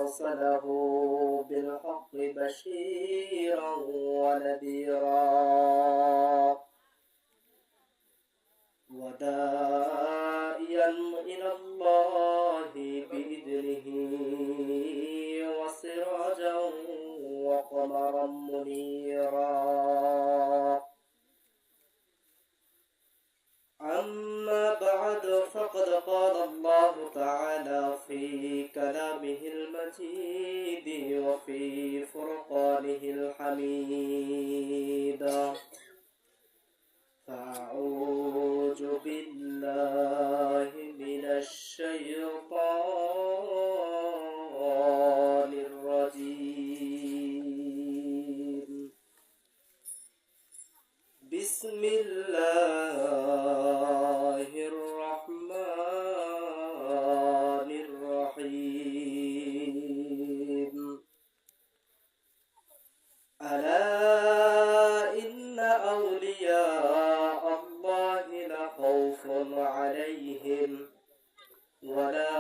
أرسله بالحق بشيرا ونذيرا وداعيا إلى الله بإذنه وسراجا وقمرا منيرا. أما بعد فقد قال الله تعالى في كلامه المجيد وفي فرقانه الحميد: فأعوذ بالله من الشيطان الرجيم. بسم الله الرحمن الرحيم. ألا إن أولياء الله لا خوف عليهم ولا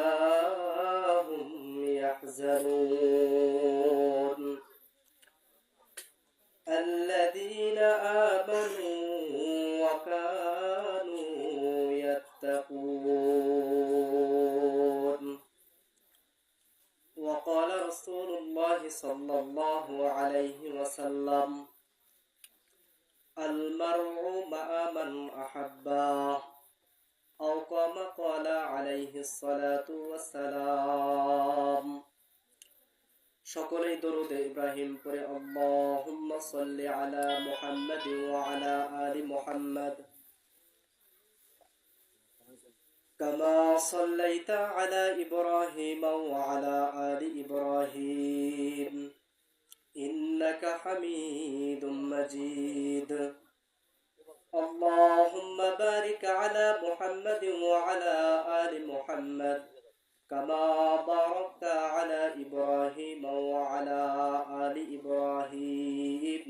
هم يحزنون الذين آمنوا وكانوا يتقون. وقال رسول الله صلى الله عليه وسلم: المرء مع من أحبه، أو كما قال عليه الصلاة والسلام. সকলেই দরুদে ইব্রাহিম পড়ে আল্লাহুম্মা সাল্লি আলা মুহাম্মাদ ওয়া আলা আলি মুহাম্মাদ কামা সাল্লাইতা আলা ইব্রাহিম ওয়া আলা আলি ইব্রাহিম ইন্নাকা হামিদুম মাজিদ. আল্লাহুম্মা বারিক আলা মুহাম্মাদ ওয়া আলা আলি মুহাম্মাদ كما باركت على إبراهيم وعلى آل إبراهيم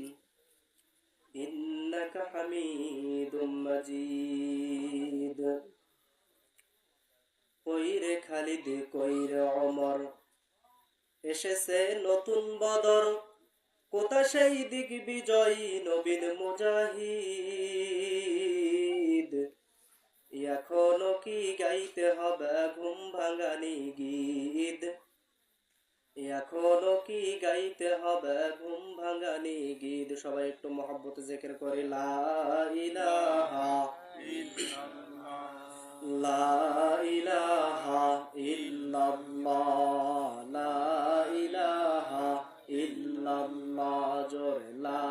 إنك حميد مجيد. কইরে খালিদ কইরে ওমর, এসেছে নতুন বদর, কোথা সেই দিগ্বিজয়ী নবীন মুজাহিদ। এখনো কি গাইতে হবে ঘুম ভাঙানি গীত, এখনো কি গাইতে হবে ঘুম ভাঙানি গীত। সবাই একটু মহব্বতে জিকির করে লা ইলাহা ইল্লাল্লাহ, লা ইলাহা ইল্লাল্লাহ, লা ইলাহা ইল্লাল্লাহ, জোরে লা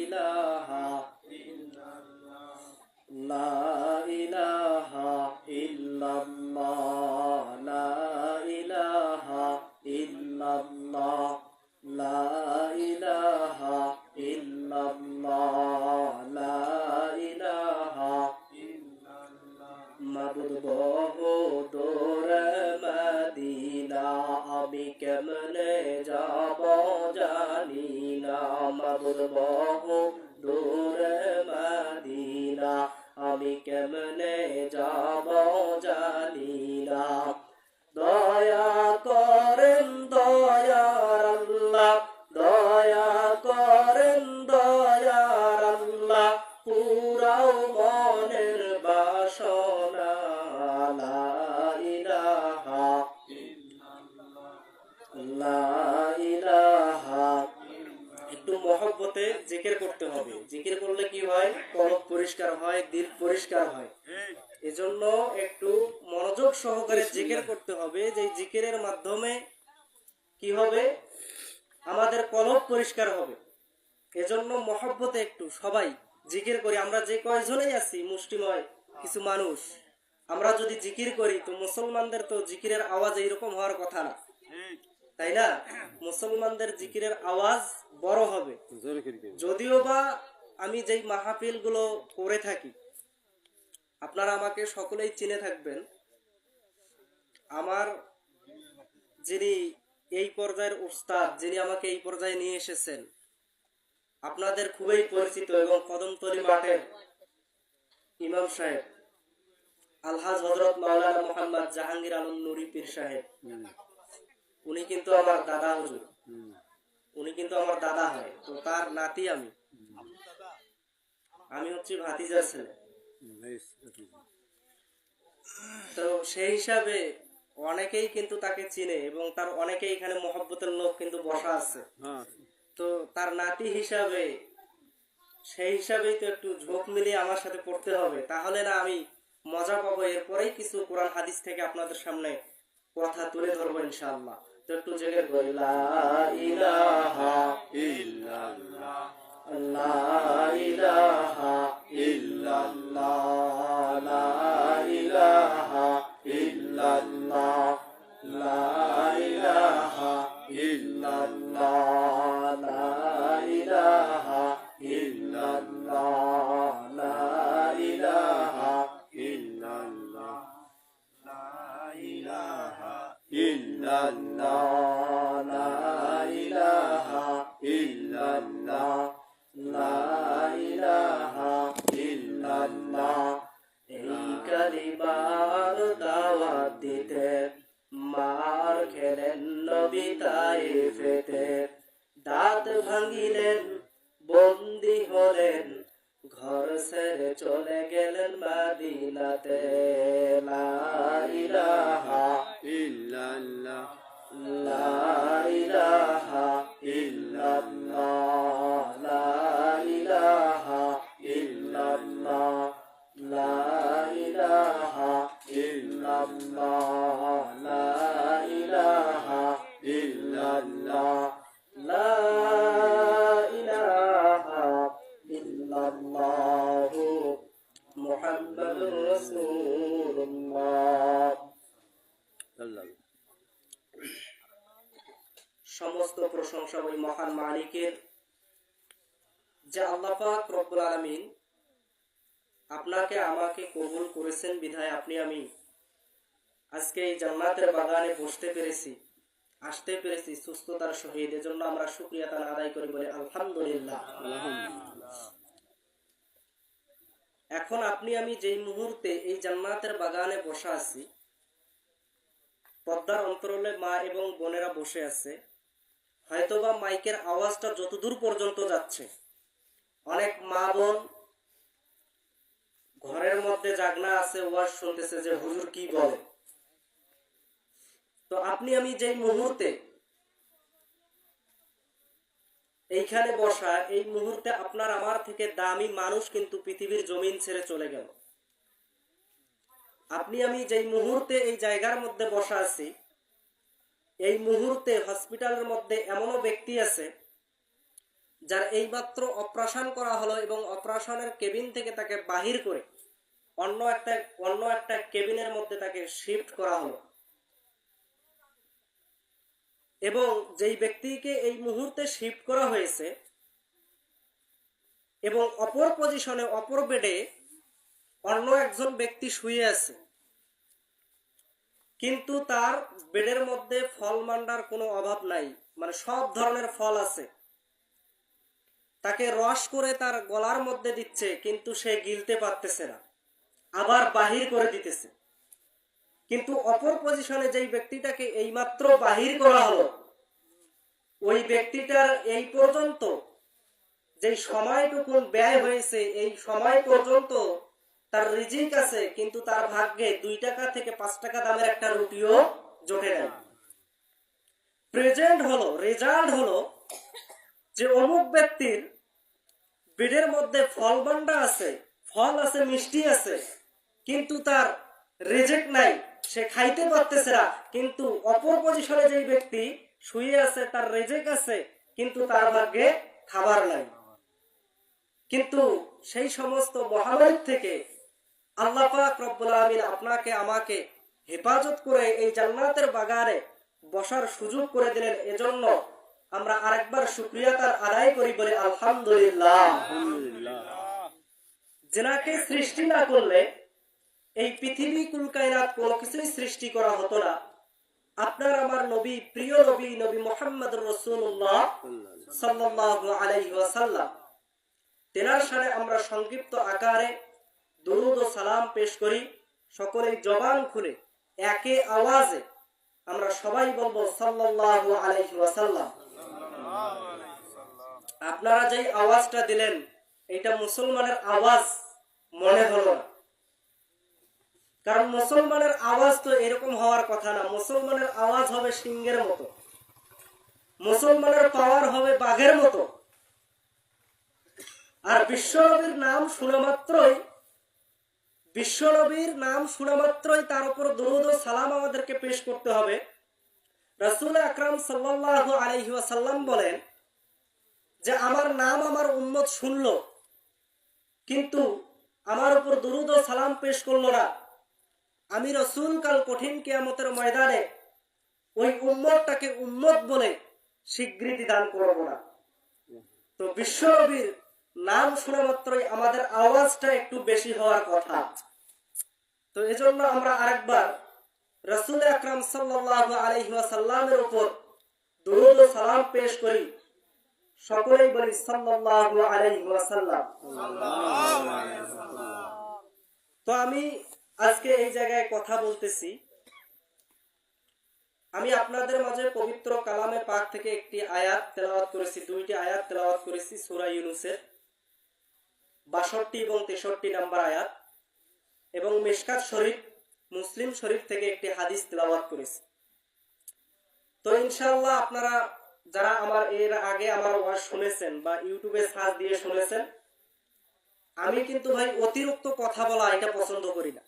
ইলাহা ইল্লাল্লাহ, লা ইলাহা ইল্লাল্লাহ, লা ইলাহা ইল্লাল্লাহ, লা ইলাহা ইল্লাল্লাহ, লা ইলাহা ইল্লাল্লাহ। মাবুদ বহুদূর মদিনা, আমি কেমনে যাব জানি না। মাবুদ বহুদূর মদিনা, আমি কেমনে যাব জানি না। দয়া করেন দয়ার আল্লাহ, দয়া করেন দয়ার আল্লাহ, পুরাও মনের বাসনা। লা ইলাহা ইল্লাল্লাহ, লা ইলাহা। একটু মহব্বতে জিকির করতে হবে। জিকির করলে কি হয়? কলব পরিষ্কার হয়, দিল পরিষ্কার হয়। এজন্য একটু মনোযোগ সহকারে জিকির করতে হবে, যে জিকিরের মাধ্যমে কি হবে? আমাদের কলব পরিষ্কার হবে। এজন্য মহব্বতে একটু সবাই জিকির করি। আমরা যে কয়জনেই আছি মুষ্টিময় কিছু মানুষ, আমরা যদি জিকির করি তো মুসলমানদের তো জিকিরের আওয়াজ এইরকম হওয়ার কথা না, তাই না? মুসলমানদের জিকিরের আওয়াজ বড় হবে। যদিও বা আমি যেই মাহফিল গুলো করে থাকি, আপনারা আমাকে সকলেই চিনে থাকবেন। আমার যিনি এই পর্যায়ের উস্তাদ, যিনি আমাকে এই পর্যায়ে নিয়ে এসেছেন, আপনাদের খুবই পরিচিত এবং কদমতলী মাঠের ইমাম সাহেব আলহাজ হযরত মাওলানা মুহাম্মদ জাহাঙ্গীর আলম নুরি পীর সাহেব। উনি কিন্তু আমার দাদা হুজুর, উনি কিন্তু আমার দাদা হয়, তো তার নাতি আমি হচ্ছি ভাতিজার ছেলে। তো সেই হিসাবে অনেকেই কিন্তু তাকে চিনে এবং তার অনেকেই এখানে মহব্বতের লোক কিন্তু বসা আছে। তো তার নাতি হিসাবে সেই হিসাবেই তো একটু ঝোঁক মিলিয়ে আমার সাথে পড়তে হবে, তাহলে না আমি মজা পাবো। এরপরেই কিছু কোরআন হাদিস থেকে আপনাদের সামনে কথা তুলে ধরবো ইনশাআল্লাহ। তো একটু জেগে করি লা ইলাহা ইল্লাল্লাহ, লা ইলাহা ইল্লাল্লাহ, লা ইলাহা ইল্লাল্লাহ, লা ইলাহা ইল্লাল্লাহ, লা ইলাহা ইল্লাল্লাহ, লা ইলাহা ইল্লাল্লাহ, লা ইলাহা ইল্লাল্লাহ, লা ইলাহা ইল্লাল্লাহ, লা ইলাহা ইল্লাল্লাহ। এই কালিমার দাওয়াত দিতে মার খেলেন নবী তায়েফেতে, দাঁত ভাঙিলেন, বন্দী হলেন, ঘর ছেড়ে চলে গেলেন মদিনাতে। লা ইলাহা ইল্লাল্লাহ, লা ইলাহা ইল্লাল্লাহ, লা ইলাহা ইল্লাল্লাহ, লা ইলাহা ইল্লাল্লাহ, লা ইলাহা ইল্লাল্লাহ, লা ইলাহা ইল্লাল্লাহু মুহাম্মাদুর রাসূলুল্লাহ। সমস্ত প্রশংসা ওই মহান মালিকের, যে আল্লাহ পাক রব্বুল আলামিন আপনাকে আমাকে কবুল করেছেন বিধায় আমি আজকে এই জান্নাতের বাগানে বসতে পেরেছি, আসতে পেরেছি সুস্থতার সহিত। এজন্য আমরা শুকরিয়া তাআলা আদায় করি, বলি আলহামদুলিল্লাহ। এখন আমি যেই মুহূর্তে এই জান্নাতের বাগানে বসা আছি, পর্দার অন্তরালে মা এবং বোনেরা বসে আছে। হয়তোবা মাইকের আওয়াজটা যতদূর পর্যন্ত যাচ্ছে, অনেক মা বোন ঘরের মধ্যে জাগনা আছে, ওয়াজ শুনতেছে যে হুজুর কি বলে। তো আমি যেই মুহূর্তে এইখানে বসা, এই মুহূর্তে আপনার আমার থেকে দামি মানুষ কিন্তু পৃথিবীর জমিন ছেড়ে চলে গেল। আমি যেই মুহূর্তে এই জায়গার মধ্যে বসা আছি, এই মুহূর্তে হসপিটালের মধ্যে এমনও ব্যক্তি আছে যার এইমাত্র অপারেশন করা হলো এবং অপারেশনের কেবিন থেকে তাকে বাহির করে অন্য একটা কেবিনের মধ্যে তাকে শিফট করা হলো। এবং যেই ব্যক্তিকে এই মুহূর্তে শিফট করা হয়েছে এবং অপর পজিশনে, অপর বেডে অন্য একজন ব্যক্তি শুয়ে আছে, কিন্তু তার বেডের মধ্যে ফল মান্ডার কোনো অভাব নাই, মানে সব ধরনের ফল আছে। তাকে রস করে তার গলার মধ্যে দিচ্ছে, কিন্তু সে গিলতে পারতেছে না, আবার বাহির করে দিতেছে। কিন্তু অপর পজিশনে যেই ব্যক্তিটাকে এইমাত্র বাহির করা হলো, ওই ব্যক্তিটার এই পর্যন্ত যে সময়টুকু ব্যয় হয়েছে, এই সময় পর্যন্ত তার রিজিক আছে, কিন্তু তার ভাগ্যে 2 টাকা থেকে 5 টাকা দামের একটা রুটিও জোটে নাই। প্রেজেন্ট হলো, রেজাল্ট হলো যে অমুক ব্যক্তির বেডের মধ্যে ফল ভান্ডার আছে, ফল আছে, মিষ্টি আছে, কিন্তু তার রিজিক নাই, সে খাইতে পারতেছে না। কিন্তু অপর পজিশনে যেই ব্যক্তি শুয়ে আছে, তার রিজিক আছে, কিন্তু তার ভাগ্যে খাবার নাই। কিন্তু সেই সমস্ত মহামারী থেকে আল্লাহ পাক রব্বুল আলামিন আপনাকে আমাকে হেফাজত করে এই জান্নাতের বাগানে বসার সুযোগ করে দিলেন। এজন্য আমরা আরেকবার শুকরিয়া তার আদায় করি, বলি আলহামদুলিল্লাহ। যিনাকে সৃষ্টি না করলে এই পৃথিবী কুল কায়নাত কোনো কিছুই সৃষ্টি করা হতো না। আপনার আমার নবী, প্রিয় নবী, নবী মুহাম্মদুর রাসূলুল্লাহ সাল্লাল্লাহু আলাইহি ওয়াসাল্লাম, তেনার শানে আমরা সংক্ষিপ্ত আকারে দরুদ ও সালাম পেশ করি। সকলেই জবান খুলে একে আওয়াজে আমরা সবাই বলবো সাল্লাল্লাহু আলাইহি ওয়াসাল্লাম। আপনারা যেই আওয়াজটা দিলেন এটা মুসলমানের আওয়াজ মনে হলো না, কারণ মুসলমানের আওয়াজ তো এরকম হওয়ার কথা না। মুসলমানের আওয়াজ হবে সিংহের মতো, মুসলমানের পাওয়ার হবে বাঘের মতো। আর বিশ্বনবীর নাম শোনা মাত্রই তার উপর দরুদ ও সালাম আমাদেরকে পেশ করতে হবে। রাসূল আকরাম সাল্লাল্লাহু আলাইহি ওয়াসাল্লাম বলেন যে আমার নাম আমার উম্মত শুনলো কিন্তু আমার উপর দরুদ ও সালাম পেশ করলো না, আমি রাসূল কাল কঠিন কিয়ামতের ময়দানে ওই উম্মতটাকে উম্মত বলে স্বীকৃতি দান করব না। তো বিশ্বনবীর নাম শোনা মাত্রই আমাদের আওয়াজটা একটু বেশি হওয়ার কথা। তো এজন্য আমরা আরেকবার রাসূল আকরাম সাল্লাল্লাহু আলাইহি ওয়াসাল্লামের উপর দরুদ ও সালাম পেশ করি। সকলেই বলি সাল্লাল্লাহু আলাইহি ওয়াসাল্লাম। তো আমি আজকে এই জায়গায় কথা বলতেছি, আমি আপনাদের মাঝে পবিত্র কালামে পাক থেকে একটি আয়াত তেলাওয়াত করেছি, দুইটি আয়াত তেলাওয়াত করেছি সূরা ইউনূসের 62 এবং 63 নম্বর আয়াত, এবং মিশকাত শরীফ মুসলিম শরীফ থেকে একটি হাদিস তেলাওয়াত করেছি। তো ইনশাআল্লাহ আপনারা যারা আমার এর আগে আমার ওয়াজ শুনেছেন বা ইউটিউবে সার্চ দিয়ে শুনেছেন, আমি কিন্তু ভাই অতিরিক্ত কথা বলা এটা পছন্দ করি না।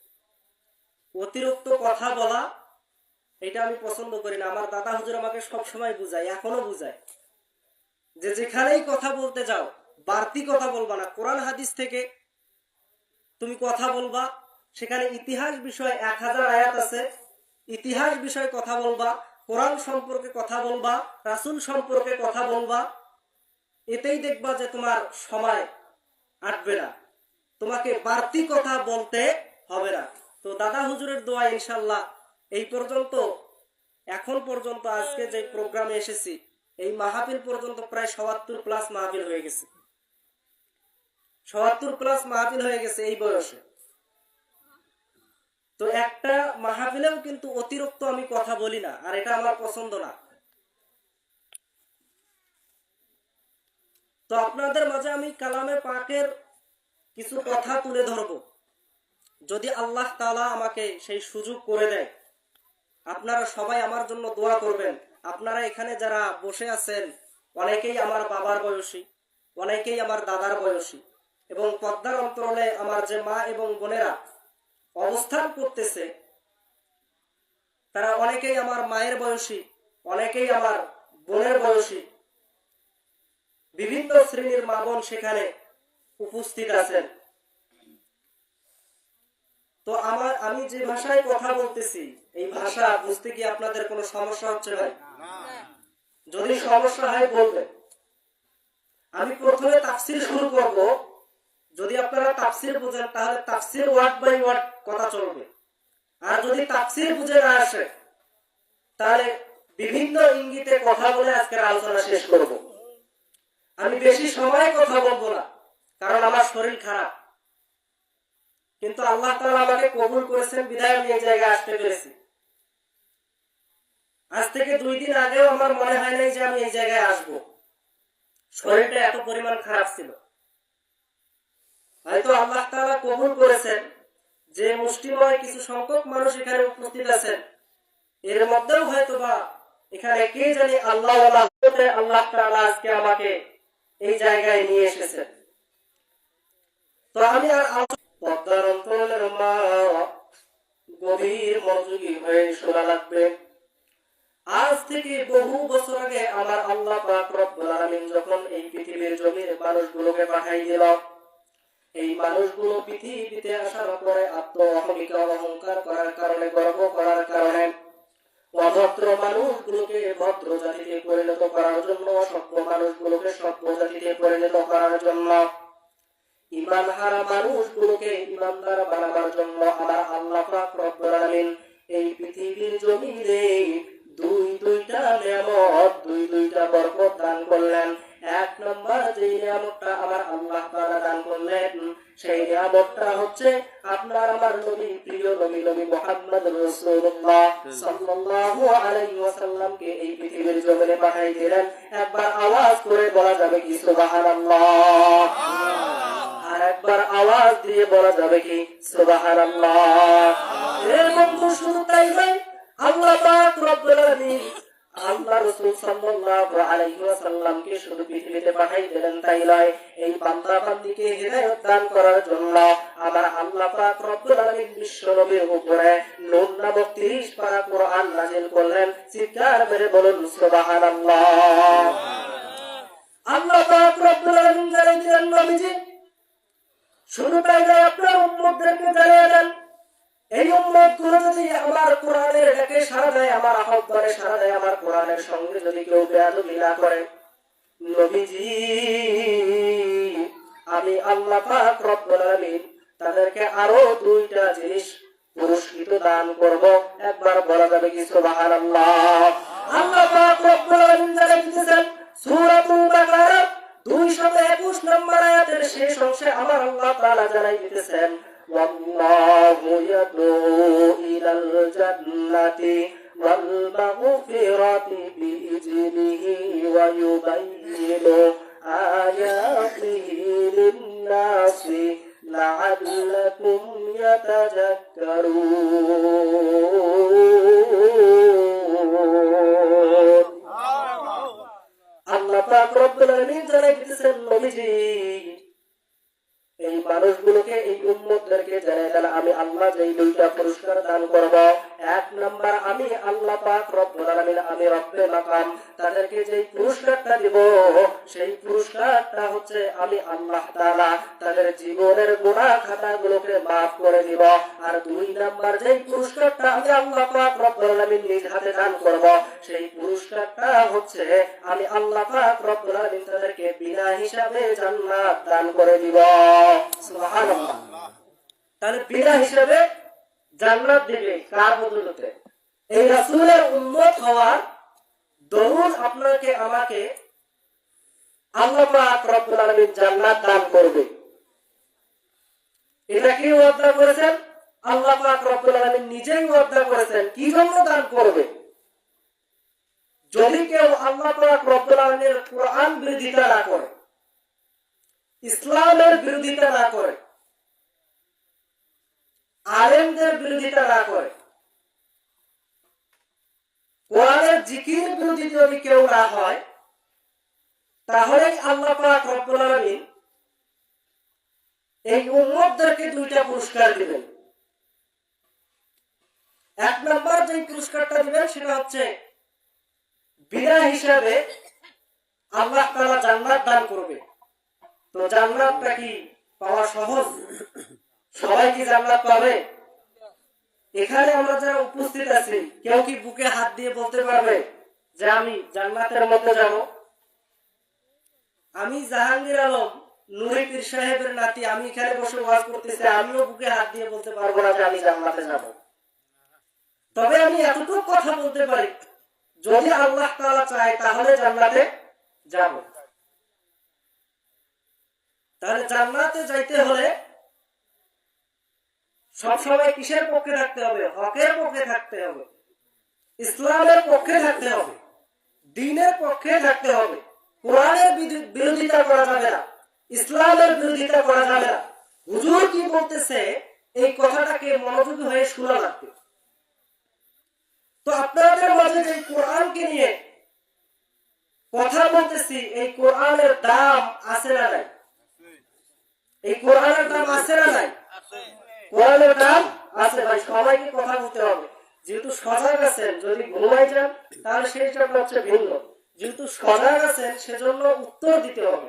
অতিরিক্ত কথা বলা এটা আমি পছন্দ করি না। আমার দাদা হুজুর আমাকে সব সময় বুঝায়, এখনো বুঝায় যে যেখানেই কথা বলতে যাও বাড়তি কথা বলবা না, কোরআন হাদিস থেকে তুমি কথা বলবা। সেখানে ইতিহাস বিষয় 1000 আয়াত আছে, ইতিহাস বিষয়ে কথা বলবা, কোরআন সম্পর্কে কথা বলবা, রাসূল সম্পর্কে কথা বলবা। এতেই দেখবা যে তোমার সময় আটবে না, তোমাকে বাড়তি কথা বলতে হবে না। তো দাদা হুজুরের দোয়া ইনশাআল্লাহ এই পর্যন্ত, এখন পর্যন্ত আজকে যে প্রোগ্রামে এসেছি এই মাহফিল পর্যন্ত প্রায় ৭৭+ মাহফিল হয়ে গেছে, ৭৭+ মাহফিল হয়ে গেছে এই বয়সে। তো একটা মাহফিলেও কিন্তু অতিরিক্ত আমি কথা বলি না, আর এটা আমার পছন্দ না। তো আপনাদের মাঝে আমি কালামে পাকের কিছু কথা তুলে ধরব, যদি আল্লাহ তাআলা আমাকে সেই সুযোগ করে দেয়। আপনারা সবাই আমার জন্য দোয়া করবেন। আপনারা এখানে যারা বসে আছেন অনেকেই আমার বাবার বয়সী, অনেকেই আমার দাদার বয়সী, এবং পর্দার অন্তরালে আমার যে মা এবং বোনেরা অবস্থান করতেছে তারা অনেকেই আমার মায়ের বয়সী, অনেকেই আমার বোনের বয়সী। বিভিন্ন শ্রেণীর মা বোন সেখানে উপস্থিত আছেন। তো আমি যে ভাষায় কথা বলতেছি এই ভাষা বুঝতে কি আপনাদের কোনো সমস্যা হচ্ছে ভাই? যদি সমস্যা হয় বলবেন। আমি প্রথমে তাফসীর শুরু করব। যদি আপনারা তাফসীর বুঝেন তাহলে তাফসীর ওয়ার্ড বাই ওয়ার্ড কথা চলবে, আর যদি তাফসীর বুঝে না আসে তাহলে বিভিন্ন ইঙ্গিতে কথা বলে আজকের আলোচনা শেষ করব। আমি বেশি সময় কথা বলবো না, কারণ আমার শরীর খারাপ, কিন্তু আল্লাহ তাআলা আমাকে কবুল করেছেন বিধায় আমি এই জায়গায় আসতে পেরেছি। আজ থেকে 2 দিন আগেও আমার মনে হয় নাই যে আমি এই জায়গায় আসবো, শরীরটা এত পরিমাণ খারাপ ছিল। হয়তো আল্লাহ তাআলা কবুল করেছেন যে মুষ্টিময় কিছু সংখ্যক মানুষ এখানে উপস্থিত আছেন, এর মধ্যেও হয়তোবা এখানে কে জানি আল্লাহ তাআলা আজকে আমাকে এই জায়গায় নিয়ে এসেছেন। তো আমি আর পর্দার অন্তরালের মা গভীর মনোযোগী হয়ে শোনা লাগবে। আজ থেকে বহু বছর আগে আমার আল্লাহ পাক রব্বুল আলামিন যখন এই পৃথিবীর জমিনে মানুষগুলোকে পাঠাই দিল, এই মানুষগুলো পৃথিবীতে আসার পরে অহংকার করার কারণে, গর্ব করার কারণে অভদ্র মানুষগুলোকে ভদ্র জাতিতে পরিণত করার জন্য, অসভ্য মানুষগুলোকে সভ্য জাতিতে পরিণত করার জন্য, ঈমান হারা মানুষগুলোকে ঈমানদার বানাবার জন্য আমার আল্লাহ পাক রব্বুল আলামিন এই পৃথিবীর জমিনে দুইটা নিয়ামত, দুইটা বরকত দান করলেন। এক নম্বর যে নিয়ামতটা আমার আল্লাহ তাআলা দান করলেন সেই নিয়ামত নামটা হচ্ছে আপনার আমার নবী, প্রিয় নবী নবী মুহাম্মদ রাসূলুল্লাহ সাল্লাল্লাহু আলাইহি ওয়াসাল্লামকে এই পৃথিবীর জমিনে পাঠিয়ে দিলেন। একবার আওয়াজ করে বলা যাবে কি সুবহানাল্লাহ? আর একবার আওয়াজ দিয়ে বলা যাবে কি সুবহানাল্লাহ? এর বন্ধু শুধু তাই নয়, আল্লাহ পাক রব্বুল আলামিন আল্লাহ রাসূল সাল্লাল্লাহু আলাইহি ওয়াসাল্লামকে শুধু পৃথিবীতে পাঠিয়ে দিলেন তাই নয়, এই বান্দা বান্দীকে হিদায়াত দান করার জন্য আমার আল্লাহ পাক রব্বুল আলামিন বিশ্ব নবীর উপরে নূর নামক 30 পারা কোরআন নাযিল করলেন। চিৎকার মেরে বলুন সুবহানাল্লাহ। আল্লাহ পাক রব্বুল আলামিন জানিয়ে দিলেন নবীজি শুধু তাই নয়, আপনার উম্মতদেরকে জানিয়ে দেন এই উম্মত গুলো যদি আমার কোরআনের ডাকে সাড়া দেয়, আমার আহ্বানে সাড়া দেয়, আমার কোরআনের সঙ্গে যদি কেউ বেয়াদবি না করে, নবীজি আমি আল্লাহ পাক রব্বুল আলামিন তাদেরকে আরো 2টা জিনিস পুরস্কৃত দান করব। একবার বলা যাবে কি সুবহানাল্লাহ? আল্লাহ পাক রব্বুল আলামিন জানিয়ে দিয়েছেন সূরাতুল বাকারা 221 নম্বর আয়াতের শেষ অংশে আমার আল্লাহ তাআলা জানিয়ে দিতেছেন ওয়াল্লাহু ইয়াদউ ইলাল জান্নাতি ওয়াল মাগফিরাতি বিইজনিহি ওয়া ইউবাইয়িনু আয়াতিহি লিন-নাসি লাআল্লাকুম ইয়াতাযাক্কারুন। আল্লাহ পাক রব্বুল আলামিন জানিয়ে দিতেছেন নবীজি এই মানুষগুলোকে, এই উম্মতদেরকে জানিয়ে দেন আমি আল্লাহ যেই 2টা পুরস্কার দান করব। 1 নাম্বার আমি আল্লাহ পাক রব্বুল আলামিন আমি রব্বে মাকাম তাদেরকে যেই পুরস্কারটা দিব সেই পুরস্কারটা হচ্ছে আমি আল্লাহ তাআলা তাদের জীবনের গুনাহ খাতাগুলোকে maaf করে দিব। আর 2 নাম্বার যেই পুরস্কারটা আমি আল্লাহ পাক রব্বুল আলামিন নিজ হাতে দান করব সেই পুরস্কারটা হচ্ছে আমি আল্লাহ পাক রব্বুল আলামিন তাদেরকে বিনা হিসাবে জান্নাত দান করে দিব। সুবহানাল্লাহ। তাহলে বিনা হিসাবে জান্নাত দিবে কার বদৌলতে? এই রাসূলের উম্মত হওয়ার দরুন আপনাকে আমাকে আল্লাহ পাক রব্বুল আলামিন জান্নাত দান করবে। এটা কি ওয়াদা করেছেন? আল্লাহ পাক রব্বুল আলামিন নিজেই ওয়াদা করেছেন। কি জন্য দান করবে? যদি কেউ আল্লাহ পাক রব্বুল আলামিনের কোরআন বিরোধিতা না করে, ইসলামের বিরোধিতা না করে, আলেমদের বিরোধিতা না করে, কোরআনের জিকির বিরোধী যদি কেউ না হয়, তাহলে আল্লাহ পাক রব্বুল আলামিন এই উম্মতদেরকে 2টা পুরস্কার দিবেন। 1 নাম্বার যে পুরস্কারটা দিবেন সেটা হচ্ছে বিনা হিসাবে আল্লাহ তাআলা জান্নাত দান করবে। তো জান্নাতটা কি পাওয়া সহজ? সবাই কি জান্নাত পাবে? এখানে আমরা যারা উপস্থিত আছি কেউ কি বুকে হাত দিয়ে বলতে পারবে যে আমি জান্নাতের মধ্যে যাব? আমি জাহাঙ্গীর আলম নুরি পীর সাহেবের নাতি, আমি এখানে বসে ওয়াজ করতেছি, আমিও বুকে হাত দিয়ে বলতে পারবো না যে আমি জান্নাতে যাব। তবে আমি এতটুকু কথা বলতে পারি যদি আল্লাহ তাআলা চায় তাহলে জান্নাতে যাব। তাহলে জান্নাতে যাইতে হলে সবসময় কিসের পক্ষে থাকতে হবে? হকের পক্ষে থাকতে হবে, ইসলামের পক্ষে থাকতে হবে, দ্বীনের পক্ষে থাকতে হবে। কোরআনের বিরোধিতা করা যাবে না, ইসলামের বিরোধিতা করা যাবে না। হুজুর কি বলতেছে এই কথাটাকে মনোযোগী হয়ে শোনা লাগবে। তো আপনাদের মাঝে যে কোরআনকে নিয়ে কথা বলতেছি, এই কোরআনের দাম আছে না নাই? এই কোরআনের দাম আছে না নাই? কোরআনের দাম আছে ভাই, সবাইকে কথা বলতে হবে। যেহেতু সজাগ আছেন, যদি ঘুমাই যান তাহলে সেই জন্য হচ্ছে ভিন্ন। যেহেতু সজাগ আছেন সেজন্য উত্তর দিতে হবে।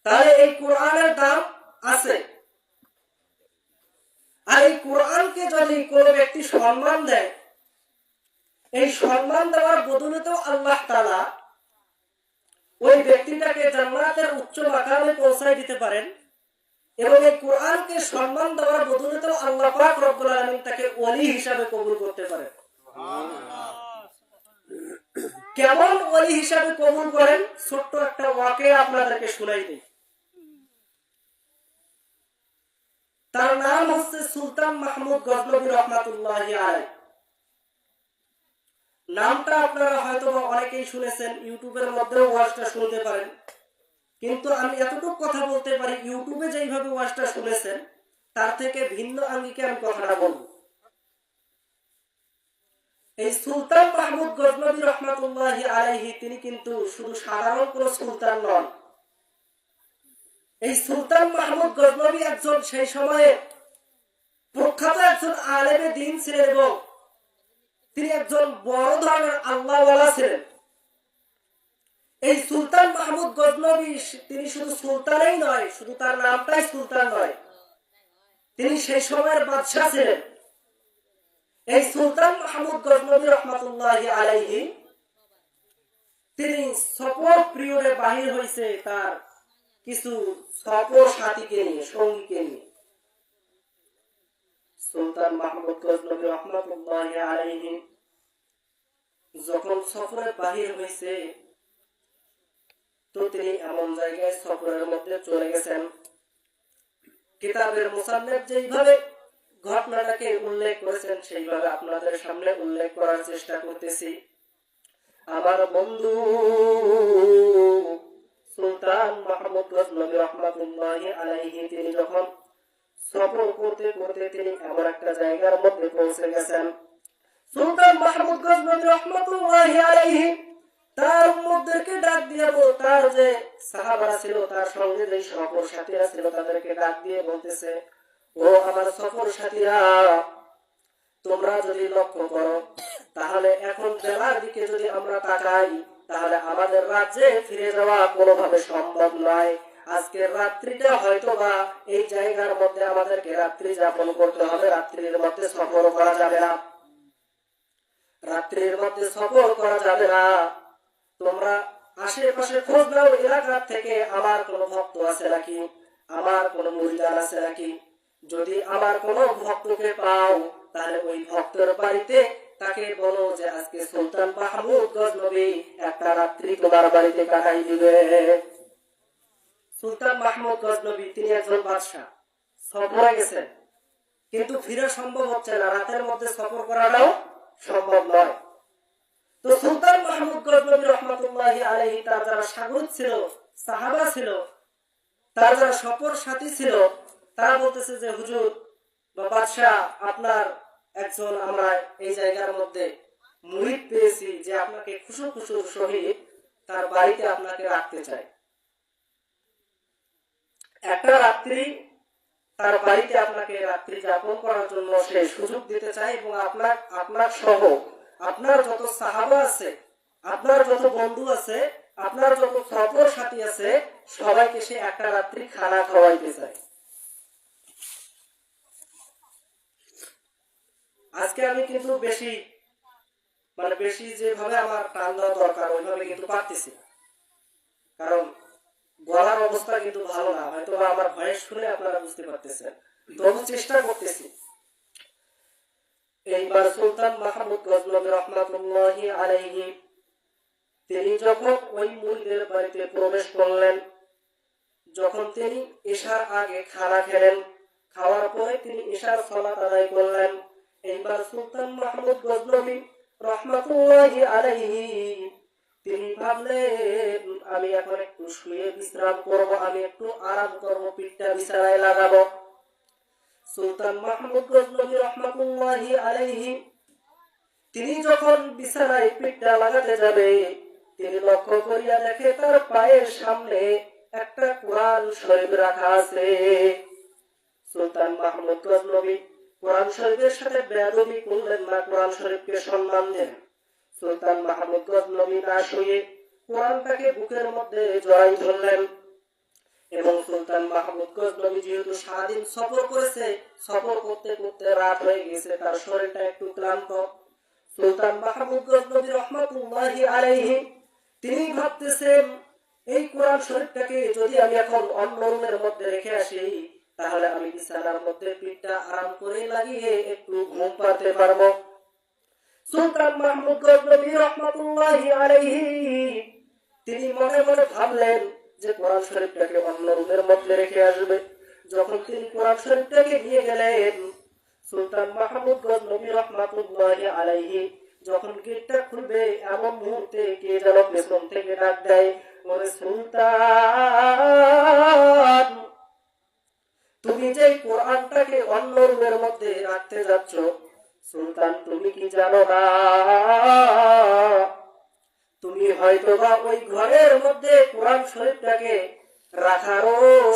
তাহলে এই কোরআনের দাম আছে। আর এই কোরআনকে যদি কোনো ব্যক্তি সম্মান দেয়, এই সম্মান দেওয়ার বদলেতেও আল্লাহ তাআলা ওই ব্যক্তিটাকে জান্নাতের উচ্চ মাকামে পৌঁছায় দিতে পারেন। এবং এই কোরআনকে সম্মান দেওয়ার বদলেতেও আল্লাহ পাক রব্বুল আলামিন তাকে ওলি হিসাবে কবুল করতে পারেন। কেমন ওলি হিসাবে কবুল করেন ছোট্ট একটা ওয়াকিয়া আপনাদেরকে শোনাই দেই। তার নাম হচ্ছে সুলতান মাহমুদ গজনবী রহমাতুল্লাহি আলাইহি। নামটা আপনারা হয়তো অনেকেই শুনেছেন, ইউটিউবের মধ্যেও ওয়াজটা শুনতে পারেন, কিন্তু আমি এতটুকু কথা বলতে পারি, ইউটিউবে যেইভাবে ওয়াজটা শুনেছেন তার থেকে ভিন্ন আঙ্গিকে আমি কথাটা বলবো। এই সুলতান মাহমুদ গজনবী রহমাতুল্লাহি আলাইহি তিনি কিন্তু শুধু সাধারণ কোন সুলতান নন। এই সুলতান মাহমুদ গজনবী একজন সেই সময়ে প্রখ্যাত একজন আলেমে দ্বীন ছিলেন এবং তিনি একজন বড় ধরনের আল্লাহওয়ালা ছিলেন। এই সুলতান মাহমুদ গজনবী তিনি শুধু সুলতানই নয়, শুধু তার নামটাই সুলতান নয়, তিনি সেই সময়ের বাদশাহ ছিলেন। এই সুলতান মাহমুদ গজনবী রহমাতুল্লাহি আলাইহি তিনি সফর পিরিয়ডে বাহির হয়েছে তার কিছু সফর সাথীকে নিয়ে, সঙ্গীকে নিয়ে। সুলতান মাহমুদ গজনবী রহমাতুল্লাহি আলাইহি যখন সফরে বাহির হয়েছে তো তিনি এমন জায়গায় সফরের মধ্যে চলে গেছেন, কিতাবের মুসান্নিফ যেইভাবে ঘটনাটাকে উল্লেখ করেছেন সেইভাবে আপনাদের সামনে উল্লেখ করার চেষ্টা করতেছি। আমার বন্ধু সুলতান মাহমুদ গজনবী রহমাতুল্লাহি আলাইহি তিনি যখন সফর করতে করতে তিনি এমন একটা জায়গার মধ্যে পৌঁছে গেছেন, সুলতান মাহমুদ গজনবী রহমাতুল্লাহি আলাইহি তার উম্মতদেরকে ডাক দিয়ে, তার যে সাহাবারা ছিল, তার সঙ্গে যে সফর সাথীরা ছিল তাদেরকে ডাক দিয়ে বলতেছে, ও আমার সফর সাথীরা, তোমরা যদি লক্ষ্য করো তাহলে এখন বেলার দিকে যদি আমরা তাকাই তাহলে আমাদের রাজ্যে ফিরে যাওয়া কোনোভাবে সম্ভব নয়। আজকের রাত্রিটা হয়তো বা এই জায়গার মধ্যে আমাদেরকে রাত্রি যাপন করতে হবে, রাত্রির মধ্যে সফর করা যাবে না, রাত্রির মধ্যে সফর করা যাবে না। তোমরা আশেপাশে খোঁজ নাও এলাকার থেকে আমার কোনো ভক্ত আছে নাকি, আমার কোনো মুরিদান আছে নাকি। যদি আমার কোনো ভক্তকে পাও তাহলে ওই ভক্তের বাড়িতে তাকে বলো যে আজকে সুলতান মাহমুদ গজনবী একটা রাত্রি তোমার বাড়িতে কাটাই দিবে। সুলতান মাহমুদ গজনবী তিনি একজন বাদশাহ, সফরে গেছেন কিন্তু ফিরে সম্ভব হচ্ছে না, রাতের মধ্যে সফর করাটাও সম্ভব নয়। তো সুলতান মাহমুদ গজনবী রহমাতুল্লাহি আলাইহি তার যারা সাগর ছিল, সাহাবা ছিল, তার যারা সফর সাথী ছিল, তারা বলতেছে যে হুজুর বা বাদশাহ, আপনার একজন আমরা এই জায়গার মধ্যে মুরিদ পেয়েছি যে আপনাকে খুশু খুশুর সহিত তার বাড়িতে আপনাকে রাখতে চায়, একটা রাত্রি তার বাড়িতে আপনাকে রাত্রি যাপন করার জন্য সে সুযোগ দিতে চায় এবং আপনার সহ আপনার যত সাহাবা আছে, আপনার যত বন্ধু আছে, আপনার যত সফর সাথী আছে সবাইকে সে একটা রাত্রি খানা খাওয়াইতে চায়। আজকে আমি কিন্তু বেশি যেভাবে আমার টান দেওয়া দরকার ওইভাবে কিন্তু পারতেছি না, কারণ গলার অবস্থা কিন্তু ভালো না, হয়তো আমার ভয়েস শুনে আপনারা বুঝতে পারতেছেন, তবু চেষ্টা করতেছি। এইবার সুলতান মাহমুদ গজনবী রহমাতুল্লাহি আলাইহি তিনি যখন ওই মুরিদের বাড়িতে প্রবেশ করলেন, যখন তিনি ইশার আগে খানা খেলেন, খাওয়ার পরে তিনি ইশার সালাত আদায় করলেন, এইবার সুলতান মাহমুদ গজনবী রহমাতুল্লাহি আলাইহি তিনি ভাবলেন আমি এখন একটু শুয়ে বিশ্রাম করব, আমি একটু আরাম করব, পিঠটা বিছানায় লাগাবো। সুলতান মাহমুদ গজনবী রহমাতুল্লাহি আলাইহি তিনি যখন বিছানায় পিঠটা লাগাতে যাবে তিনি লক্ষ্য করিয়া দেখে তার পায়ের সামনে একটা কোরআন শরীফ রাখা আছে। সুলতান মাহমুদ গজনবী কোরআন শরীফের সাথে বেয়াদবি করলেন না, কোরআন শরীফকে সম্মান দেন। সুলতান মাহমুদ গজনবী না শুয়ে কোরআনটাকে বুকের মধ্যে জড়াই ধরলেন এবং সুলতান মাহমুদ গজনবী যেহেতু সারাদিন সফর করেছে, সফর করতে করতে রাত হয়ে গেছে, তার শরীরটা একটু ক্লান্ত। সুলতান মাহমুদ গজনবী রহমাতুল্লাহি আলাইহি তিনি ভাবতেছেন এই কোরআন শরীফটাকে যদি আমি এখন অন্য রুমের মধ্যে রেখে আসি তাহলে আমি বিছানার মধ্যে পিঠটা আরাম করে লাগিয়ে একটু ঘুম পাড়তে পারবো। সুলতান মাহমুদ গজনবী রহমাতুল্লাহি আলাইহি তিনি মনে মনে ভাবলেন যে কোরআন শরীফটাকে অন্য রুমের মধ্যে রেখে আসবে, যখন তিনি কোরআন শরীফটাকে নিয়ে গেলেন, সুলতান মাহমুদ গজনবী রহমাতুল্লাহি আলাইহি যখন গেটটা খুলবে, এমন মুহূর্তে কে যেন পেছন থেকে ডাক দেয়, ওরে সুলতান, তুমি যে কোরআনটাকে অন্য রুমের মধ্যে রাখতে যাচ্ছ, সুলতান তুমি কি জানো না তুমি হয়তো বা ওই ঘরের মধ্যে কোরআন শরীফটাকে রাখারও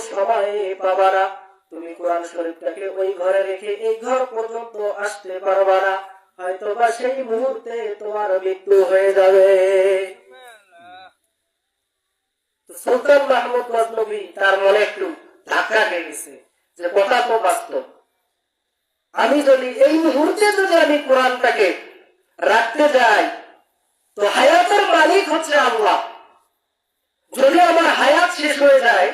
সময় পাবা না, তুমি কোরআন শরীফটাকে ওই ঘরে রেখে এই ঘর পর্যন্ত আসতে পারবা না, হয়তো বা সেই মুহূর্তে তোমার মৃত্যু হয়ে যাবে। সুলতান মাহমুদ গজনবী তার মনে একটু ধাক্কা খেয়ে গেছে যে কথা তো বাস্তব, আমি যদি এই মুহূর্তে যদি আমি কোরআনটাকে রাখতে যাই, তো হায়াতের মালিক হচ্ছে আল্লাহ, যদি আমার হায়াত শেষ হয়ে যায়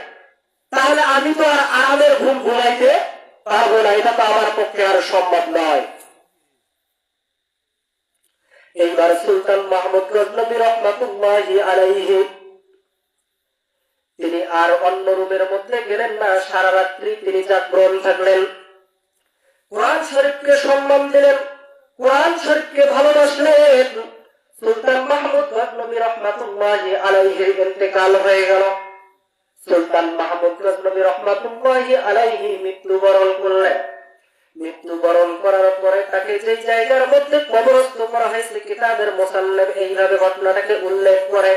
তাহলে আমি তো আর আরামের ঘুম ঘুমাইতে পারবো না, এটা তো আমার পক্ষে আর সম্ভব নয়। এইবার সুলতান মাহমুদ গজনবী রহমাতুল্লাহি আলাইহি তিনি আর অন্য রুমের মধ্যে গেলেন না, সারা রাত্রি তিনি জাগরণ থাকলেন, কোরআন শরীফকে সম্মান দিলেন, কোরআন শরীফকে ভালোবাসলেন। সুলতান মাহমুদ গজনবী রহমাতুল্লাহি আলাইহির ইন্তেকাল হয়ে গেল। সুলতান মাহমুদ গজনবী রহমাতুল্লাহি আলাইহি মৃত্যুবরণ করলেন। মৃত্যুবরণ করার পরে তাকে যে জায়গার মধ্যে কবরস্থ করা হয়েছে, কিতাবের মুসান্নিফ এইভাবে ঘটনাটাকে উল্লেখ করে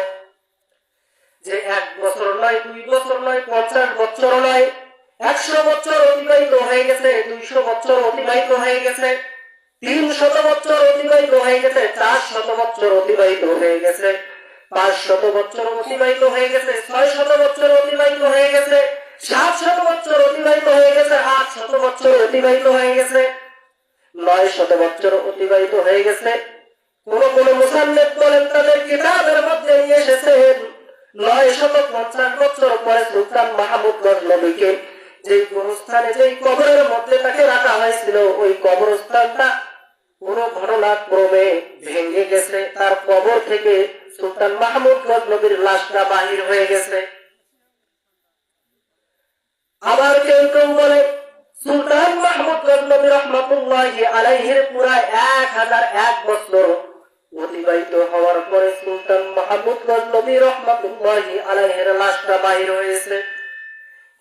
যে 1 বছর নয়, 2 বছর নয়, 50 বছর নয়, 100 বছর অতিবাহিত হয়ে গেছে, 200 বছর অতিবাহিত হয়ে গেছে, 300 বছর অতিবাহিত হয়ে গেছে, 400 বছর অতিবাহিত হয়ে গেছে, 500 বছর অতিবাহিত হয়ে গেছে, 600 বছর অতিবাহিত হয়ে গেছে, 700 বছর অতিবাহিত হয়ে গেছে, 800 বছর অতিবাহিত হয়ে গেছে, 900 বছর অতিবাহিত হয়ে গেছে। কোন কোন মুসান্নিফ বলেন তাদের কিতাবের মধ্যে নিয়ে এসেছেন 950 বছর পরে সুলতান মাহমুদ গজনবীকে যে গোরস্থানে, যে কবরের মধ্যে তাকে রাখা হয়েছিল, ওই কবরস্থানটা কোন ঘটনাক্রমে ভেঙে গেছে, তার কবর থেকে সুলতান মাহমুদ গজনবীর লাশটা বাহির হয়ে গেছে। আবার কেউ কেউ বলে সুলতান মাহমুদ গজনবী রহমাতুল্লাহি আলাইহির পুরা 1001 বছর অতিবাহিত হওয়ার পরে সুলতান মাহমুদ গজনবী রহমাতুল্লাহি আলাইহির লাশটা বাহির হয়েছে।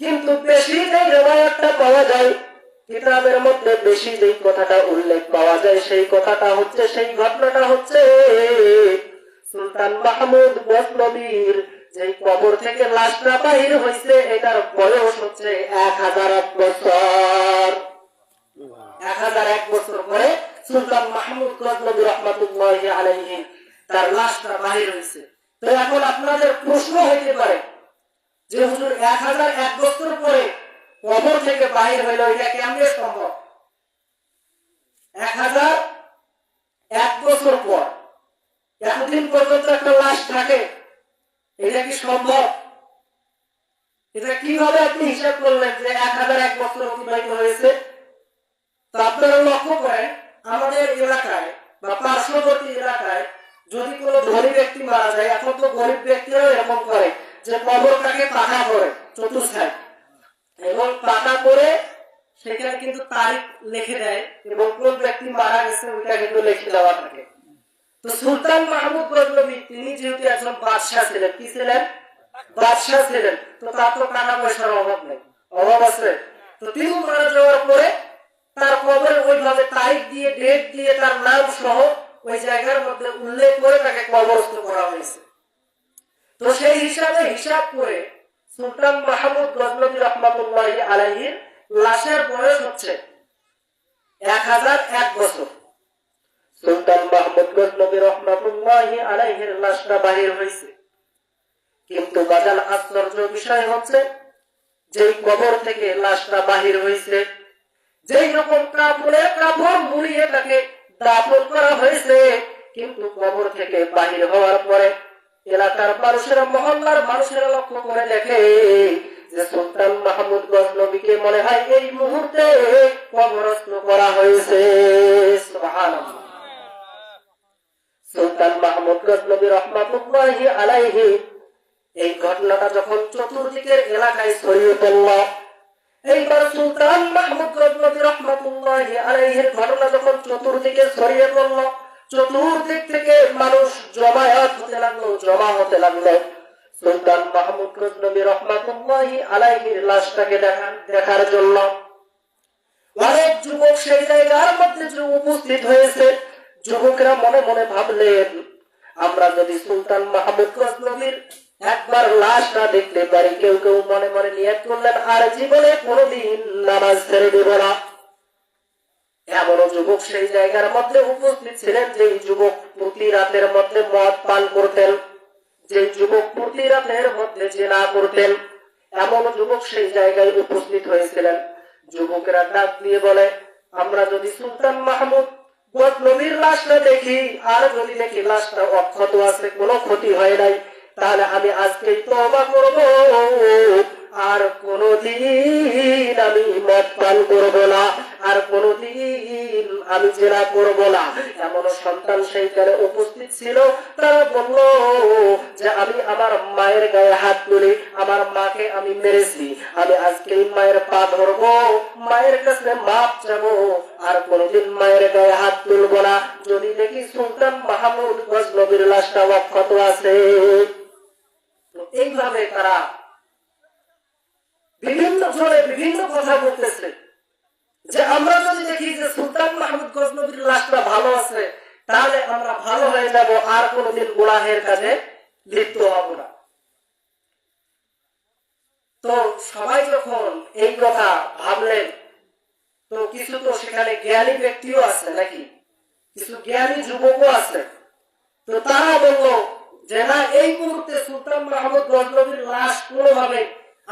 কিন্তু বেশি যে রিওয়ায়াতটা পাওয়া যায় কিতাবের মধ্যে, বেশি যে কথাটা উল্লেখ পাওয়া যায়, সেই কথাটা হচ্ছে, সেই ঘটনাটা হচ্ছে সুলতান মাহমুদ গজনবীর যে কবর থেকে লাশটা বাহির হয়েছে, এটার বয়স হচ্ছে 1001 বছর। 1001 বছর পরে সুলতান মাহমুদ গজনবী রহমাতুল্লাহি আলাইহি তার লাশটা বাহির হয়েছে। তো এখন আপনাদের প্রশ্ন হইতে পারে যে হুজুর 1001 বছর পরে কবর থেকে বাহির হইল, এটা কেমনে সম্ভব? 1001 বছর পর এতদিন পর্যন্ত একটা লাশ থাকে, এটা কি সম্ভব? এটা কিভাবে আপনি হিসাব করলেন যে 1001 বছর অতিবাহিত হয়েছে? তো আপনারা লক্ষ্য করেন, আমাদের এলাকায় বা পার্শ্ববর্তী এলাকায় যদি কোনো ধনী ব্যক্তি মারা যায়, এখন তো গরিব ব্যক্তিরাও এরকম করে যে কবরটাকে পাকা করে চতুর্থায়, এবং পাকা করে সেখানে কিন্তু তারিখ লিখে দেয় এবং কোন ব্যক্তি মারা গেছে ওইটা কিন্তু লিখে দেওয়া থাকে। তো সুলতান মাহমুদ গজনবী তিনি যেহেতু একজন বাদশাহ ছিলেন, কি ছিলেন? বাদশাহ ছিলেন, তো তার তো টাকা পয়সার অভাব নেই, অভাব আছে? তো তিনি মারা যাওয়ার পরে তার কবরে ওইভাবে তারিখ দিয়ে, ডেট দিয়ে, তার নাম সহ ওই জায়গার মধ্যে উল্লেখ করে তাকে কবরস্থ করা হয়েছে। তো সেই হিসাবে হিসাব করে সুলতান মাহমুদ গজনবী রহমাতুল্লাহি আলাইহির লাশের বয়স হচ্ছে 1001 বছর। সুলতান মাহমুদ গজনবী রহমাতুল্লাহি আলাইহির লাশটা বাহির হয়েছে, কিন্তু বাজান আশ্চর্য বিষয় হচ্ছে যেই কবর থেকে লাশটা বাহির হয়েছে, যেই রকম কাপড়ে কাপড় মুড়িয়ে তাকে দাফন করা হয়েছে, কিন্তু কবর থেকে বাহির হওয়ার পরে এলাকার মানুষেরা, মহল্লার মানুষেরা লক্ষ্য করে দেখে যে সুলতান মাহমুদ গজনবীকে মনে হয় এই মুহূর্তে কবরস্থ করা হয়েছে। সুবহানাল্লাহ। সুলতান মাহমুদ গজনবী রহমাতুল্লাহি আলাইহি এই ঘটনাটা যখন চতুর্দিকের এলাকায় ছড়িয়ে পড়ল, এইবার সুলতান মাহমুদ গজনবী রহমাতুল্লাহি আলাইহির ঘটনা যখন চতুর্দিকে ছড়িয়ে পড়ল, চতুর্দিক থেকে মানুষ জমায়েত হতে লাগলো, জমা হতে লাগলো সুলতান মাহমুদ গজনবী রহমাতুল্লাহি আলাইহির লাশটাকে দেখার জন্য। অনেক যুবক সেই জায়গার মধ্যে উপস্থিত হয়েছে। যুবকরা মনে মনে ভাবলেন, আমরা যদি সুলতান মাহমুদ গজনবীর একবার লাশ না দেখতে পারি, কেউ কেউ মনে মনে নিয়ত করলেন আর জীবনে কোনোদিন নামাজ ছেড়ে দেব না। এমনও যুবক সেই জায়গার মধ্যে উপস্থিত ছিলেন যে যুবক প্রতি রাতের মধ্যে মদ পান করতেন, যে যুবক প্রতি রাতের মধ্যে জিনা করতেন, এমন যুবক সেই জায়গায় উপস্থিত হয়েছিলেন। যুবকেরা ডাক দিয়ে বলে, আমরা যদি সুলতান মাহমুদ গজনবীর লাশটা দেখি আর যদি দেখি লাশটা অক্ষত আছে, কোনো ক্ষতি হয় নাই, তাহলে আমি আজকেই তওবা করব, আর কোনদিন আমি মদ পান করব না, আর কোনদিন আমি জিনা করব না। এমন সন্তান সেইখানে উপস্থিত ছিল। তারা বলল যে আমি আমার মায়ের গায়ে হাত তুলি, আমার মাকে আমি মেরেছি, আমি আজকেই মায়ের পা ধরবো, মায়ের কাছে মাপ চাবো, আর কোনদিন মায়ের গায়ে হাত তুলব না যদি দেখি সুলতান মাহমুদ গজনবীর লাশটা অক্ষত আছে। এইভাবে তারা বিভিন্ন জনে বিভিন্ন কথা বলতেছে যে আমরা যদি দেখি যে সুলতান মাহমুদ গজনবীর লাশটা ভালো আছে, তাহলে আমরা ভালো হয়ে যাব, আর কোনদিন গুনাহের কাজে লিপ্ত হব না। তো সবাই যখন এই কথা ভাবলেন, তো কিছু তো সেখানে জ্ঞানী ব্যক্তিও আছে নাকি, কিছু জ্ঞানী যুবকও আছে। তো তারা বলল যে না, এই মুহূর্তে সুলতান মাহমুদ গজনবীর লাশ কোনোভাবে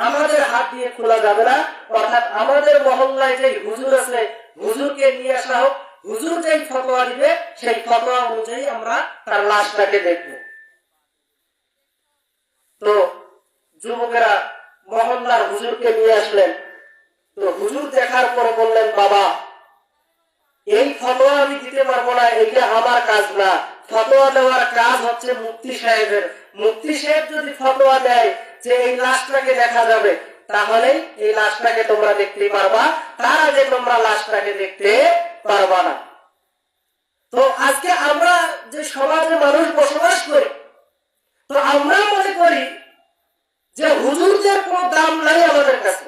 আমাদের হাত দিয়ে খোলা যাবে না, অর্থাৎ আমাদের মহল্লায় যে হুজুর আছে, হুজুরকে নিয়ে আসা হোক, হুজুর যেই ফতোয়া দিবে সেই ফতোয়া অনুযায়ী আমরা তার লাশটাকে দেখব। তো যুবকেরা মহল্লার হুজুরকে নিয়ে আসলেন। তো হুজুর দেখার পরে বললেন, বাবা, এই ফতোয়া আমি দিতে পারবো না, এটা আমার কাজ না, ফতোয়া দেওয়ার কাজ হচ্ছে মুফতি সাহেবের। মুফতি সাহেব যদি ফতোয়া দেয় যে এই লাশটাকে দেখা যাবে, তাহলে এই লাশটাকে তোমরা দেখতে পারবা, তার আগে তোমরা লাশটাকে দেখতে পারবা না। তো আজকে আমরা যে সমাজে মানুষ বসবাস করি, তো আমরা মনে করি যে হুজুরদের কোনো দাম নাই আমাদের কাছে।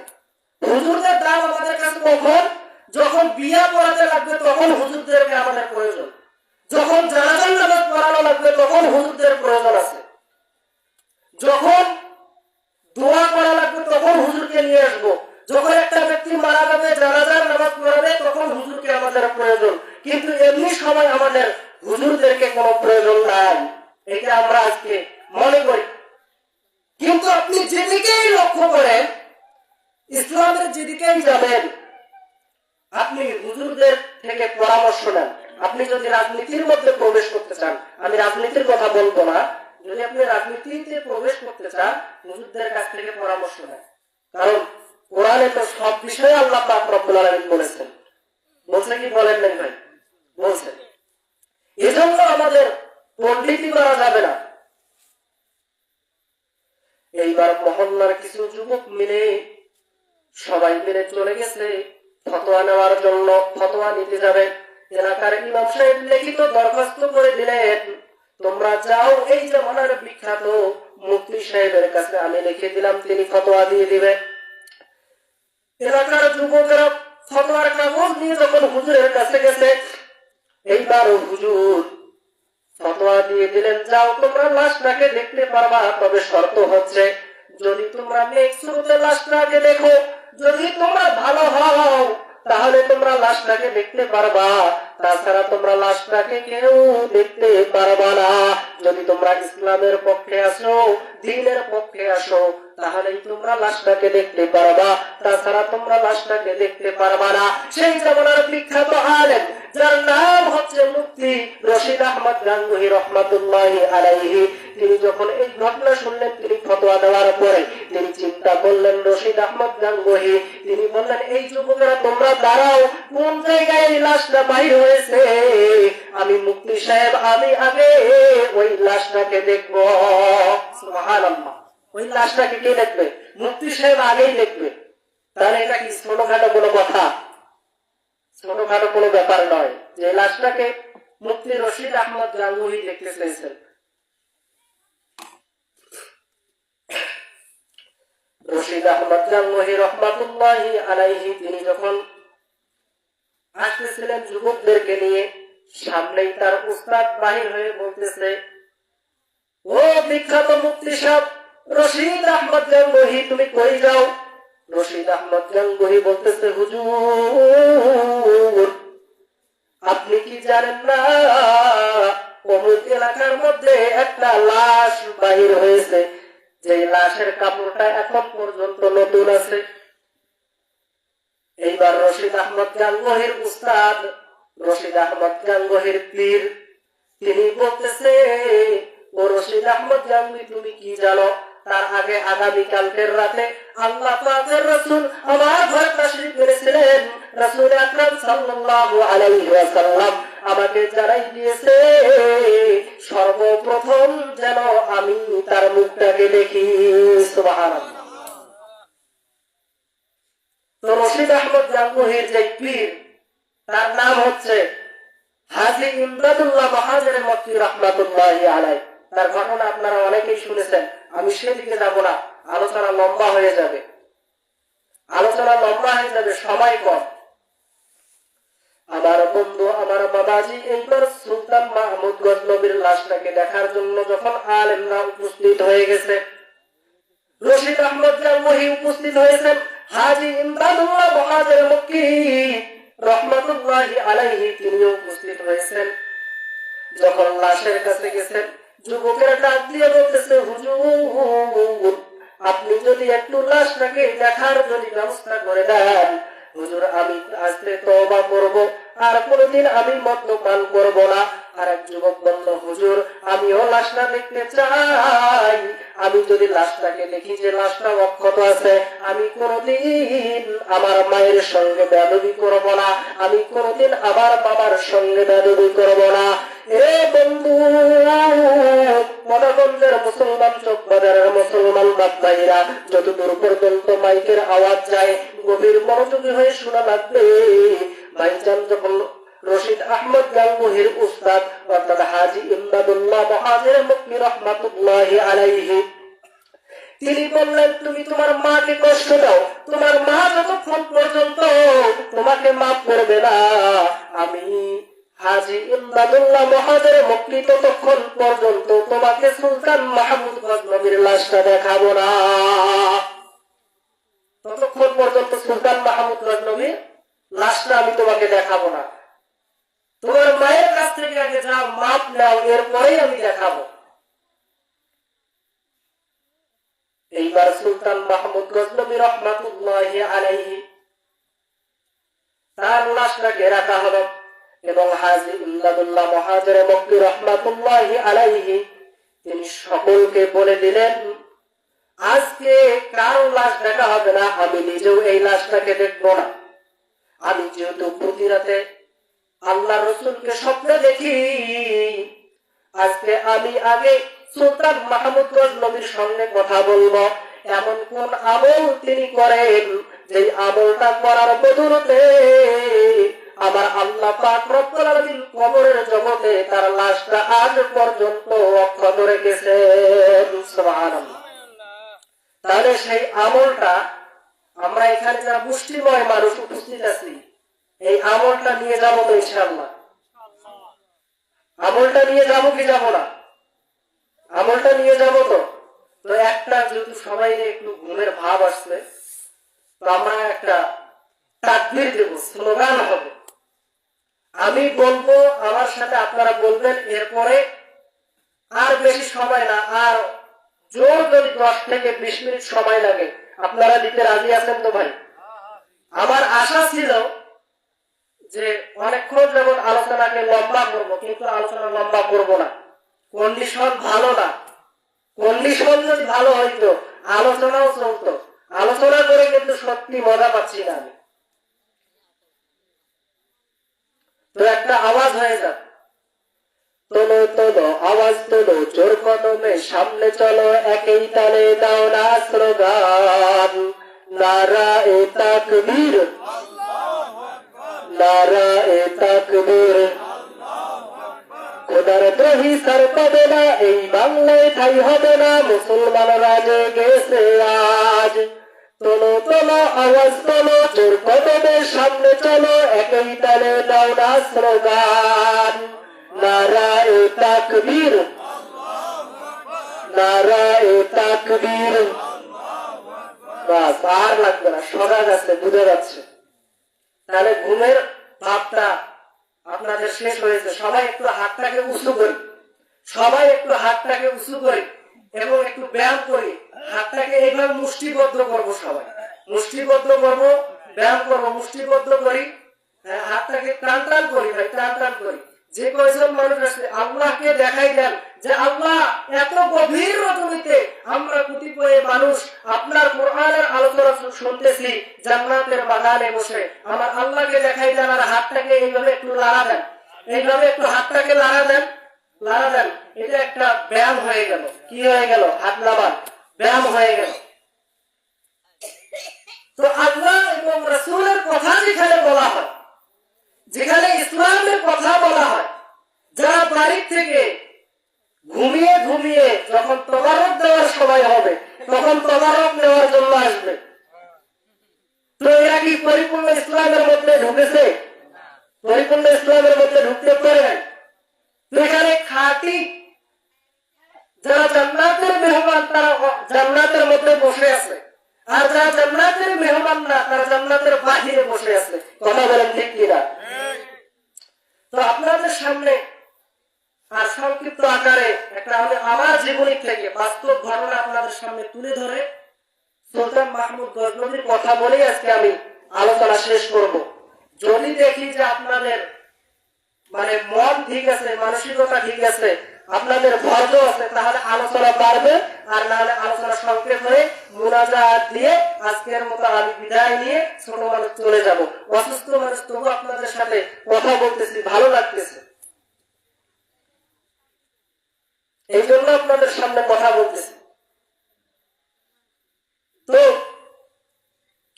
হুজুরদের দাম আমাদের কাছে কখন? যখন বিয়া পড়াতে লাগবে তখন হুজুরদেরকে আমাদের প্রয়োজন, যখন জানাজার নামাজ পড়ানো লাগবে তখন হুজুরদের প্রয়োজন আছে, যখন দোয়া করা লাগবে তখন হুজুরকে নিয়ে আসবো, যখন একটা ব্যক্তি মারা যাবে জানাজার নামাজ পড়াবে তখন হুজুরকে আমাদের প্রয়োজন। কিন্তু এমনি সময় আমাদের হুজুরদেরকে কোনো প্রয়োজন নাই, এটা আমরা আজকে মনে করি। কিন্তু আপনি যেদিকেই লক্ষ্য করেন, ইসলামের যেদিকেই যাবেন, আপনি হুজুরদের থেকে পরামর্শ নেন। আপনি যদি রাজনীতির মধ্যে প্রবেশ করতে চান, আমি রাজনীতির কথা বলবো না, যদি আপনি রাজনীতিতে প্রবেশ করতে চান, হুজুরদের কাছ থেকে পরামর্শ নেন। কারণ কোরআনে তো সব বিষয়ে আল্লাহ পাক রব্বুল আলামিন বলেছেন। বলছে কি বলেন নাই ভাই? বলছেন। এজন্য আমাদের পণ্ডিতি করা যাবে না। এইবার মহল্লার কিছু যুবক মিলে সবাই মিলে চলে গেছে ফতোয়া নেওয়ার জন্য, ফতোয়া নিতে যাবে। এলাকার ইমাম সাহেব লিখিত দরখাস্ত করে দিলেন, তোমরা যাও এই জামানার বিখ্যাত মুফতি সাহেবের কাছে, আমি লিখে দিলাম, তিনি ফতোয়া দিয়ে দিবে। এলাকার যুবকেরা ফতোয়ার কাগজ নিয়ে যখন হুজুরের কাছে গেছে, এইবার হুজুর ফতোয়া দিয়ে দিলেন, যাও তোমরা লাশটাকে দেখতে পারবা, তবে শর্ত হচ্ছে যদি তোমরা নেক সুরতে লাশটাকে দেখো, যদি তোমরা ভালো হও তাহলে তোমরা লাশটাকে দেখতে পারবা, তাছাড়া তোমরা লাশটাকে কেউ দেখতে পারবা না। যদি তোমরা ইসলামের পক্ষে আসো, দ্বীনের পক্ষে আসো, তাহলেই তোমরা লাশটাকে দেখতে পারবা, তাছাড়া তোমরা লাশটাকে দেখতে পারবা না। সেই জামানার বিখ্যাত আলেম যার নাম হচ্ছে মুফতি রশিদ আহমদ গাঙ্গুহি রহমাতুল্লাহি আলাইহি, তিনি যখন এই ঘটনা শুনলেন, তিনি ফতোয়া দেওয়ার পরে তিনি চিন্তা করলেন, রশিদ আহমদ গাঙ্গুহি তিনি বললেন, এই যুবকেরা তোমরা দাঁড়াও, কোন জায়গায় এই লাশটা বাহির হয়েছে, আমি মুফতি সাহেব আমি আগে ওই লাশটাকে দেখবো। সুবহানাল্লাহ। ওই লাশটাকে কে দেখবে? মুফতি সাহেব আগেই দেখবে। তাহলে এটা কি ছোটখাটো কোনো কথা? ছোটখাটো কোনো ব্যাপার নয় যে লাশটাকে মুফতি রশিদ আহমদ গাঙ্গুহি দেখতে চেয়েছেন। রশিদ আহমদ গাঙ্গুহি রহমাতুল্লাহি আলাইহি তিনি যখন আসতেছিলেন যুবকদেরকে নিয়ে, সামনেই তার উস্তাদ বাহির হয়ে বলতেছে, ও বিখ্যাত মুফতি সাহেব রশিদ আহমদ গাঙ্গুহি, তুমি কই যাও? রশিদ আহমদ গাঙ্গুহি বলতেছে, হুজুর আপনি কি জানেন না অমুক এলাকার মধ্যে একটা লাশ বাহির হয়েছে, যে লাশের কাপড়টা এখন পর্যন্ত নতুন আছে। এইবার রশিদ আহমদ গাঙ্গুহির উস্তাদ, রশিদ আহমদ গাঙ্গুহির পীর, তিনি বলতেছে, ও রশিদ আহমদ গাঙ্গুহি তুমি কি জানো? তার আগে আগামীকালকের রাতে আল্লাহ পাকের রাসূল আমার ঘরে তাশরীফ এনেছিলেন। রাসূল আকরাম সাল্লাল্লাহু আলাইহি ওয়াসাল্লাম আমাকে জানাই দিয়েছে সর্বপ্রথম যেন আমি তার মুখটাকে দেখি। সুবহানাল্লাহ। তো রশিদ আহমদ গাঙ্গুহির যে পীর, তার নাম হচ্ছে হাজী ইমদাদুল্লাহ মহাজের মক্কি রাহমাতুল্লাহি আলাইহি। তার ঘটনা আপনারা অনেকেই শুনেছেন, আমি সেদিকে যাব না, আলোচনা লম্বা হয়ে যাবে, সময় কম। আমার বন্ধু, আমার বাবাজি, এইবার সুলতান মাহমুদ গজনবীর লাশটাকে দেখার জন্য যখন আলেমরা উপস্থিত হয়ে গেছে, রশিদ আহমদ গাঙ্গুহি উপস্থিত হয়েছেন, হাজী ইমদাদুল্লাহ মহাজের মক্কি রহমাতুল্লাহি আলাইহি তিনিও উপস্থিত হয়েছেন। যখন লাশের কাছে গেছেন, যুবকেরা ডাক দিয়ে বলতেছে, হুজুর আপনি যদি একটু লাশটাকে দেখার যদি ব্যবস্থা করে দেন, হুজুর আমি আজকে তওবা করব, আর কোনদিন আমি মদ্যপান করব না। আর এক যুবক বলল, হুজুর আমিও লাশটা দেখতে চাই, আমি যদি লাশটাকে দেখি যে লাশটা অক্ষত আছে, আমি কোনদিন আমার মায়ের সঙ্গে বেয়াদবি করব না, আমি কোনদিন আমার বাবার সঙ্গে বেয়াদবি করব না। এ বন্ধু, মনোগঞ্জের মুসলমান, চকবাজারের মুসলমান বাপ-ভাইরা, যতদূর পর্যন্ত মাইকের আওয়াজ যায় গভীর মনোযোগী হয়ে শোনা লাগবে। ভাইজান যখন রশিদ আহমদ গাঙ্গুহির উস্তাদ অর্থাৎ হাজী ইমদাদুল্লাহ মহাজের মক্কি রহমাতুল্লাহি আলাইহি তিনি বললেন, তুমি তোমার মাকে কষ্ট দাও, তোমার মা যতক্ষণ পর্যন্ত তোমাকে মাফ করবে না, আমি হাজী ইমদাদুল্লাহ মহাজের মক্কি ততক্ষণ পর্যন্ত তোমাকে সুলতান মাহমুদ গজনবীর লাশটা দেখাবো না। ততক্ষণ পর্যন্ত সুলতান মাহমুদ গজনবীর লাশটা আমি তোমাকে দেখাবো না। তোমার মায়ের কাছ থেকে আগে যাও, মাপ নাও, এরপরেই আমি দেখাবো। এইবার সুলতান মাহমুদ গজনবী রহমাতুল্লাহি আলাইহি তার লাশটাকে রাখা হলো এবং হাজী ইমদাদুল্লাহ মহাজের মক্কি রহমাতুল্লাহি আলাইহি তিনি সকলকে বলে দিলেন, আজকে কারো লাশ দেখা হবে না, আমি নিজেও এই লাশটাকে দেখবো না। আমি যেহেতু প্রতি রাতে আল্লাহর রাসূলকে স্বপ্নে দেখি, আজকে আমি আগে সুলতান মাহমুদ গজনবীর সঙ্গে কথা বলবো, এমন কোন আমল তিনি করেন যে আমলটা করার বদৌলতে আমার আল্লাহ পাক রব্বুল আলামিন কবরের জগতে তার লাশটা আজ পর্যন্ত অক্ষত রেখেছেন। সুবহানাল্লাহ। তাহলে সেই আমলটা আমরা এখানে যারা মুষ্টিময় মানুষ উপস্থিত আছি, এই আমলটা নিয়ে যাবো তো ইনশাআল্লাহ? আমলটা নিয়ে যাবো কি যাবো না? আমলটা নিয়ে যাবো তো। তো একটা যেহেতু সবাই একটু ঘুমের ভাব আসছে, তো আমরা একটা তাকবীর দেব, স্লোগান হবে, আমি বলবো, আমার সাথে আপনারা বলবেন, এরপরে আর বেশি সময় না, আর জোর যদি 10 থেকে 20 মিনিট সময় লাগে, আপনারা দিতে রাজি আছেন তো ভাই? আমার আশা ছিল যে অনেকক্ষণ যেমন আলোচনাকে লম্বা করবো, কিন্তু আলোচনা লম্বা করবো না, কন্ডিশন ভালো না। কন্ডিশন যদি ভালো হইতো আলোচনাও চলতো, আলোচনা করে কিন্তু সত্যি মজা পাচ্ছি না আমি। তো একটা আওয়াজ হয়ে যাক, তোলো তোলো আওয়াজ তোলো, জোর কদমে সামনে চলো, একই তালে দাও না স্লোগান, নারায়ে তাকবীর, নারায়ে তাকবীর। খোদার দ্রোহী সার পাবে না, এই বাংলায় ঠাই হবে না, মুসলমানরা জেগেছে আজ। তোলো তোলো আওয়াজ তোলো, জোর কদমের সামনে চলো, একই তালে দাও না স্লোগান। নারায়ে তাকবীর, নারায়ে তাকবীর। বাস, আর লাগবে না, শোনা যাচ্ছে, বুঝে যাচ্ছে। তাহলে ঘুমের ভাবটা আপনাদের শেষ হয়েছে। সবাই একটু হাতটাকে উঁচু করি, সবাই একটু হাতটাকে উঁচু করি এবং একটু ব্যায়াম করি। হাতটাকে এইভাবে মুষ্টিবদ্ধ করবো, সবাই মুষ্টিবদ্ধ করবো, ব্যায়াম করবো, মুষ্টিবদ্ধ করি, হাতটাকে টান টান করি, ভাই টান টান করি। যে কয়জন মানুষ আছে আল্লাহকে দেখাই দেন যে আল্লাহ এত গভীর রজনীতে আমরা কতিপয় মানুষ আপনার কোরআনের আলোচনা শুনতেছি জান্নাতের বাগানে বসে, আমার আল্লাহকে দেখাই দেন। আর হাতটাকে এইভাবে একটু লাড়া দেন, এইভাবে একটু হাতটাকে লাড়া দেন, লাড়া দেন। এটা একটা ব্যায়াম হয়ে গেল। কি হয়ে গেল? হাত নামান, ব্যায়াম হয়ে গেল। তো আল্লাহ এবং রাসূলের কথা যেখানে বলা হয়, যেখানে ইসলামের কথা বলা হয়, যারা বাড়ি থেকে ঘুমিয়ে ঘুমিয়ে যখন তবারক দেওয়ার সময় হবে তখন তবারক নেওয়ার জন্য আসবে, তো এরা কি পরিপূর্ণ ইসলামের মধ্যে ঢুকেছে? পরিপূর্ণ ইসলামের মধ্যে ঢুকতে পারে নাই। তো এখানে খাঁটি যারা জান্নাতের মেহমান তারা জান্নাতের মধ্যে বসে আছে, আর যারা জান্নাতের মেহমান না তারা জান্নাতের বাহিরে বসে আছে। কথা বলেন ঠিক কিনা? তো আপনাদের সামনে আর সংক্ষিপ্ত আকারে একটা আমার জীবনী থেকে বাস্তব ঘটনা আপনাদের সামনে তুলে ধরে সুলতান মাহমুদ গজনবীর কথা বলেই আজকে আমি আলোচনা শেষ করব। যদি দেখি যে আপনাদের মানে মন ঠিক আছে, মানসিকতা ঠিক আছে, আপনাদের ধৈর্য আছে, তাহলে আলোচনা বাড়বে, আর না হলে আলোচনা সংক্ষেপ হয়ে মুনাজাত দিয়ে আজকের মতো আমি বিদায় নিয়ে ছোট মানুষ চলে যাব। অসুস্থ মানুষ তবু আপনাদের সাথে কথা বলতেছি, ভালো লাগতেছে, এই জন্য আপনাদের সামনে কথা বলতেছি। তো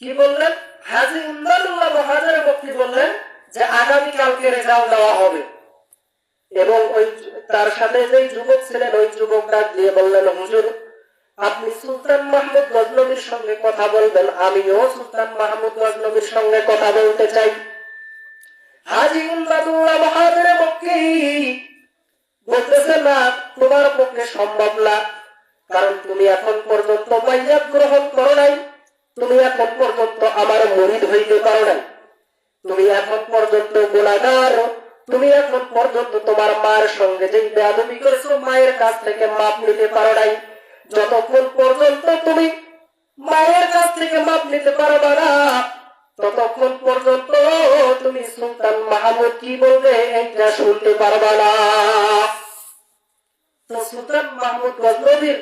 কি বললেন? হাজী ইমদাদুল্লাহ মহাজের বক্তি বললেন যে আগামীকালকে রেজাল্ট দেওয়া হবে, এবং ওই তার সাথে যে যুবক ছিলেন ওই যুবক ডাক দিয়ে বললেন, হুজুর আপনি সুলতান মাহমুদ গজনবীর সঙ্গে কথা বলবেন, আমিও সুলতান মাহমুদ গজনবীর সঙ্গে কথা বলতে চাই। হাজী ইমদাদুল্লাহ মহাজের বক্তি বলতেছে, না তোমার পক্ষে সম্ভব না, কারণ তুমি এখন পর্যন্ত বাইয়াত গ্রহণ করো নাই, তুমি এখন পর্যন্ত আমার মুরিদ হইতে পারো নাই, তুমি এখন পর্যন্ত গুনাহগার, তুমি এখন পর্যন্ত তোমার মায়ের সঙ্গে যে বেয়াদবি করেছো মায়ের কাছ থেকে মাপ নিতে পারো নাই। যতক্ষণ পর্যন্ত তুমি মায়ের কাছ থেকে মাপ নিতে পারবা না ততক্ষণ পর্যন্ত তুমি সুলতান মাহমুদ কি বলবে এইটা শুনতে পারবা না। তো সুলতান মাহমুদ গজনবীর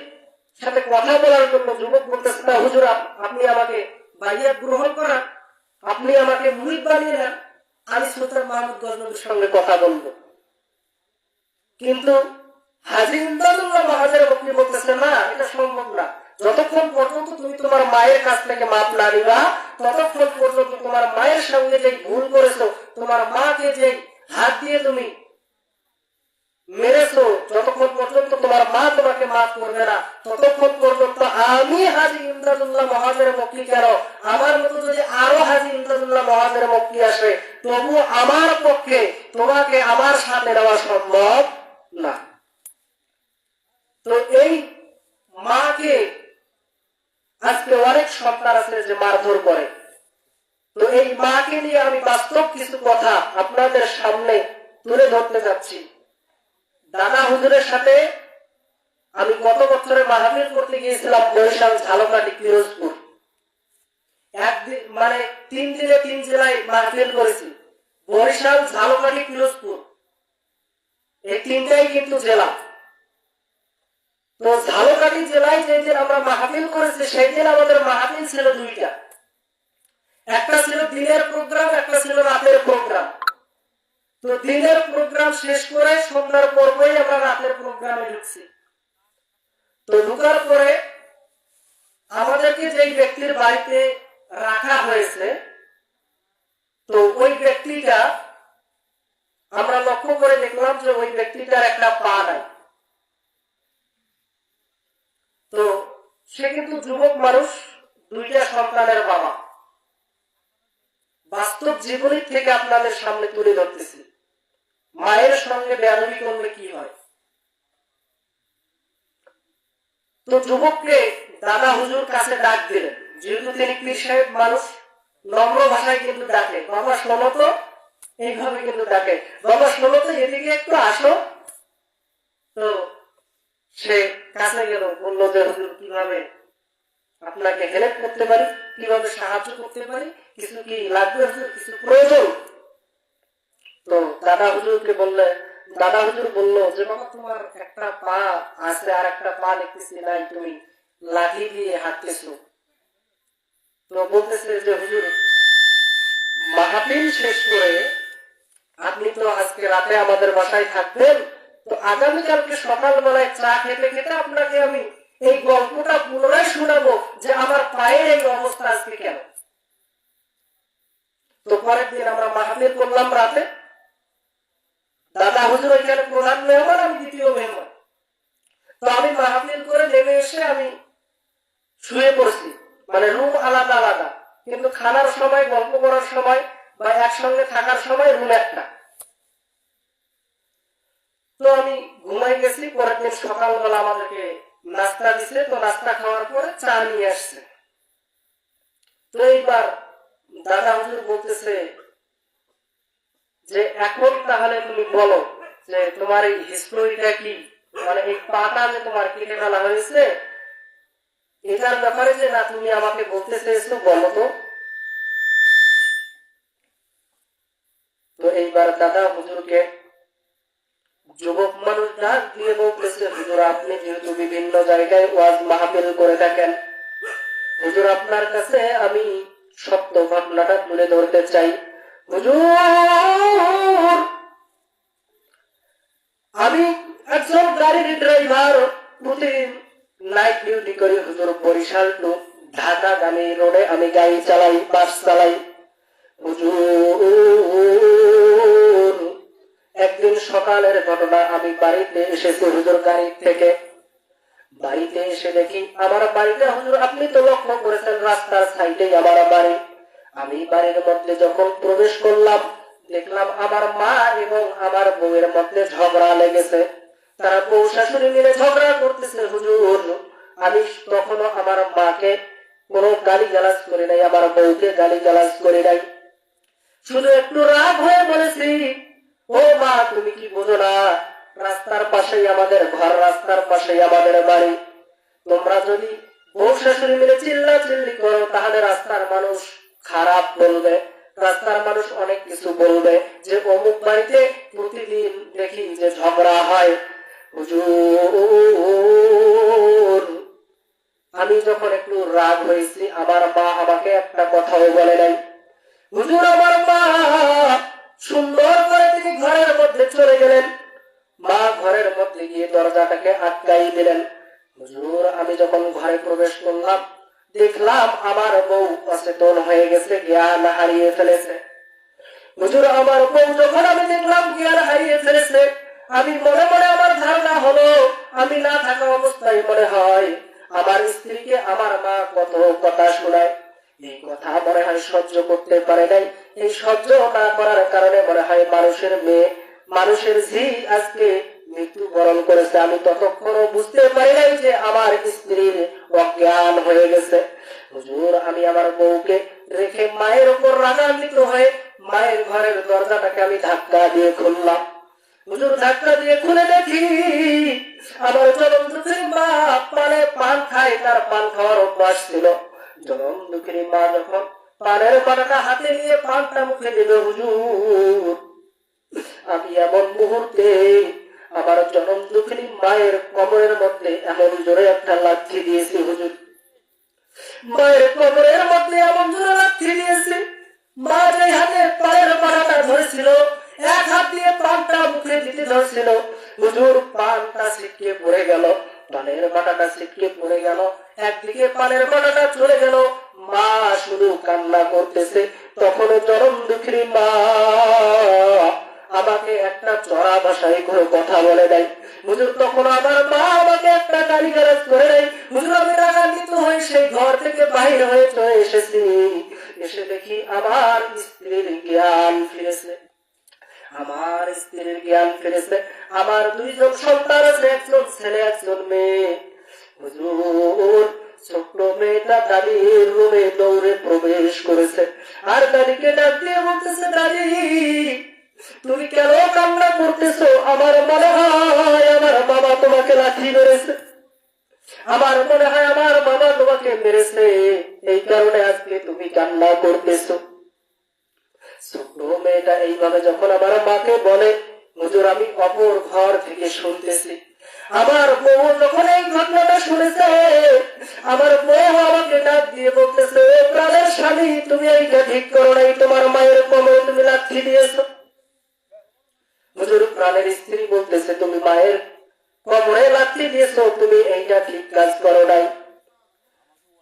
সাথে কথা বলার জন্য যুবক বলতেছে, না হুজুর আপনি আমাকে বাইয়াত গ্রহণ করান, আপনি আমাকে মুরিদ বানিয়ে নেন, আমি সুলতান মাহমুদ গজনবীর সঙ্গে কথা বলবো। কিন্তু হাজী ইমদাদুল্লাহ মহাজের বক্তি বলতেছে, না এটা সম্ভব না, যতক্ষণ পর্যন্ত তুমি তোমার মায়ের কাছ থেকে মাপ না নিবা ততক্ষণ পর্যন্ত তোমার মায়ের সঙ্গে যে ভুল করেছো, তোমার মাকে যে হাত দিয়ে তুমি মেরেছো, যতক্ষণ পর্যন্ত তোমার মা তোমাকে মাফ করবে না ততক্ষণ পর্যন্ত আমি হাজী ইমদাদুল্লাহ মহাজের বক্তি কেন, আমার মতো যদি আরো হাজী ইমদাদুল্লাহ মহাজের বক্তি আসে তবু আমার পক্ষে তোমাকে আমার সাথে নেওয়া সম্ভব না। তো এই মাকে আজকে অনেক সন্তান আছে যে মারধর করে, তো এই মাকে নিয়ে আমি বাস্তব কিছু কথা আপনাদের সামনে তুলে ধরতে যাচ্ছি। দাদা হুজুরের সাথে আমি গত বছরে মাহফিল করতে গিয়েছিলাম বরিশাল, ঝালকাঠি, পিরোজপুর। একদিন মানে 3 দিনে 3 জেলায় মাহফিল করেছি, বরিশাল, ঝালকাঠি, পিরোজপুর, এই 3টাই কিন্তু জেলা। তো ঝালকাঠি জেলায় যেদিন আমরা মাহফিল করেছি সেই দিন আমাদের মাহফিল ছিল 2টা, একটা ছিল দিনের প্রোগ্রাম, একটা ছিল রাতের প্রোগ্রাম। তো দিনের প্রোগ্রাম শেষ করে সন্ধ্যার পর্বই আমরা রাতের প্রোগ্রামে ঢুকছি। তো ঢুকার পরে আমাদেরকে যেই ব্যক্তির বাড়িতে রাখা হয়েছে, তো ওই ব্যক্তিটা আমরা লক্ষ্য করে দেখলাম যে ওই ব্যক্তিটার একটা পা নাই। তো সে কিন্তু যুবক মানুষ, দুইটা সন্তানের বাবা। বাস্তব জীবনী থেকে আপনাদের সামনে তুলে ধরতেছি, মায়ের সঙ্গে বেয়াদবি করলে কি হয়। তো যুবককে দাদা হুজুর কাছে ডাক দিলেন, যেহেতু তিনি পীর সাহেব মানুষ, নম্র ভাষায় কিন্তু ডাকে, বাবা শোনো তো, এইভাবে কিন্তু ডাকে, বাবা শোনো তো, এদিকে একটু আসো। তো সে কাছে গেল, বললো যে হুজুর কিভাবে আপনাকে হেল্প করতে পারি, কিভাবে সাহায্য করতে পারি, কিছু কি লাগবে হুজুর, কিছু প্রয়োজন? তো দাদা হুজুরকে বললে, দাদা হুজুর বললো যে বাবা তোমার একটা পা আছে আর একটা পা দেখতেছি নাই, তুমি লাঠি দিয়ে হাঁটতেছো। তো বলতেছে যে হুজুর মাহফিল শেষ করে আপনি তো আজকে রাতে আমাদের বাসায় থাকবেন, তো আগামীকালকে সকালবেলায় চা খেতে খেতে আপনাকে আমি এই গল্পটা পুনরায় শোনাবো যে আমার পায়ের এই অবস্থা আজকে কেন। তো পরের দিন আমরা মাহফিল করলাম রাতে, দাদা হুজুর ওইখানে প্রধান মেহমান, আমি দ্বিতীয় মেহমান। তো আমি মাহফিল করে নেমে এসে আমি শুয়ে পড়ছি, মানে রুম আলাদা আলাদা, কিন্তু খানার সময়, গল্প করার সময় বা একসঙ্গে থাকার সময় রুম একটা। তো আমি ঘুমাই গেছি। পরের দিন সকালবেলা আমাদেরকে নাস্তা দিছে, তো নাস্তা খাওয়ার পরে চা নিয়ে আসছে। তো এইবার দাদা হুজুর বলতেছে যে এখন তাহলে তুমি বলো যে তোমার এই হিস্টোরিটা কি, মানে এই পাটা যে তোমার কেটে ফেলা হয়েছে এটার ব্যাপারে যে না তুমি আমাকে বলতে চেয়েছো, বলো তো। তো এইবার দাদা হুজুরকে যুবক মানুষ ডাক দিয়ে বলতেছে, হুজুর আপনি যেহেতু বিভিন্ন জায়গায় ওয়াজ মাহফিল করে থাকেন, হুজুর আপনার কাছে আমি সত্য ঘটনাটা তুলে ধরতে চাই। হুজুর আমি একজন গাড়ির ড্রাইভার, প্রতিদিন নাইট ডিউটি করি হুজুর, বরিশাল টু ঢাকাগামী রোডে আমি গাড়ি চালাই, বাস চালাই। হুজুর একদিন সকালের ঘটনা, আমি বাড়িতে এসেছি হুজুর, গাড়ি থেকে বাড়িতে এসে দেখি আমার বাড়িটা হুজুর আপনি তো লক্ষ্য করেছেন রাস্তার সাইডেই আমার বাড়ি। আমি বাড়ির মধ্যে যখন প্রবেশ করলাম দেখলাম আমার মা এবং আমার বউয়ের মধ্যে ঝগড়া লেগেছে, তারা বউ শাশুড়ি মিলে ঝগড়া করতেছে। হুজুর আমি তখনও আমার মাকে কোনো গালি গালাজ করি নাই, আমার বউকে গালি গালাজ করি নাই, শুধু একটু রাগ হয়ে বলেছি, ও মা তুমি কি বোঝো না, রাস্তার পাশেই আমাদের ঘর, রাস্তার পাশেই আমাদের বাড়ি, তোমরা যদি বউ শাশুড়ি মিলে চিল্লা চিল্লি করো তাহলে রাস্তার মানুষ খারাপ বলবে, রাস্তার মানুষ অনেক কিছু বলবে যে অমুক বাড়িতে প্রতিদিন দেখি যে ঝগড়া হয়। হুজুর আমি যখন একটু রাগ হয়েছি আমার মা আমাকে একটা কথাও বলে নাই। হুজুর আমার মা সুন্দর করে তিনি ঘরের মধ্যে চলে গেলেন, মা ঘরের মধ্যে গিয়ে দরজাটাকে আটকাই দিলেন। হুজুর আমি যখন ঘরে প্রবেশ করলাম দেখলাম আমার বউ অচেতন হয়ে গেছে, জ্ঞান হারিয়ে ফেলেছে। হুজুর আমার বউ যখন আমি দেখলাম জ্ঞান হারিয়ে ফেলেছে, আমি মনে মনে আমার ধারণা হলো আমি না থাকা অবস্থায় মনে হয় আমার স্ত্রীকে আমার মা কত কথা শোনায়, এই কথা মনে হয় সহ্য করতে পারে নাই, এই সহ্য না করার কারণে মনে হয় মানুষের মেয়ে, মানুষের ঝি আজকে মৃত্যুবরণ করেছে। আমি ততক্ষণও বুঝতে পারি নাই যে আমার স্ত্রীর অজ্ঞান হয়ে গেছে। হুজুর আমি আমার বউকে রেখে মায়ের উপর রাগান্বিত হয়ে মায়ের ঘরের দরজাটাকে আমি ধাক্কা দিয়ে খুললাম। হুজুর ধাক্কা দিয়ে খুলে দেখি আমার জনম দুঃখের মা পানে পান খায়, তার পান খাওয়ার অভ্যাস ছিল। জনম দুঃখের মা যখন পানের পানাটা হাতে নিয়ে পানটা মুখে দিল, হুজুর আমি এমন মুহূর্তে আমার জনম দুঃখিনী মায়ের কোমরের মধ্যে এমন জোরে একটা লাথি দিয়েছি, হুজুর মায়ের কোমরের মধ্যে এমন জোরে লাথি দিয়েছি, মা যে হাতে পায়ের পানাটা ধরেছিল এক হাত দিয়ে পানটা মুখে দিতে ধরছিল, হুজুর পানটা ছিটকে পড়ে গেল, পানের বাটাটা ছিটকে পড়ে গেল, একদিকে পানের বাটাটা চলে গেল, মা শুধু কান্না করতেছে। তখন চরম দুঃখী মা আমাকে একটা চড়া ভাষায় কোনো কথা বলে নাই হুজুর। তখন আমার মা আমাকে একটা গালিগালাজ করে নাই হুজুর। আমি রাগান্বিত হয়ে সেই ঘর থেকে বাইরে হয়ে চলে এসেছি। এসে দেখি আমার স্ত্রীর জ্ঞান ফিরেছে, আমার স্ত্রীর জ্ঞান ফিরেছে। আমার দুইজন সন্তান আছে, একজন ছেলে একজন মেয়ে। হুজুর ছোট্ট মেয়েটা দাদির রুমে দৌড়ে প্রবেশ করেছে, আর দাদিকে ডাক দিয়ে বলতেছে, দাদি তুমি কেন কান্না করতেছো? আমার মনে হয় আমার বাবা তোমাকে লাঠি মেরেছে, আমার মনে হয় আমার বাবা তোমাকে মেরেছে, এই কারণে আজকে তুমি কান্না করতেছো। ছোট্ট মেয়েটা এইভাবে যখন আমার মাকে বলে, হুজুর আমি অপর ঘর থেকে শুনতেছি। আমার বউ যখন এই ঘটনাটা শুনেছে, আমার বউ আমাকে ডাক দিয়ে বলতেছে, প্রাণের স্বামী তুমি এইটা ঠিক করো নাই, তোমার মায়ের কোমরে তুমি লাঠি দিয়েছো। হুজুর প্রাণের স্ত্রী বলতেছে, তুমি মায়ের কোমরে লাঠি দিয়েছো, তুমি এইটা ঠিক কাজ করো নাই।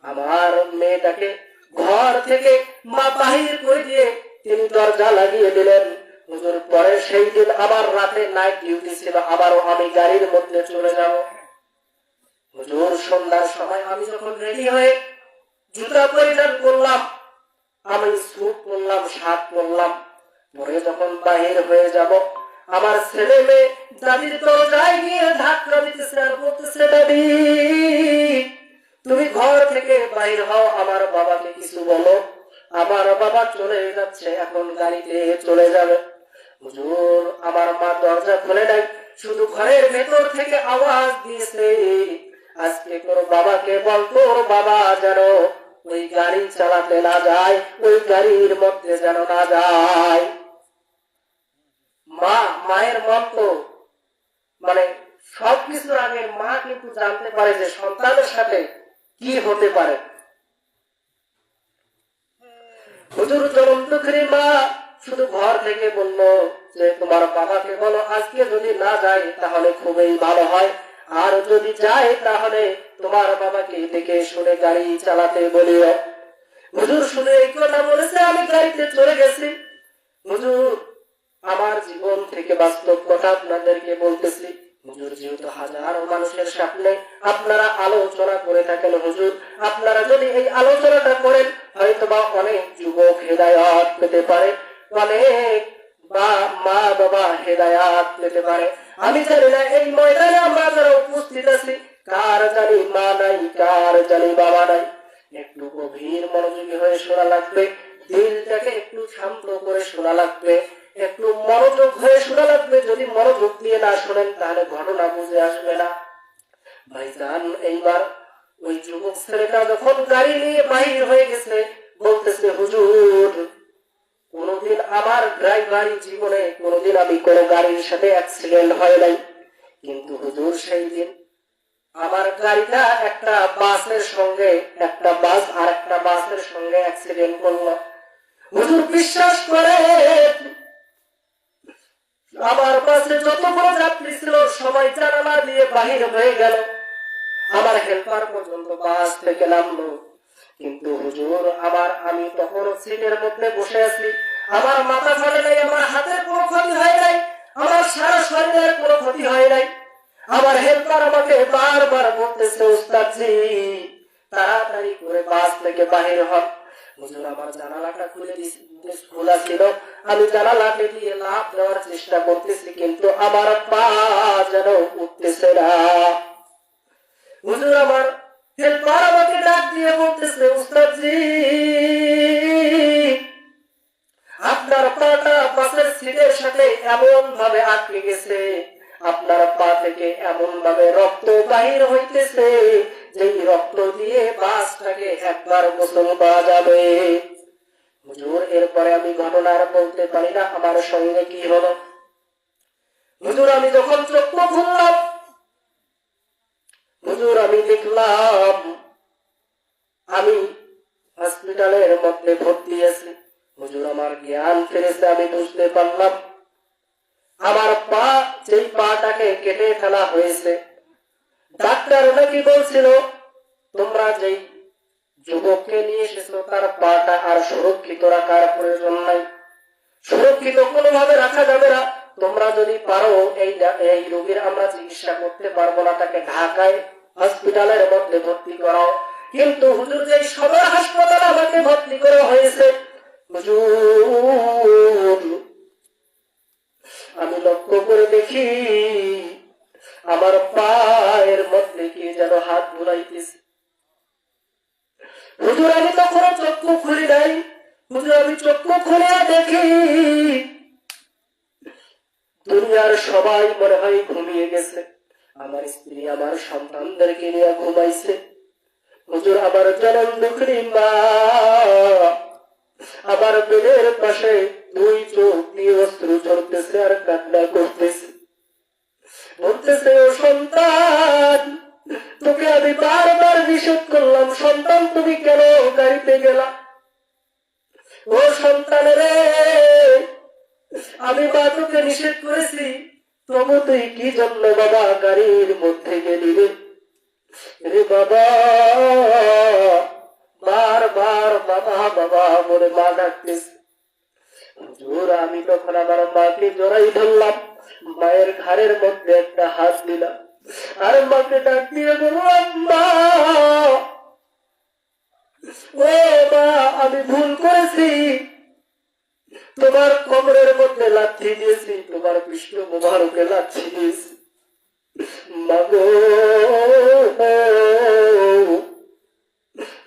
আমার মেয়েটাকে ঘর থেকে মা বাহির করে দিয়ে তিনি দরজা লাগিয়ে দিলেন। হুজুর পরে সেই দিন আমার রাতে নাইট ডিউটি ছিল, আবারও আমি গাড়ির মধ্যে চলে যাব। হুজুর সন্ধ্যার সময় আমি যখন রেডি হয়ে জুতা পরিধান করলাম, আমি স্যুট পরলাম, শার্ট পরলাম, পরে যখন বাহির হয়ে যাব, আমার ছেলে মেয়ে দাদির দরজায় গিয়ে ধাক্কা দিতেছে আর বলতেছে, দাদি তুমি ঘর থেকে বাইর হও, আমার বাবাকে কিছু বলো, আমার বাবা চলে যাচ্ছে, এখন গাড়িতে চলে যাবে। হুজুর আমার মা দরজা খুলে নাই, শুধু ঘরের ভেতর থেকে আওয়াজ দিয়েছে, আজকে তোর বাবাকে বল তোর বাবা যেন ওই গাড়ি চালাতে না যায়, ওই গাড়ির মধ্যে যেন না যায়। মা মায়ের মন তো মানে সবকিছুর আগে মা কিন্তু জানতে পারে যে সন্তানের সাথে কি হতে পারে। হুজুর জনম দুঃখী মা শুধু ঘর থেকে বলল যে তোমার বাবাকে বলো আজকে যদি না যায় তাহলে খুবই ভালো হয়, আর যদি যায় তাহলে তোমার বাবাকে দেখে শুনে গাড়ি চালাতে বলিও। হুজুর শুনে এই কথা বলেছে, আমি গাড়িতে চলে গেছি। হুজুর আমার জীবন থেকে বাস্তব কথা আপনাদেরকে বলতেছি। হুজুর যেহেতু হাজারো মানুষের সামনে আপনারা আলোচনা করে থাকেন, হুজুর আপনারা যদি এই আলোচনাটা করেন হয়তো বা অনেক যুবক হেদায়াত পেতে পারে, অনেক মা বাবা হেদায়াত পেতে পারে। আমি জানি না এই ময়দানে আমরা যারা উপস্থিত আছি কার জানি মা নাই, কার জানি বাবা নাই। একটু গভীর মনোযোগী হয়ে শোনা লাগবে, দিলটাকে একটু শান্ত করে শোনা লাগবে, একটু মনোযোগ হয়ে শোনা লাগবে। যদি মনোযোগ দিয়ে না শোনেন তাহলে ঘটনা বুঝে আসবে না। ভাইজান এইবার ওই যুবক ছেলেটা যখন গাড়ি নিয়ে বাহির হয়ে গেছে, বলতেছে, হুজুর কোনদিন আমার ড্রাইভারি জীবনে কোনদিন আমি কোনো গাড়ির সাথে অ্যাক্সিডেন্ট হয় নাই, কিন্তু হুজুর সেই দিন আমার গাড়িটা একটা বাসের সঙ্গে, একটা বাস আর একটা বাসের সঙ্গে অ্যাক্সিডেন্ট করলো। হুজুর বিশ্বাস করে আমার বাসে যতগুলো যাত্রী ছিল সবাই জানালা দিয়ে বাহির হয়ে গেল, আমার হেল্পার পর্যন্ত বাস থেকে নামলো। কিন্তু হুজুর আমি তখন সিটের মধ্যে বসে আছি, আমার মাথা ফাটে নাই, আমার হাতের কোনো ক্ষতি হয় নাই, আমার সারা শরীরের কোনো ক্ষতি হয় নাই। আমার হেল্পার আমাকে বারবার বলতেছে, উস্তাদজি তাড়াতাড়ি করে বাস থেকে বাহির হন। হুজুর আমার জানালাটা খোলা ছিল, আমি জানালাকে দিয়ে লাফ দেওয়ার চেষ্টা করতেছি, কিন্তু আমার পা যেন উঠতেছে না। হুজুর আমার হেল্পার আমাকে ডাক দিয়ে বলতেছে, উস্তাদজি আপনার পাটা বাসের সিটের সাথে এমন ভাবে আটকে গেছে, আপনার পা থেকে এমন ভাবে রক্ত বাহির হইতেছে যে রক্ত দিয়ে বাসটাকে একবার গোসল করা যাবে। হুজুর এরপরে আমি ঘটনা আর বলতে পারি না আমার সঙ্গে কি হলো। হুজুর আমি যখন চোখ খুললাম, হুজুর আমি দেখলাম আমি হসপিটালের মধ্যে ভর্তি আছি। হুজুর আমার জ্ঞান ফিরেছে, আমি বুঝতে পারলাম আমার পা, যেই পাটাকে কেটে ফেলা হয়েছে, ডাক্তার নাকি বলছিল তোমরা যেই যুবককে নিয়ে এসেছো তার পাটা আর সুরক্ষিত রাখার প্রয়োজন নাই, সুরক্ষিত কোনোভাবে রাখা যাবে না। তোমরা যদি পারো এই রোগীর আমরা চিকিৎসা করতে পারবো না, তাকে ঢাকায় হসপিটালের মধ্যে ভর্তি করাও। কিন্তু হুজুর যে সদর হাসপাতালে আমাকে ভর্তি করা হয়েছে, হুজুর আমি লক্ষ্য করে দেখি আমার পায়ের মধ্যে কি যেন হাত বুলাইতেছে। হুজুর আমি তখন চক্ষু খুলি নাই, হুজুর আমি চক্ষু খুলে দেখি দুনিয়ার সবাই মনে হয় ঘুমিয়ে গেছে, আমার স্ত্রী আমার সন্তানদেরকে নিয়ে ঘুমাইছে। হুজুর আমার জনম দুঃখী মা আমার বেডের পাশে দুই চোখ দিয়ে অশ্রু ঝরতেছে আর কান্না করতেছে, বলতেছে ও সন্তান তোকে আমি বারবার নিষেধ করলাম, সন্তান তুমি কেন গাড়িতে গেলা? ও সন্তান রে আমি মা তোকে নিষেধ করেছি, তবু তুই কি জন্য বাবা গাড়ির মধ্যে গেলি রে বাবা? বারবার বাবা বাবা বলে মা ডাকতেছে। হুজুর আমি তখন আমার মাকে জড়াই ধরলাম, মায়ের ঘাড়ের মধ্যে একটা হাত দিলাম আর মাকে ডাক দিয়ে বললাম মা, ও মা আমি ভুল করেছি, তোমার কোমরের মধ্যে লাথি দিয়েছি, তোমার কৃষ্ণ মোবারকে লাথি দিয়েছি মাগো।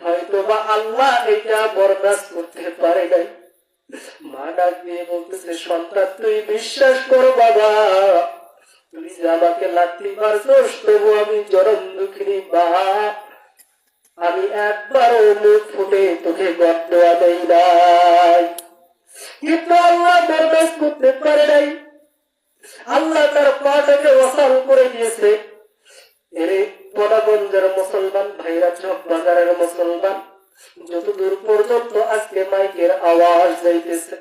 হয়তো বা আল্লাহ এটা বরদাস্ত করতে পারে নাই। মা ডাক দিয়ে বলতেছে সন্তান তুই বিশ্বাস করো বাবা, তুই যে আমাকে লাথি মারছস তবু আমি চরম দুঃখিনী মা, আমি একবারও মুখ ফুটে তোকে গর্ত দেই নাই। কিন্তু আল্লাহ বরদাস্ত করতে পারে নাই, আল্লাহ তার পাটাকে ওসাল করে দিয়েছে। এরে পদাগঞ্জের মুসলমান ভাইরা, চক বাজারের মুসলমান, যতদূর পর্যন্ত আজকে মাইকের আওয়াজ যাইতেছে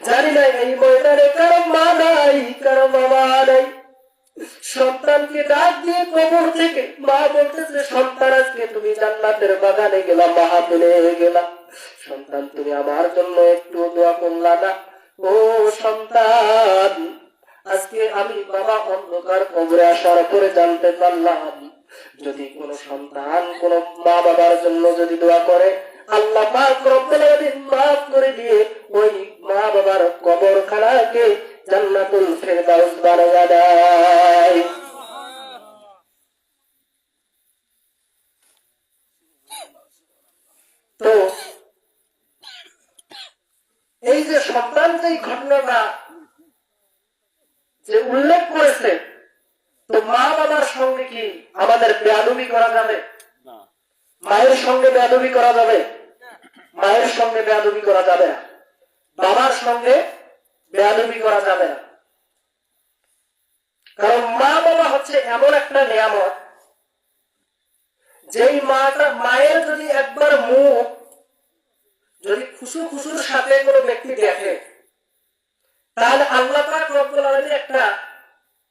জানি না এই ময়দানে কারো মা নাই কারো বাবা নাই। সন্তানকে ডাক দিয়ে কবর থেকে মা বলতেছে সন্তান আজকে তুমি জান্নাতের বাগানে গেলা, মাহাতুলে গেলা, সন্তান তুমি আমার জন্য একটু দোয়া করলা না? ও সন্তান আজকে আমি বাবা অন্ধকার কবরে আসার পরে জানতে পারলাম যদি কোন সন্তান কোন মা বাবার জন্য যদি দোয়া করে আল্লাহ পাক রব্বুল আলামিন মাফ করে দিয়ে ওই মা বাবার কবরখানাকে জান্নাতুল ফেরদাউস বানায়া দেয়। তো এই যে সন্তান যে ঘটনাটা যে উল্লেখ করেছে, তো মা বাবার সঙ্গে কি আমাদের বেয়াদবি করা যাবে? মায়ের সঙ্গে বেয়াদবি করা যাবে? মায়ের সঙ্গে বেয়াদবি করা যাবে না, বাবার সঙ্গে বেয়াদবি করা যাবে না। কারণ মা বাবা হচ্ছে এমন একটা নিয়ামত, যেই মায়ের যদি একবার মুখ যদি খুশুর সাথে কোনো ব্যক্তি দেখে, তাহলে আল্লাহ পাক রব্বুল আলামিন একটা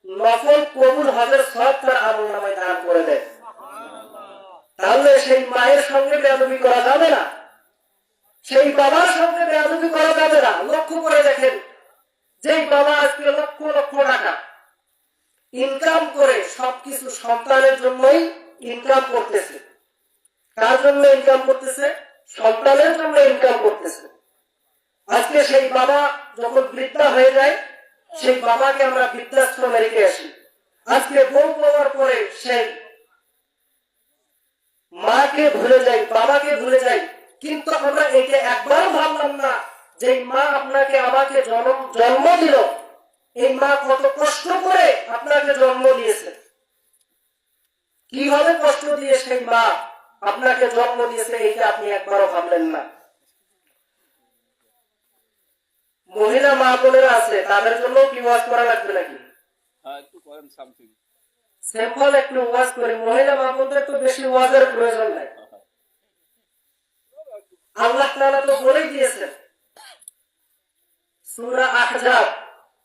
নফল কবুল হজের সওয়াব তার আমলনামায় দান করে দেয়। তাহলে সেই মায়ের সঙ্গে বেয়াদবি করা যাবে না, সেই বাবার সঙ্গে বেয়াদবি করা যাবে না। লক্ষ্য করে দেখেন, যেই বাবা আজকে লক্ষ লক্ষ টাকা ইনকাম করে সবকিছু সন্তানের জন্যই ইনকাম করতেছে। কার জন্য ইনকাম করতেছে? সন্তানের জন্য ইনকাম করতেছে। আজকে সেই বাবা যখন বৃদ্ধা হয়ে যায়, সেই বাবাকে আমরা বৃদ্ধাশ্রমে রেখে আসি। আজকে বউ পাওয়ার পরে সেই মাকে ভুলে যাই, বাবাকে ভুলে যাই। কিন্তু আমরা এটা একবার ভাবলাম না যে মা আপনাকে আমাকে জন্ম দিল, এই মা কত কষ্ট করে আপনাকে জন্ম দিয়েছে, কিভাবে কষ্ট দিয়ে সেই মা আপনাকে জন্ম দিয়েছে, এইটা আপনি একবারও ভাবলেন না। মহিলা মা বোনেরা আছে, তাদের জন্য কি ওয়াজ করা লাগবে নাকি? সিম্পল একটু ওয়াজ করি, মহিলা মা বোনদের তো বেশি ওয়াজের প্রয়োজন নাই। আল্লাহ তাআলা তো বলেই দিয়েছেন সূরা আহজাব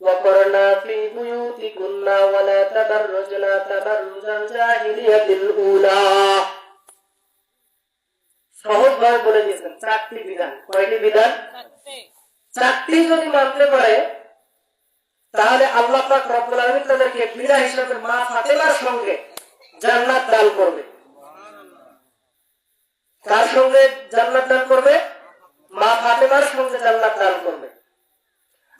وقرنا في بيوتكن ولا تبرجنا تبرج الجاهلية الأولى সহজ ভাবে বলে দিয়েছেন চারটি বিধান। কয়টি বিধান? চারটি যদি মানতে পারে তাহলে আল্লাহ পাক রব্বুল আলামিন তাদেরকে বিনা হিসাবে মা ফাতেমার সঙ্গে জান্নাত দান করবে। কার সঙ্গে জান্নাত দান করবে? মা ফাতেমার সঙ্গে জান্নাত দান করবে।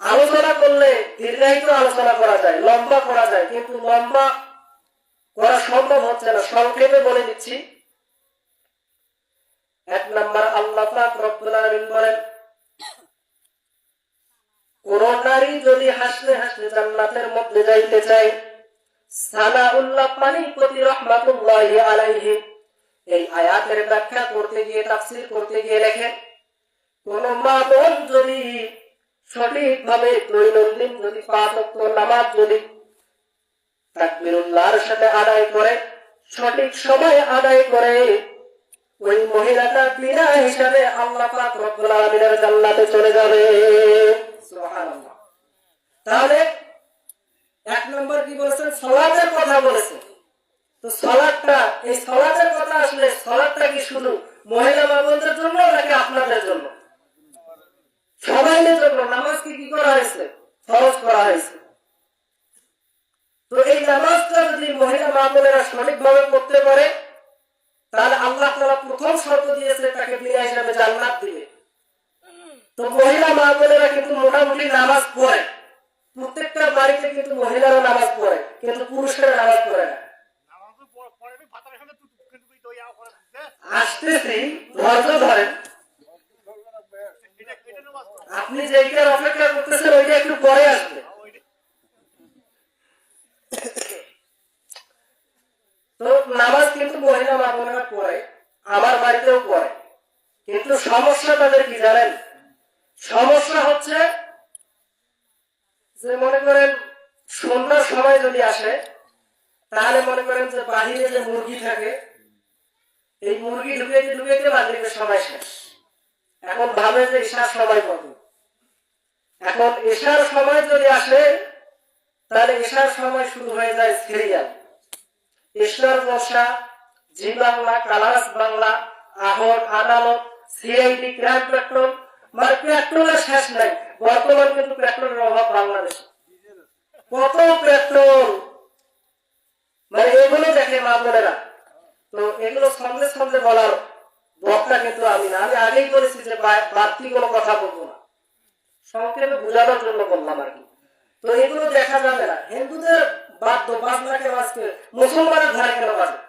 আলোচনা করলে দীর্ঘায়িত আলোচনা করা যায়, লম্বা করা যায়, কিন্তু লম্বা করা সম্ভব হচ্ছে না। সংক্ষেপে বলে দিচ্ছি। এক নম্বর, আল্লাহ পাক রব্বুল আলামিন বলেন, কোন নারী যদি হাসতে হাসতে জান্নাতের মধ্যে যাইতে চায়, সানাউল্লাহ মানিকপতি রাহমাতুল্লাহি আলাইহি এই আয়াতের ব্যাখ্যা করতে গিয়ে, তাফসীর করতে গিয়ে লেখেন, কোন মা বোন যদি সঠিকভাবে দৈনন্দিন যদি 5 ওয়াক্ত নামাজ যদি তাকবীরুল্লাহর সাথে আদায় করে, সঠিক সময় আদায় করে, ওই মহিলাটা বিনা হিসাবে আল্লাহ পাক রব্বুল আলামিনের জান্নাতে চলে যাবে। সুবহানাল্লাহ। তাহলে এক নম্বর কি বলেছেন? সালাতের কথা বলেছেন। তো সালাতটা, এই সালাতের কথা আসলে সালাতটা কি শুধু মহিলা মা বোনদের জন্য নাকি আপনাদের জন্য? সবাইয়ের জন্য। নামাজকে কি করা হয়েছে? ফরজ করা হয়েছে। তো এই নামাজটা যদি মহিলা মা বোনেরা সঠিকভাবে করতে পারে তাহলে আল্লাহ তাআলা প্রথম শর্ত দিয়েছে তাকে বিনা হিসাবে জান্নাত দিবে। তো মহিলা মা বোনেরা কিন্তু মোটামুটি নামাজ পড়ে, প্রত্যেকটা বাড়িতে কিন্তু মহিলারা নামাজ পড়ে, কিন্তু পুরুষেরা নামাজ পড়ে না। আসতেছি, ধৈর্য ধরেন। আপনি যেইটার অপেক্ষা করতেছেন ওইটা একটু পরে আসবে। তো নামাজ কিন্তু মহিলা মা বোনেরা পড়ে, আমার বাড়িতেও পড়ে, কিন্তু সমস্যা তাদের কি জানেন? সমস্যা হচ্ছে যে মনে করেন সন্ধ্যার সময় যদি আসে তাহলে মনে করেন যে বাহিরে যে মুরগি থাকে, এই মুরগি ঢুকাইতে ঢুকাইতে মাগরিবের সময় শেষ। এখন ভাবে যে ঈশার সময় কত। এখন ঈশার সময় যদি আসে তাহলে ঈশার সময় শুরু হয়ে যায় সিরিয়াল। ঈশ্বর বর্ষা, জি বাংলা, কালার্স বাংলা, আহর, আদালত, সিআইডি, ক্রাইম পেট্রোল, মানে পেট্রোলের শেষ নাই। বর্তমান কিন্তু পেট্রোলের অভাব বাংলাদেশে। কত পেট্রোল, মানে এগুলো দেখে মা বোনেরা। তো এগুলো সন্দেহ সন্দেহ বলার বক্তা কিন্তু আমি না। আমি আগেই বলেছি যে বাড়তি কোনো কথা বলবো না, সংক্ষেপে বোঝানোর জন্য বললাম আর কি। তো এগুলো দেখা যাবে না। হিন্দুদের বাদ্য বাজনাকে বাজতে মুসলমানের ঘরে কেন বাজে?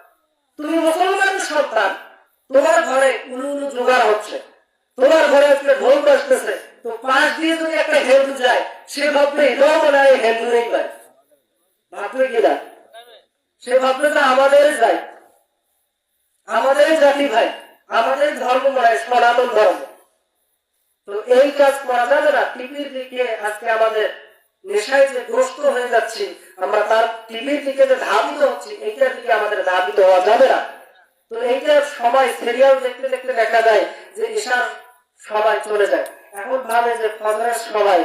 তুমি মুসলমানের সন্তান, তোমার ঘরে উলু উলু জোগাড় হচ্ছে, তোমার ঘরে আজকে ঢোল বাজতেছে, তো পাশ দিয়ে যদি একটা হিন্দু যায় সে ভাববে এটাও মনে হয় হিন্দু নেই পায়, ভাববে কিনা? সে ভাববে যে আমাদের যাই, আমাদের জাতি ভাই, আমাদের ধর্ম নয়, সনাতন ধর্ম। তো এই কাজ করা যাবে না। টিভির দিকে আজকে আমাদের নেশায় যে গ্রস্ত হয়ে যাচ্ছি আমরা, তার টিভির দিকে যে ধাবিত হচ্ছি, এইটার দিকে আমাদের ধাবিত হওয়া যাবে না। তো এইটার সময় সিরিয়াল দেখতে দেখতে দেখা যায় যে ঈশার সময় চলে যায়। এখন ভাবে যে ফজরের সময়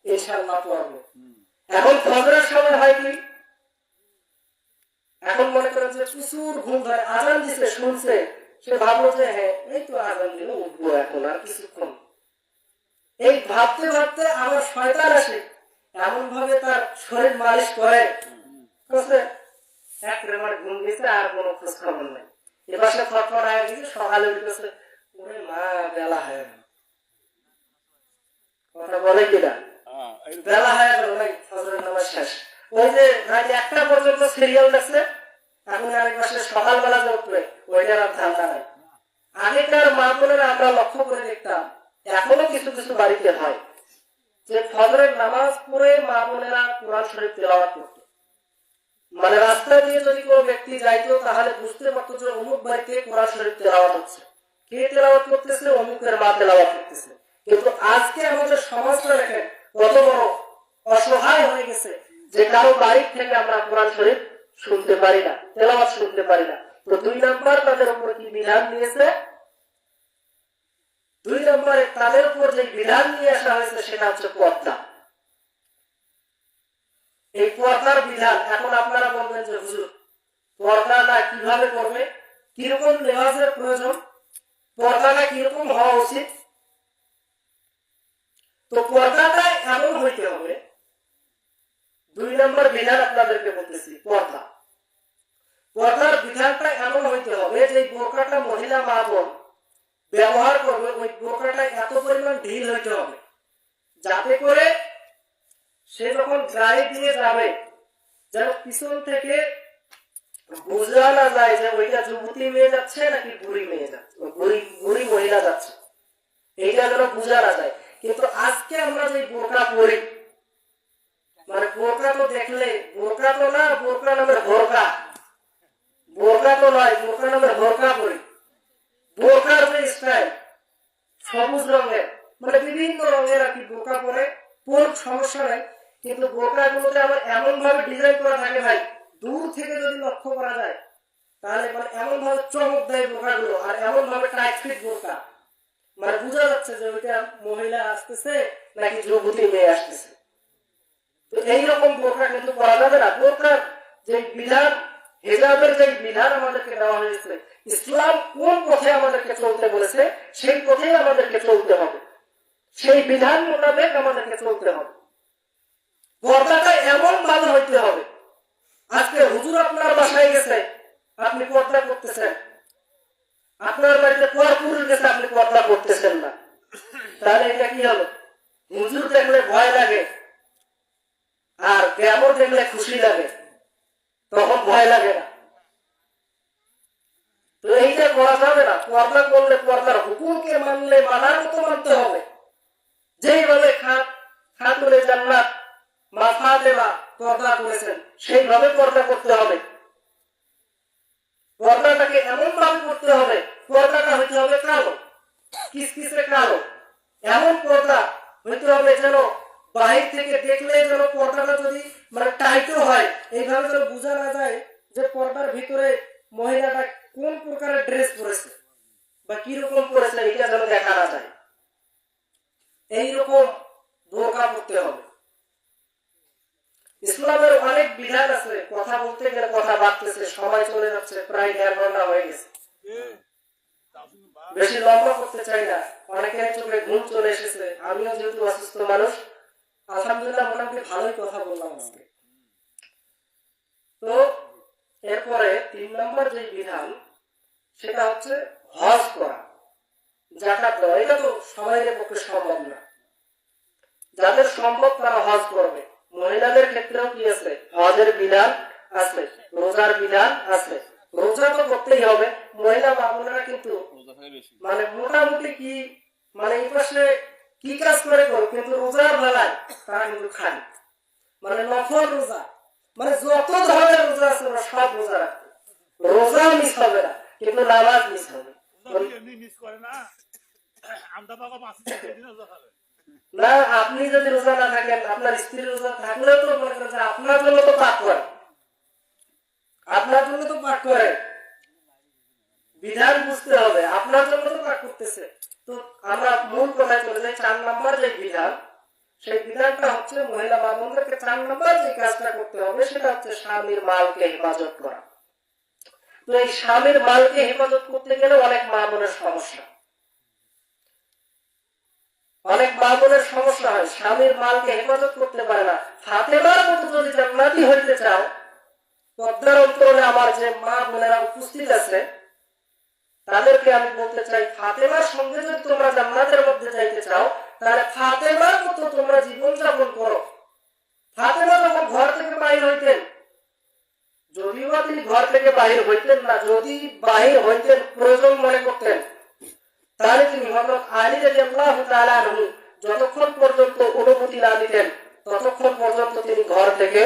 ইনশাআল্লাহ পড়বো। এখন ফজরের সময় হয় কি, এখন মনে করেন যে প্রচুর ঘুম ধরে, আজান দিছে শুনছে, সে ভাবলো যে হ্যাঁ এই তো আজান দিল, উঠবো এখন আর কিছুক্ষণ। এই ভাবতে ভাবতে আমার শয়তান আসে, এমন ভাবে তার শরীর মালিশ করে, একেবারে ঘুম দিচ্ছে আর কোনো খোঁজ খবর নাই। এবার সে ফটফট হয়ে গেছে, সকালে উঠেছে, ওরে মা বেলা হয়ে গেল। কথা বলে কিনা? বেলা হয়ে গেল, নাই ফজরের নামাজ শেষ। ওই যে রাত 1টা পর্যন্ত সিরিয়াল দেখছে, এখন আরেক মাসে সকালবেলা যে উঠবে ওইটার আর ধান্দা নাই। আগেকার মা বোনেরা আমরা লক্ষ্য করে দেখতাম, এখনো কিছু কিছু বাড়িতে হয় যে ফজরের নামাজ পড়ে মা বোনেরা কোরআন শরীফ তেলাওয়াত করত। মানে রাস্তা দিয়ে যদি কোনো ব্যক্তি যাইতো তাহলে বুঝতে পারতো যে অমুক বাড়িতে কোরআন শরীফ তেলাওয়াত হচ্ছে, কে তেলাওয়াত করতেছে? অমুকের মা তেলাওয়াত করতেছে। কিন্তু আজকে আমাদের সমাজটা দেখেন কত বড় অসহায় হয়ে গেছে যে কারো বাড়ি থেকে আমরা কোরআন শরীফ শুনতে পারি না, তেলাওয়াত শুনতে পারি না। তো 2 নম্বর তাদের উপর কি বিধান নিয়েছে? 2 নম্বরে তাদের উপর যে বিধান নিয়ে আসা হয়েছে সেটা হচ্ছে পর্দা। এই পর্দার বিধান এখন আপনারা বলবেন যে হুজুর পর্দাটা কিভাবে করবে, কিরকম লেবাসের প্রয়োজন, পর্দাটা কিরকম হওয়া উচিত। তো পর্দাটা এমন হইতে হবে, 2 নম্বর বিধান আপনাদেরকে বলতেছি। পর্দার বিধানটা এমন হইতে হবে যে বোরকাটা মহিলা মা বোন ব্যবহার করবে, ওই বোরকাটা এত পরিমাণ ঢিল হইতে হবে যাতে করে সে যখন গায়ে দিয়ে যাবে যেন পিছন থেকে বোঝা না যায় যে ওইটা যুবতী মেয়ে যাচ্ছে নাকি বুড়ি মেয়ে যাচ্ছে, বুড়ি মহিলা যাচ্ছে, এইটা যেন বোঝা না যায়। কিন্তু আজকে আমরা যে বোরকা পরি, মানে বোরকা তো দেখলে বোরকা তো না, বোরকা নামের ভোরকা, বোরকা তো নয়, বোরকা নামের ভোরকা পরি। বোরকার যে স্টাইল সবুজ রঙের, মানে বিভিন্ন রঙের আর কি বোরকা পরে, কোন সমস্যা নাই। কিন্তু বোরকা গুলোতে আবার এমন ভাবে ডিজাইন করা থাকে ভাই, দূর থেকে যদি লক্ষ্য করা যায় তাহলে মানে এমন ভাবে চমক দেয় বোরকা গুলো, আর এমন ভাবে টাইট ফিট বোরকা, মানে বোঝা যাচ্ছে যে ওইটা মহিলা আসতেছে নাকি যুবতী মেয়ে আসতেছে। তো এইরকম বোরকা কিন্তু পরা যাবে না। বোরকার যে বিধান, হিজাবের যে বিধান আমাদেরকে দেওয়া হয়েছে, ইসলাম কোন পথে আমাদেরকে চলতে বলেছে সেই পথেই আমাদেরকে চলতে হবে, সেই বিধান মোতাবেক আমাদেরকে চলতে হবে। পর্দাটা এমন ভালো হইতে হবে, আজকে হুজুর আপনার বাসায় গেছে আপনি পর্দা করতেছেন, আপনার বাড়িতে পর পুরুষ গেছে আপনি পর্দা করতেছেন না, তাহলে এটা কি হলো? হুজুর দেখলে ভয় লাগে আর দেবর দেখলে খুশি লাগে, তখন ভয় লাগে না। তো এইটা করা যাবে না। পর্দা করলে পর্দার হুকুমকে মানলে মানার মতো মানতে হবে। যেইভাবে খাতুনে জান্নাত মা ফাতেমা পর্দা করেছেন সেইভাবে পর্দা করতে হবে। পর্দাটাকে এমন ভাবে করতে হবে, পর্দাটা হইতে হবে কালো, কিসকিসে কালো, এমন পর্দা হইতে হবে যেন বাহির থেকে দেখলে যেন পর্দাটা যদি মানে টাইটও হয় এইভাবে যেন বোঝা না যায় যে পর্দার ভিতরে মহিলাটা কোন প্রকারের ড্রেস পরেছে বা কিরকম পরেছে, এটা যেন দেখা না যায়। এইরকম বোরকা পরতে হবে। ইসলামের অনেক বিধান আছে, কথা বলতে গেলে কথা বাড়তেছে, সময় চলে যাচ্ছে, প্রায় 1.5 ঘন্টা হয়ে গেছে। বেশি লম্বা করতে চাই না, অনেকের চোখে ঘুম চলে এসেছে, আমিও যেহেতু অসুস্থ মানুষ, আলহামদুলিল্লাহ মোটামুটি ভালোই কথা বললাম আজকে। তো এরপরে 3 নম্বর যে বিধান সেটা হচ্ছে হজ করা, যাকাত দেওয়া। এটা তো সবাইয়ের পক্ষে সম্ভব না, যাদের সম্ভব তারা হজ করবে। মহিলাদের ক্ষেত্রেও কি আছে? হজের বিধান আছে, রোজার বিধান আছে। রোজা তো করতেই হবে। মহিলা বাবুরা কিন্তু মানে মোটামুটি কি মানে এই পাশে কি কাজ করে করো, কিন্তু রোজার বেলায় তারা কিন্তু খান, মানে নফল রোজা, মানে যত ধরনের রোজা আছে ওরা সব রোজা রাখবে। রোজা মিস হবে না, কিন্তু নামাজ মিস হবে না। আপনি যদি রোজা না থাকেন, আপনার স্ত্রী রোজা থাকলেও তো মনে করেন যে আপনার জন্য তো পাঠ করে, আপনার জন্য তো পাঠ করে, বিধান বুঝতে হবে, আপনার জন্য তো পাঠ করতেছে। তো আমরা মূল কথায় চলে যাই। 4 নম্বর যে বিধান, সেই বিধানটা হচ্ছে মহিলা মা বোনদেরকে 4 নম্বর যে কাজটা করতে হবে সেটা হচ্ছে স্বামীর মালকে হেফাজত করা। তো এই স্বামীর মালকে হেফাজত করতে গেলে অনেক মা বোনের সমস্যা, অনেক মা বোনের সমস্যা হয়, স্বামীর মালকে হেফাজত করতে পারে না। ফাতেমার মতো যদি জান্নাতি হইতে চাও, পর্দার অন্তরে আমার যে মা বোনেরা উপস্থিত আছে তাদেরকে আমি বলতে চাই, ফাতেমার সঙ্গে যদি তোমরা জান্নাতের মধ্যে যাইতে চাও তাহলে ফাতেমার মতো তোমরা জীবন যাপন করো। ফাতেমা যখন ঘর থেকে বাহির হইতেন, যদিও তিনি ঘর থেকে বাহির হইতেন না, যদি বাহির হইতেন প্রয়োজন মনে করতেন, তাহলে তিনি হযরত আলী রাদিয়াল্লাহু তাআলা আনহু যতক্ষণ পর্যন্ত অনুমতি না দিতেন ততক্ষণ পর্যন্ত তিনি ঘর থেকে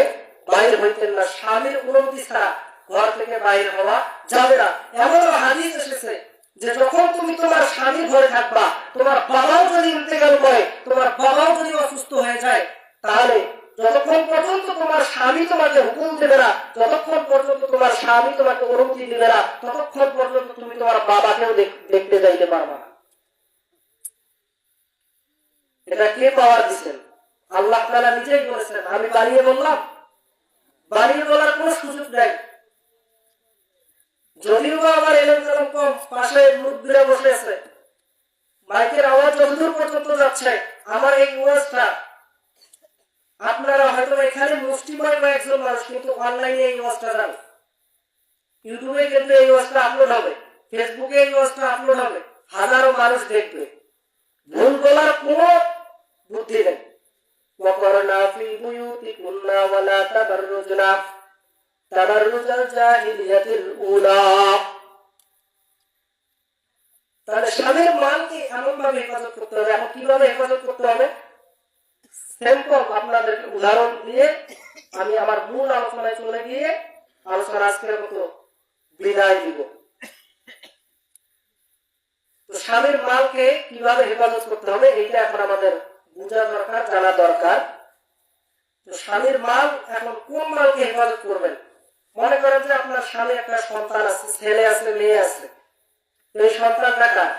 বাহির হইতেন না। স্বামীর অনুমতি ছাড়া ঘর থেকে বাহির হওয়া যাবে না। এমন হাদিস এসেছে যে যখন তুমি তোমার স্বামীর ঘরে থাকবা, তোমার বাবাও যদি ইন্তেকাল করে, তোমার বাবাও যদি অসুস্থ হয়ে যায়, তাহলে যতক্ষণ পর্যন্ত তোমার স্বামী তোমাকে হুকুম দেবে না, যতক্ষণ পর্যন্ত তোমার স্বামী তোমাকে অনুমতি দেবে না, ততক্ষণ পর্যন্ত তুমি তোমার বাবাকেও দেখতে যাইতে পারবা না। এটা কে পাওয়ার দিচ্ছেন? আল্লাহ তাআলা নিজেই বলেছেন। আমি বাড়িয়ে বললাম? বাড়িয়ে বলার কোনো সুযোগ নেই। যদিও বা আমার এলম কালাম কম, পাশে মুরব্বীরা বসে আছে, মাইকের আওয়াজ যতদূর পর্যন্ত যাচ্ছে, আমার এই ওয়াজটা আপনারা হয়তো এখানে মুষ্টিময় কয়েকজন মানুষ, কিন্তু অনলাইনে এই ওয়াজটা যাবে, ইউটিউবে কিন্তু এই ওয়াজটা আপলোড হবে, ফেসবুকে এই ওয়াজটা আপলোড হবে, হাজারো মানুষ দেখবে। ভুল বলার কোনো বুদ্ধি নেই। وقرنا في بيوتكن ولا تبرجن تبرج الجاهلية الأولى। তাহলে স্বামীর মালকে এমন ভাবে হেফাজত করতে হবে। এখন কিভাবে হেফাজত করতে হবে, স্যাম্পল আপনাদেরকে উদাহরণ দিয়ে আমি আমার মূল আলোচনায় চলে গিয়ে আলোচনা আজকের মতো বিদায় দিব। তো স্বামীর মালকে কিভাবে হেফাজত করতে হবে এইটা এখন আমাদের বোঝা দরকার, জানা দরকার। তো স্বামীর মাল, এখন কোন মালকে হেফাজত করবেন? মনে করেন যে আপনার স্বামী একটা সন্তান আছে, ছেলে আছে, মেয়ে আছে, এই সন্তানটা কার?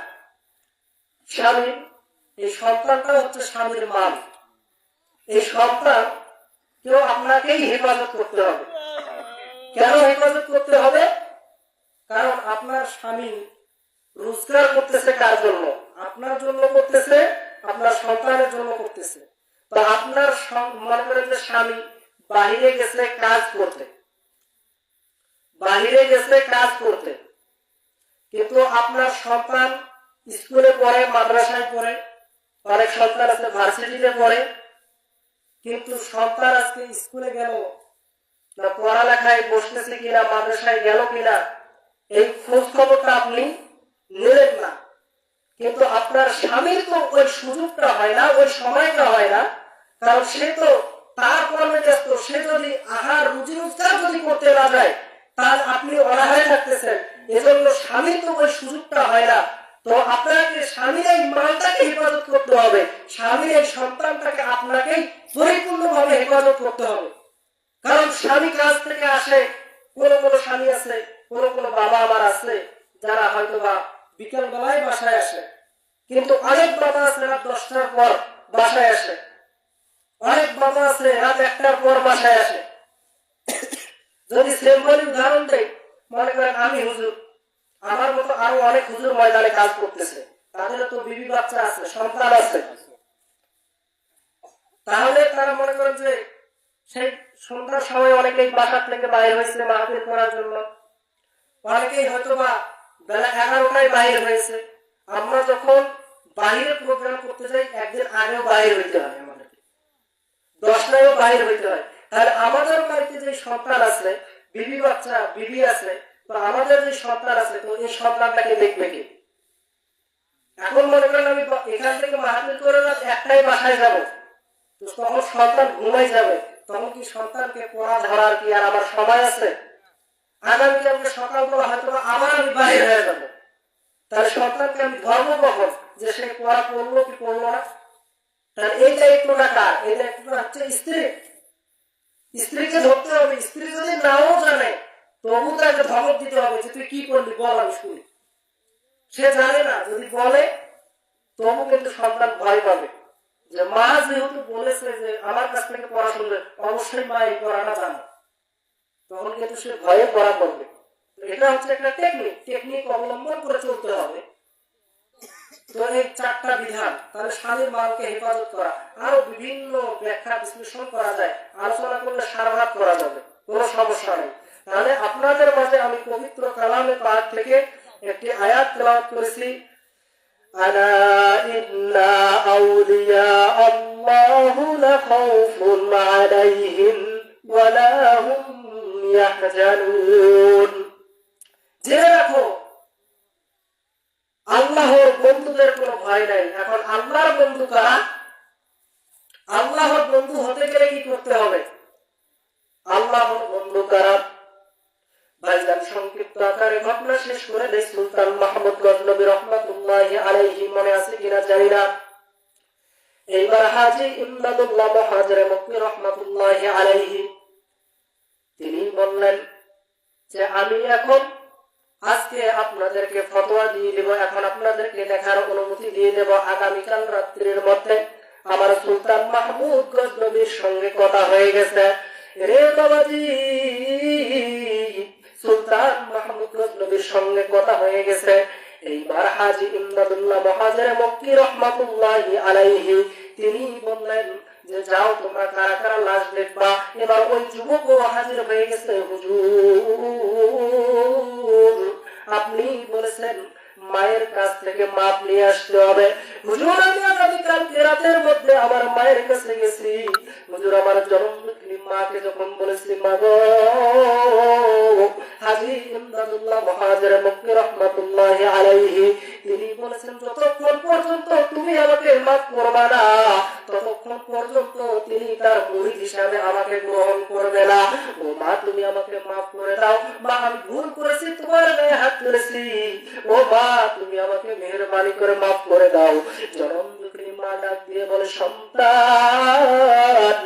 স্বামী। এই সন্তানটা হচ্ছে স্বামীর মাল। এই সন্তান কেউ আপনাকেই হেফাজত করতে হবে। কেন হেফাজত করতে হবে? কারণ আপনার স্বামী রোজগার করতেছে কার জন্য? আপনার জন্য করতেছে, আপনার সন্তানের জন্য করতেছে। তো আপনার মনে করেন যে স্বামী বাহিরে গেছে কাজ করতে, বাহিরে গেছে কাজ করতে, কিন্তু আপনার সন্তান স্কুলে পড়ে, মাদ্রাসায় পড়ে, অনেক সন্তান আছে ভার্সিটিতে পড়ে, কিন্তু সন্তান আজকে স্কুলে গেল না, পড়ালেখায় বসতেছে কিনা, মাদ্রাসায় গেল কিনা, এই খোঁজ খবরটা আপনি নিলেন না। কিন্তু আপনার স্বামীর তো ওই সুযোগটা হয় না, ওই সময়টা হয় না, কারণ সে তো তার কর্মে ব্যস্ত। সে যদি আহার রুজি রোজগার যদি করতে না যায়, তাহলে আপনি অনাহারে থাকতেছেন। এজন্য স্বামীর তো ওই সুযোগটা হয় না। তো আপনাকে স্বামীর এই মালটাকে হেফাজত করতে হবে, স্বামীর এই সন্তানটাকে আপনাকেই পরিপূর্ণভাবে হেফাজত করতে হবে। কারণ স্বামী কাজ থেকে আসে, কোনো কোনো স্বামী আছে, কোনো কোনো বাবা আমার আছে যারা হয়তো বা বিকেল বেলায় বাসায় আসে, কিন্তু অনেক বাবা আছে রাত 10টার পর বাসায় আসে, অনেক বাবা আছে রাত 1টার পর বাসায় আসে। যদি সিম্পলি উদাহরণ দেই, মনে করেন আমি হুজুর, আমার মতো আরো অনেক হুজুর ময়দানে কাজ করতেছে, তাদের তো বিবি বাচ্চা আছে, সন্তান আছে। তাহলে তারা মনে করেন যে সেই সন্ধ্যার সময় অনেকেই বাসা থেকে বাইরে হয়েছে মাহফিল করার জন্য, অনেকেই হয়তো বা বেলা 11টায় বাইরে হয়েছে। আমরা যখন বাইরে প্রোগ্রাম করতে যাই, একদিন আগেও বাইরে হইতে হয়, আমাদেরকে 10টায়ও বাইরে হইতে হয়। তাহলে আমাদের বাড়িতে যে সন্তান আছে, বিবি বাচ্চা, বিবি আছে, তো আমাদের যে সন্তান আছে, তো এই সন্তানটাকে দেখবে কি? এখন মনে করেন আমি এখান থেকে মাহফিল করে রাত 1টায় বাসায় যাবো, তো তখন সন্তান ঘুমাই যাবে, তখন কি সন্তানকে পড়া ধরার কি আর আমার সময় আছে? আগামীকালকে সকালবেলা হয়তো আবার আমি বাইরে হয়ে যাবো, তাহলে সন্তানকে আমি ধরবো কখন যে সে পড়া পড়লো কি পড়লো না? তাহলে এই দায়িত্বটা কার? এই দায়িত্বটা হচ্ছে স্ত্রী। স্ত্রীকে ধরতে হবে। স্ত্রী যদি নাও জানে, তবু তাকে ধমক দিতে হবে যে তুই কি করলি বল, আমি শুনি। সে জানে না, যদি বলে তবু কিন্তু সন্তান ভয় পাবে যে মা যেহেতু বলেছে যে আমার কাছ থেকে পড়া শুনবে, অবশ্যই মা এই পড়াটা জানে, তখন কিন্তু সে ভয়ে পড়া করবে। এটা হচ্ছে একটা টেকনিক অবলম্বন করে চলতে হবে। তো এই 4টা বিধান, তাহলে স্বামীর মালকে হেফাজত করা, আরো বিভিন্ন ব্যাখ্যা বিশ্লেষণ করা যায়, আলোচনা করলে সারভাত করা যাবে, কোনো সমস্যা নেই। তাহলে আপনাদের মাঝে আমি পবিত্র কালামে পাক থেকে একটি আয়াত তেলাওয়াত করেছি, আলা ইন্না আউলিয়া আল্লাহু লা খাউফুন আলাইহিম ওয়া লা হুম ইয়াহজানুন। জেনে রাখো, আল্লাহর বন্ধুদের কোনো ভয় নাই। এখন আল্লাহর বন্ধু কারা? আল্লাহর বন্ধু হতে গেলে কি করতে হবে? আল্লাহর বন্ধু কারা? ভাইজান সংক্ষিপ্ত আকারে ঘটনা শেষ করে দেই। সুলতান মাহমুদ গজনবী রহমাতুল্লাহি আলাইহি, মনে আছে কিনা জানি না। এইবার হাজী ইমদাদুল্লাহ মুহাজিরে মক্কি রহমাতুল্লাহি আলাইহি, তিনি বললেন যে আমি এখন আজকে আপনাদেরকে ফতোয়া দিয়ে দেব, এখন আপনাদেরকে দেখার অনুমতি দিয়ে দেব। আগামীকাল রাত্রির মধ্যে আমার সুলতান মাহমুদ গজনবীর সঙ্গে কথা হয়ে গেছে। রে বাবাজি সুলতান মাহমুদ গজনবীর সঙ্গে কথা হয়ে গেছে। এইবার হাজী ইমদাদুল্লাহ মুহাজির মক্কি রহমাতুল্লাহি আলাইহি তিনি বললেন যে যাও তোমরা কারা কারা লাশ দেখবা। এবার ওই যুবকও হাজির হয়ে গেছে। হুজুর আপনি বলেছেন মায়ের কাছ থেকে মাপ নিয়ে আসতে হবে। হুজুর আমি আগামীকালকে রাতের মধ্যে আমার মায়ের কাছে গেছি। হুজুর আমার জন্মদিন মাকে যখন বলেছি মা গো, হাজী ইমদাদুল্লাহ মুহাজির মক্কি রাহমাতুল্লাহি আলাইহি তিনি বলেছেন যতক্ষণ পর্যন্ত তুমি আমাকে মাফ করবে না ততক্ষণ পর্যন্ত তিনি তার মুরিদ হিসাবে আমাকে গ্রহণ করবে না। ও মা তুমি আমাকে মাফ করে দাও। মা আমি ভুল করেছি, তোমার গায়ে হাত তুলেছি। ও মা তুমি আমাকে মেহেরবানি করে মাফ করে দাও। জনম দুঃখিনী মা ডাক দিয়ে বলে সন্তান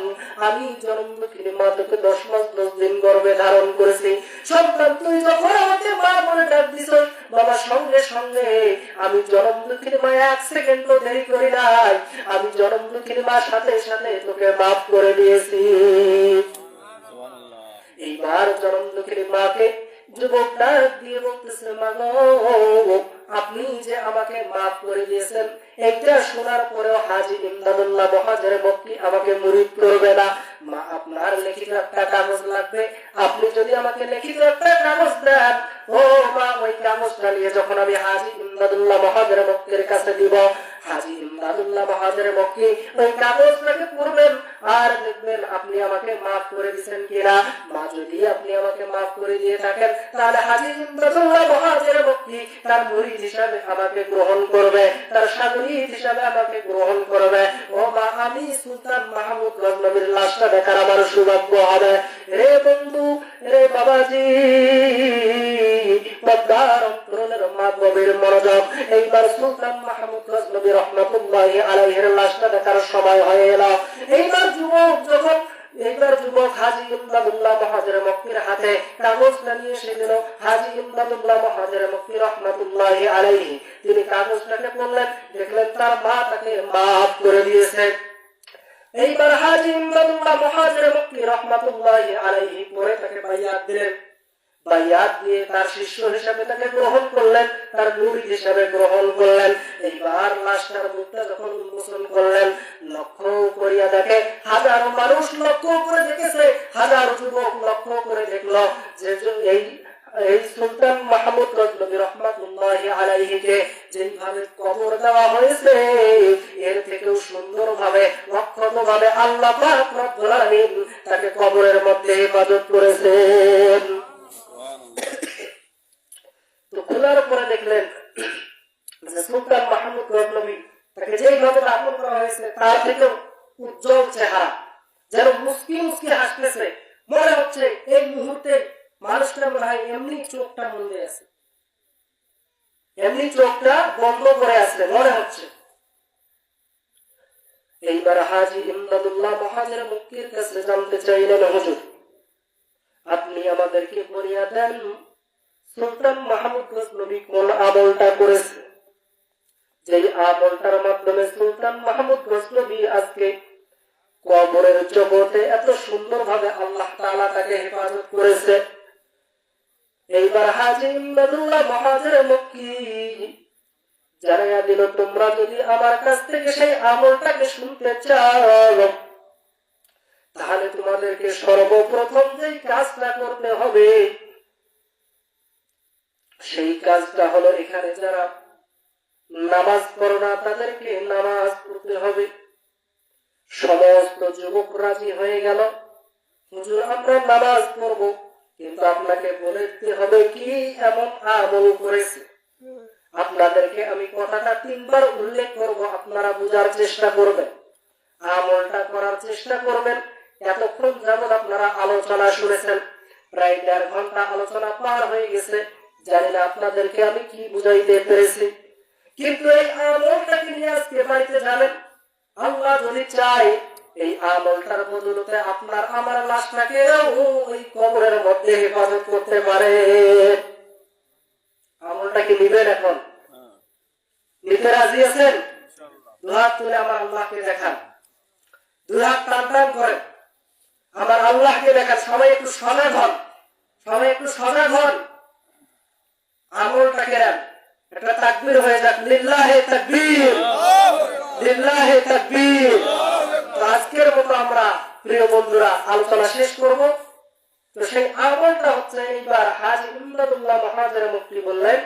আমি জনম দুঃখিনী মা তোকে 10 মাস 10 দিন গর্ভে ধারণ করেছি। সন্তান তুই যখন আমাকে মা বলে ডাক দিছ বাবা সঙ্গে সঙ্গে আমি জনম দুঃখিনী মা 1 সেকেন্ডও দেরি করি নাই। আমি জনম দুঃখিনী মার সাথে সাথে তোকে মাফ করে দিয়েছি। এইবার জনম দুঃখিনী মাকে যুবক ডাক দিয়ে বলতেছে মা গো আপনি যে আমাকে মাফ করে দিয়েছেন এটা শোনার পরেও হাজী ইমদাদুল্লাহ মুহাজির মক্কি আমাকে মুরিদ করবে না। মা আপনার লিখিত একটা কাগজ লাগবে। আপনি যদি আমাকে লিখিত একটা কাগজ দেন ও মা ওই কাগজটা নিয়ে যখন আমি হাজী ইমদাদুল্লাহ মুহাজির মক্কির কাছে দিব হাজী ইমদাদুল্লাহ মুহাজির মক্কি ওই কাগজটাকে পড়বেন আর দেখবেন আপনি আমাকে মাফ করে দিয়েছেন কিনা। মা যদি আপনি আমাকে মাফ করে দিয়ে থাকেন তাহলে হাজী ইমদাদুল্লাহ মুহাজির মক্কি তার মুরিদ হিসাবে আমাকে গ্রহণ করবে, তার শাগির্দ হিসাবে আমাকে গ্রহণ করবে। ও মা আমি সুলতান মাহমুদ গজনবীর লাশটা দেখার আমার সৌভাগ্য হবে। রে বন্ধু রে বাবাজি পদ্মার অন্তরের মা গভীর মনোযোগ। এইবার সুলতান মাহমুদ গজনবী রহমাতুল্লাহি আলাইহির লাশটা দেখার সময় হয়ে এলো। এইবার যুবক হাজী ইমদাদুল্লাহ মুহাজির মক্কির হাতে কাগজটা নিয়ে এসে দিল। হাজী ইমদাদুল্লাহ মুহাজির মক্কি রহমাতুল্লাহি আলাইহি তিনি কাগজটাকে পড়লেন, দেখলেন তার মা তাকে মাফ করে দিয়েছে। এইবার হাজী ইমদাদুল্লাহ মুহাজির মক্কি রহমাতুল্লাহি আলাইহি পরে তাকে বাইয়াত দিলেন। বাইয়াত দিয়ে তার শিষ্য হিসেবে তাকে গ্রহণ করলেন, তার মুরিদ হিসেবে গ্রহণ করলেন। এইবার লাশটার মুখটা যখন উন্মোচন করলেন লক্ষ্য করিয়া দেখে হাজারো মানুষ লক্ষ্য করে দেখেছে, হাজারো যুবক লক্ষ্য করে দেখলো যে এই সুলতান মাহমুদ গজনবী রহমাতুল্লাহি আলাইহিকে যেভাবে কবর দেওয়া হয়েছে এর থেকেও সুন্দরভাবে রক্ষতভাবে আল্লাহ পাক রব্বুল আলামিন তাকে কবরের মধ্যে হেফাজত করেছেন। তো খোলার পরে দেখলেন যে সুলতান মাহমুদ গজনবী তাকে যেভাবে দাফন করা হয়েছে তার থেকে উজ্জ্বল চেহারা, যেন মুস্কি মুস্কি হাসতেছে। মনে হচ্ছে এই মুহূর্তে মানুষটা মনে হয় এমনি চোখটা বন্ধ আছে, এমনি চোখটা বন্ধ করে আছে মনে হচ্ছে। এইবার হাজী ইমদাদুল্লাহ মুহাজির মক্কির কাছে জানতে চাইলেন হুজুর আপনি আমাদেরকে বলিয়া দেন সুলতান মাহমুদ গজনবী কোন আমলটা করেছে, যে আমলটার মাধ্যমে সুলতান মাহমুদ গজনবী আজকে কবরের জগতে এত সুন্দরভাবে আল্লাহ তাআলা তাকে হেফাজত করেছে। এইবার হাজী ইমদাদুল্লাহ মুহাজির মক্কি জানাইয়া দিল তোমরা যদি আমার কাছ থেকে সেই আমলটাকে শুনতে চাও তাহলে তোমাদেরকে সর্বপ্রথম যেই কাজটা করতে হবে সেই কাজটা হলো এখানে যারা নামাজ পড়ে না তাদেরকে নামাজ পড়তে হবে। সমস্ত যুবক রাজি হয়ে গেল হুজুর আমরা নামাজ পড়ব, কিন্তু আপনাকে বলে দিতে হবে কি এমন আমল করেছে। আপনাদেরকে আমি কথাটা 3 বার উল্লেখ করব, আপনারা বুঝার চেষ্টা করবেন, আমলটা করার চেষ্টা করবেন। এতক্ষণ যেমন আপনারা আলোচনা শুনেছেন, প্রায় 1.5 ঘন্টা আলোচনা পার হয়ে গেছে। জানি না আপনাদেরকে আমি কি বুঝাইতে পেরেছি, কিন্তু এই আমলটাকে নিয়ে আজকে বাড়িতে যাবেন। আল্লাহ যদি চায় এই আমলটার বদলতে আপনার আমার লাশটাকে ওই কবরের মধ্যে হেফাজত করতে পারে। আমলটা কি নিবেন? এখন নিতে রাজি আছেন? 2 হাত তুলে আমার আল্লাহকে দেখান, 2 হাত টান টান করেন। আমার আল্লাহকে দেখার, সবাই একটু সজাগ হন, সবাই একটু সজাগ হন, আমলটাকে নেন। একটা তাকবীর হয়ে যাক, লিল্লাহে তাকবীর, লিল্লাহে তাকবীর। তো আজকের মতো আমরা প্রিয় বন্ধুরা আলোচনা শেষ করব। তো সেই আমলটা হচ্ছে, এইবার হাজী ইমদাদুল্লাহ মহাজের মুফতি বললেন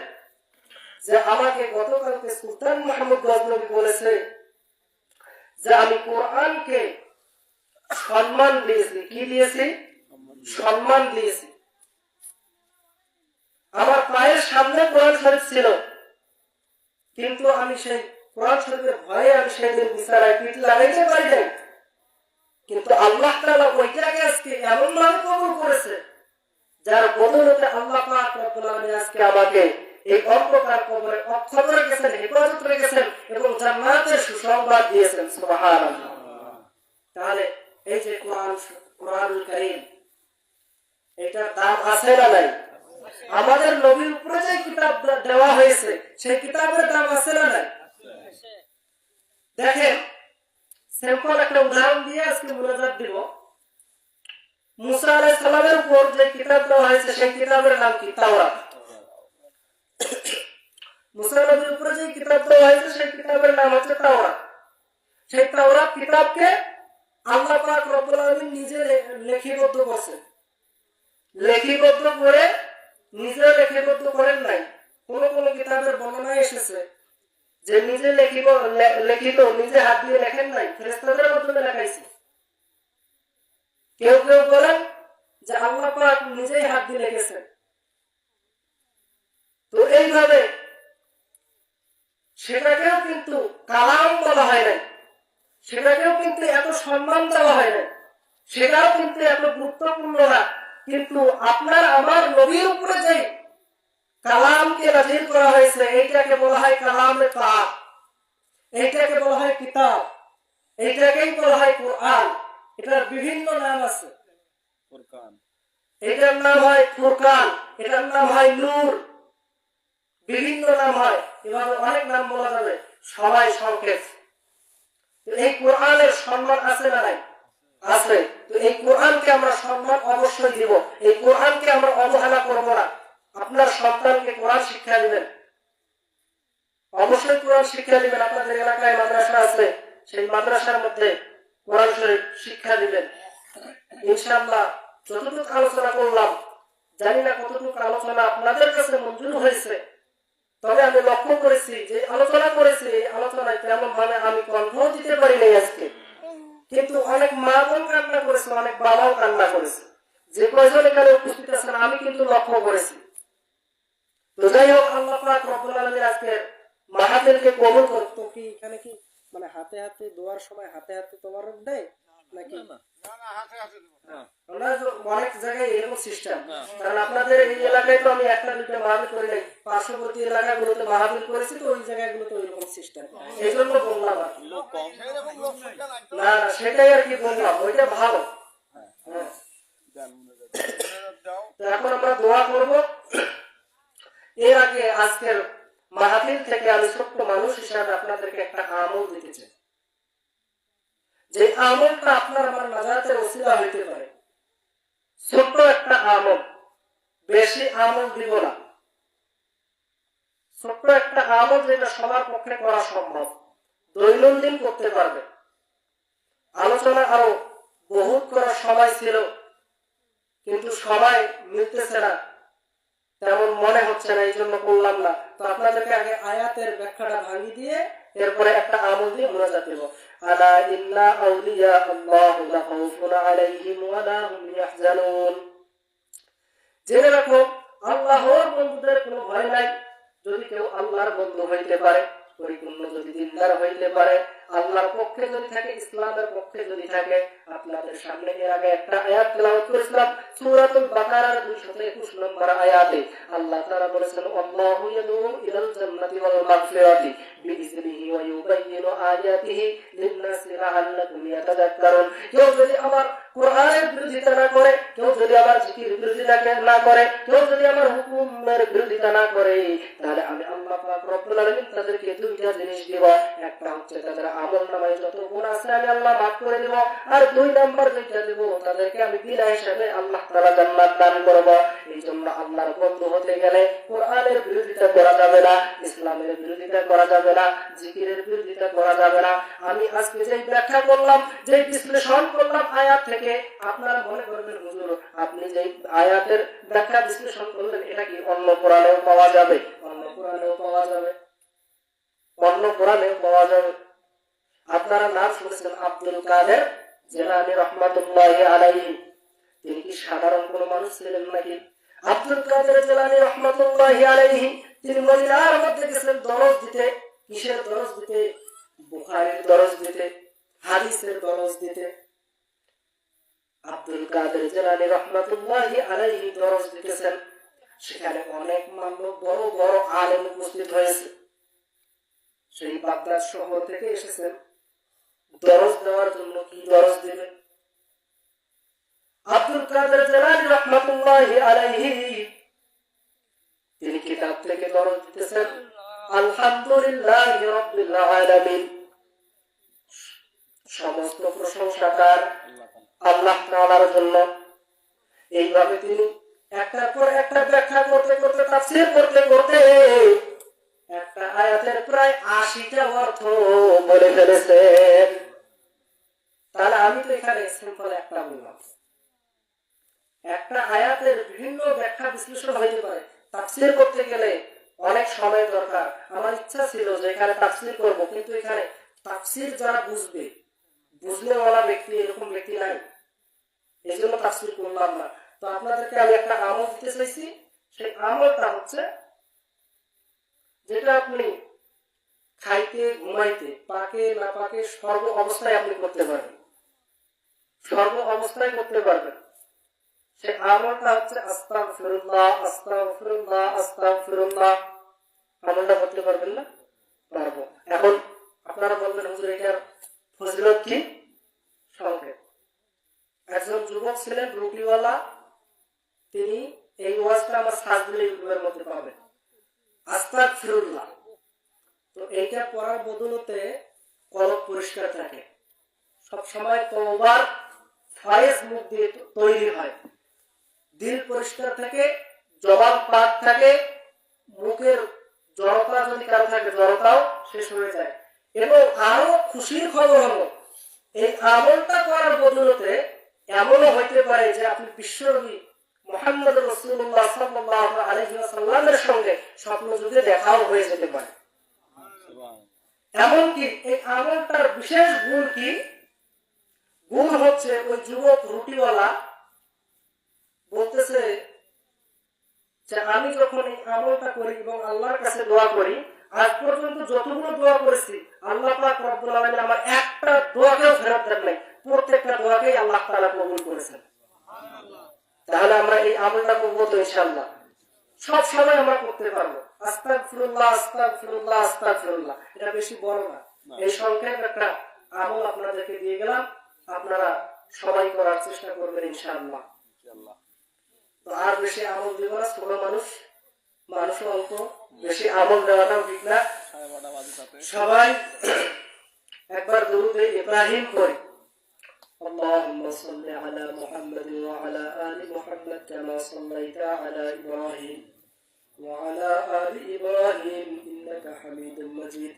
যে আমাকে গতকালকে সুলতান মাহমুদ গজনবী বলেছে যে আমি কোরআনকে সম্মান দিয়েছি। কি দিয়েছি? সম্মান দিয়েছি। আমার পায়ের সামনে কোরআন শরীফ ছিল, কিন্তু আমি সেই কোরআন শরীফের ভয়ে আমি সেদিন বিছানায় পিঠ লাগাইতে পারি নাই। কিন্তু আল্লাহ তাআলা ওইটাকে আজকে এমন ভাবে কবুল করেছে, যার বদৌলতে আল্লাহ পাক রব্বুল আলামিন আজকে আমাকে এই অন্ধকার কবরে অক্ষত রেখেছেন, হেফাজত রেখেছেন এবং জান্নাতের সুসংবাদ দিয়েছেন। সুবহানাল্লাহ। তাহলে এই যে কোরআনুল কারীম, এটার দাম আছে না নাই? আমাদের নবীর উপরে যে কিতাব দেওয়া হয়েছে, সেই কিতাবের দাম আছে না নাই? দেখেন, সিম্পল একটা উদাহরণ দিয়ে আজকে মুনাজাত দিব। মুসা আলাইহিস সালামের উপর যে কিতাব দেওয়া হয়েছে, সেই কিতাবের নাম কি? তাওরাত। মুসা নবীর উপরে যে কিতাব দেওয়া হয়েছে, সেই কিতাবের নাম হচ্ছে তাওরাত। সেই তাওরাত কিতাবকে আল্লাহ পাক রব্বুল আলামিন নিজে লিপিবদ্ধ করেছেন। লিপিবদ্ধ করে নিজে লিপিবদ্ধ করেন নাই। কোন কোন কিতাবের বর্ণনা এসেছে যে নিজে লিখিত, নিজে হাত দিয়ে লেখেন নাই, ফেরেশতাদের মাধ্যমে লেখাইছে। কেউ কেউ বলেন যে আল্লাহ পাক নিজেই হাত দিয়ে লিখেছেন। তো এইভাবে সেটাকেও কিন্তু কালাম বলা হয় নাই, সেটাকেও কিন্তু এত সম্মান দেওয়া হয় নাই, সেটাও কিন্তু এত গুরুত্বপূর্ণ না। কিন্তু আপনার আমার নবীর উপরে যে কালামকে নাযিল করা হয়েছে, এইটাকে বলা হয় কালামে পাক, এইটাকে বলা হয় কিতাব, এইটাকেই বলা হয় কোরআন। এটার বিভিন্ন নাম আছে। এটার নাম হয় ফুরকান, এটার নাম হয় নূর, বিভিন্ন নাম হয়, এভাবে অনেক নাম বলা যাবে, সবাই সংক্ষেপ। এই কোরআনের সম্মান আছে না নাই? আছে। তো এই কোরআনকে আমরা সম্মান অবশ্যই দিব, এই কোরআনকে আমরা অবহেলা করব না। আপনার সন্তানকে কোরআন শিক্ষা দিবেন, অবশ্যই কোরআন শিক্ষা দিবেন। আপনাদের এলাকায় মাদ্রাসা আছে, সেই মাদ্রাসার মধ্যে কোরআন শরীফ শিক্ষা দিবেন। ইনশাআল্লাহ যতটুকু আলোচনা করলাম, জানি না কতটুকু আলোচনা আপনাদের কাছে মঞ্জুর হয়েছে, তবে আমি লক্ষ্য করেছি যে আলোচনা করেছি, এই আলোচনায় তেমন ভাবে আমি কণ্ঠ দিতে পারি নাই আজকে। কিন্তু অনেক মা বোন কান্না করেছে, অনেক বাবাও কান্না করেছে। যে কয়জন এখানে উপস্থিত আছেন আমি কিন্তু লক্ষ্য করেছি। তো যাই হোক, আল্লাহ পাক রব্বুল আলামিন আজকে মাহাতিরকে কবুল করুন। তো কি এখানে কি মানে হাতে হাতে দোয়ার সময় হাতে হাতে তোমার দেয় নাকি? অনেক জায়গায় এরকম সিস্টেম, কারণ আপনাদের এই এলাকায় তো আমি একটা দুটো মাহফিল করি নাই, পার্শ্ববর্তী এলাকাগুলোতে মাহফিল করেছি, তো ওই জায়গাগুলোতে ওইরকম সিস্টেম। এই জন্য বললাম আর কি। না সেটাই আর কি বললাম, ওইটা ভালো। তো এখন আমরা দোয়া করব। এর আগে আজকের মাহফিল থেকে আমি ছোট্ট মানুষ হিসাবে আপনাদেরকে একটা আমল দিতে চাই, যে আমলটা আপনার আমার নাজাতের ওসিলা হইতে পারে। ছোট্ট একটা আমল, বেশি আমল দিব না, ছোট্ট একটা আমল যেটা সবার পক্ষে করা সম্ভব, দৈনন্দিন করতে পারবে। আলোচনা আরো বহুত করার সময় ছিল, কিন্তু সময় মিলতেছে না, তেমন মনে হচ্ছে না, এই জন্য করলাম না। তো আপনাদেরকে আগে আয়াতের ব্যাখ্যাটা ভাঙি দিয়ে এরপরে একটা আমল দিয়ে মুনাজাত দেব। আলা ইন্না আউলিয়া আল্লাহু লা খাউফুন আলাইহিম ওয়া লা হুম ইয়াহজানুন। জেনে রাখো, আল্লাহর বন্ধুদের কোনো ভয় নাই। যদি কেউ আল্লাহর বন্ধু হইতে পারে, পরিপূর্ণ যদি দিনদার হইতে পারে, আল্লাহর পক্ষে যদি থাকে, ইসলামের পক্ষে যদি থাকে, আপনাদের সামনে এর আগে একটা আয়াত তেলাওয়াত করেছিলাম সূরাতুল বাকারার 221 নম্বর আয়াতে আল্লাহ তাআলা বলেছেন, আল্লাহু ইয়াদউ ইলাল জান্নাতি ওয়াল মাগফিরাতি বিইজনিহি ওয়া ইউবাইয়িনু আয়াতিহি লিন-নাসি লাআল্লাকুম ইয়াতাযাক্কারুন। কেউ যদি আমার কোরআনের বিরোধিতা না করে, কেউ যদি আমার জিকিরের বিরোধিতা না করে, কেউ যদি আমার হুকুমের বিরোধিতা না করে, তাহলে আমি আল্লাহ পাক রব্বুল আলামিন তাদেরকে দুইটা জিনিস দিব। একটা হচ্ছে তাদের আমলনামায় যত গুনাহ আছে আমি আল্লাহ মাফ করে দেব, আর 2 নাম্বার যেটা দেব তাদেরকে আমি বিনা হিসাবে আল্লাহ তাআলা জান্নাত দান করব। এই জন্য আল্লাহর বন্ধু হতে গেলে কোরআনের বিরোধিতা করা যাবে না, ইসলামের বিরোধিতা করা যাবে না, জিকিরের বিরোধিতা করা যাবে না। আমি আজকে যে ব্যাখ্যা করলাম, যে বিশ্লেষণ করলাম আয়াত থেকে, আপনারা মনে করবেন হুজুর আপনি যে আয়াতের ব্যাখ্যা বিশ্লেষণ করলেন এটা কি অন্য কোরআনেও পাওয়া যাবে? অন্য কোরআনেও পাওয়া যাবে, অন্য কোরআনেও পাওয়া যাবে। আপনারা নাম শুনেছেন আব্দুল কাদের জিলানী রাহমাতুল্লাহি আলাইহি। তিনি কি সাধারণ কোনো মানুষ ছিলেন নাকি? আব্দুল কাদের জিলানী রাহমাতুল্লাহি আলাইহি তিনি মদিনার মধ্যে গেছেন দরজ দিতে। কিসের দরজ দিতে? বুখারীর দরজ দিতে, হাদিসের দরজ দিতে। আব্দুল কাদের জিলানী রাহমাতুল্লাহি আলাইহি দরজ দিতেছেন। সেখানে অনেক মানুষ, বড় বড় আলেম উপস্থিত হয়েছে। সেই বাগদাদ শহর থেকে এসেছেন দরজ দেওয়ার জন্য। কি দরজ দিবেন? আব্দুল কাদের জিলানী রাহমাতুল্লাহি আলাইহি তিনি কিতাব থেকে দরজ দিতেছেন আলহামদুলিল্লাহি রাব্বিল আলামিন। সমস্ত প্রশংসা তার আল্লাহ তাআলার জন্য। এইভাবে তিনি একটার পর একটা ব্যাখ্যা করতে করতে, তাফসীর করতে করতে একটা আয়াতের প্রায় 80টা অর্থ বলে ফেলেছেন। তাহলে আমি তো এখানে সিম্পল একটা বললাম। একটা আয়াতের বিভিন্ন ব্যাখ্যা বিশ্লেষণ হইতে পারে। তাফসীর করতে গেলে অনেক সময় দরকার। আমার ইচ্ছা ছিল যে এখানে তাফসীর করব, কিন্তু এখানে তাফসীর যারা বুঝবে, বুঝলেওয়ালা ব্যক্তি, এরকম ব্যক্তি নাই, এই জন্য তাফসীর করলাম না। তো আপনাদেরকে আমি একটা আমল দিতে চাইছি। সেই আমলটা হচ্ছে যেটা আপনি খাইতে, ঘুমাইতে, পাকে না পাকে সর্ব অবস্থায় আপনি করতে পারবেন, সর্ব অবস্থায় করতে পারবেন। সেই আমলটা হচ্ছে আস্তাগফিরুল্লাহ, আস্তাগফিরুল্লাহ, আস্তাগফিরুল্লাহ। আমলটা করতে পারবেন না? পারবো। এখন আপনারা বলবেন হুজুর এটার ফজিলত কি? সংক্ষেপ। একজন যুবক ছিলেন রুটিওয়ালা, তিনি এই ওয়াজটা আমার সার্চ দিলে ইউটিউবের মধ্যে পাবেন, আস্তাগফিরুল্লাহ। তো এইটা পড়ার বদলতে কলব পরিষ্কার থাকে, সবসময় তওবার ফয়েজ মুখ দিয়ে তৈরি হয়, দিল পরিষ্কার থাকে, জবান পাক থাকে, মুখের জড়তা যদি কারো থাকে জড়তাও শেষ হয়ে যায়। এবং আরো খুশির খবর হলো এই আমলটা করার বদলতে এমনও হইতে পারে যে আপনি বিশ্বনবী মুহাম্মদ রাসূলুল্লাহ সাল্লাল্লাহু আলাইহি ওয়াসাল্লামের সঙ্গে স্বপ্ন যুগে দেখাও হয়ে যেতে পারে। এমনকি এই আমলটার বিশেষ গুণ কি? গুণ হচ্ছে ওই যুবক রুটিওয়ালা বলতেছে যে আমি যখন এই আমলটা করি এবং আল্লাহর কাছে দোয়া করি, আজ পর্যন্ত যতগুলো দোয়া করেছি আল্লাহ পাক রব্বুল আলামিন আমার একটা দোয়াকেও ফেরত দেন নাই, প্রত্যেকটা দোয়াকেই আল্লাহ তাআলা কবুল করেছেন। তাহলে আমরা এই আমলটা করব তো ইনশাআল্লাহ সব সময় আমরা করতে পারবো। আস্তাগফিরুল্লাহ, আস্তাগফিরুল্লাহ, আস্তাগফিরুল্লাহ। এটা বেশি বড় না, এই সংক্ষেপ একটা আমল আপনাদেরকে দিয়ে গেলাম, আপনারা সবাই করার চেষ্টা করবেন ইনশাআল্লাহ। তো আর বেশি আমল দিব না, ছোট মানুষ, মানুষ অল্প, বেশি আমল দেওয়াটাও ঠিক না। সবাই একবার দুরূদে ইব্রাহিম করি। اللهم صل على محمد وعلى آل محمد كما صليت على إبراهيم وعلى آل إبراهيم إنك حميد مجيد.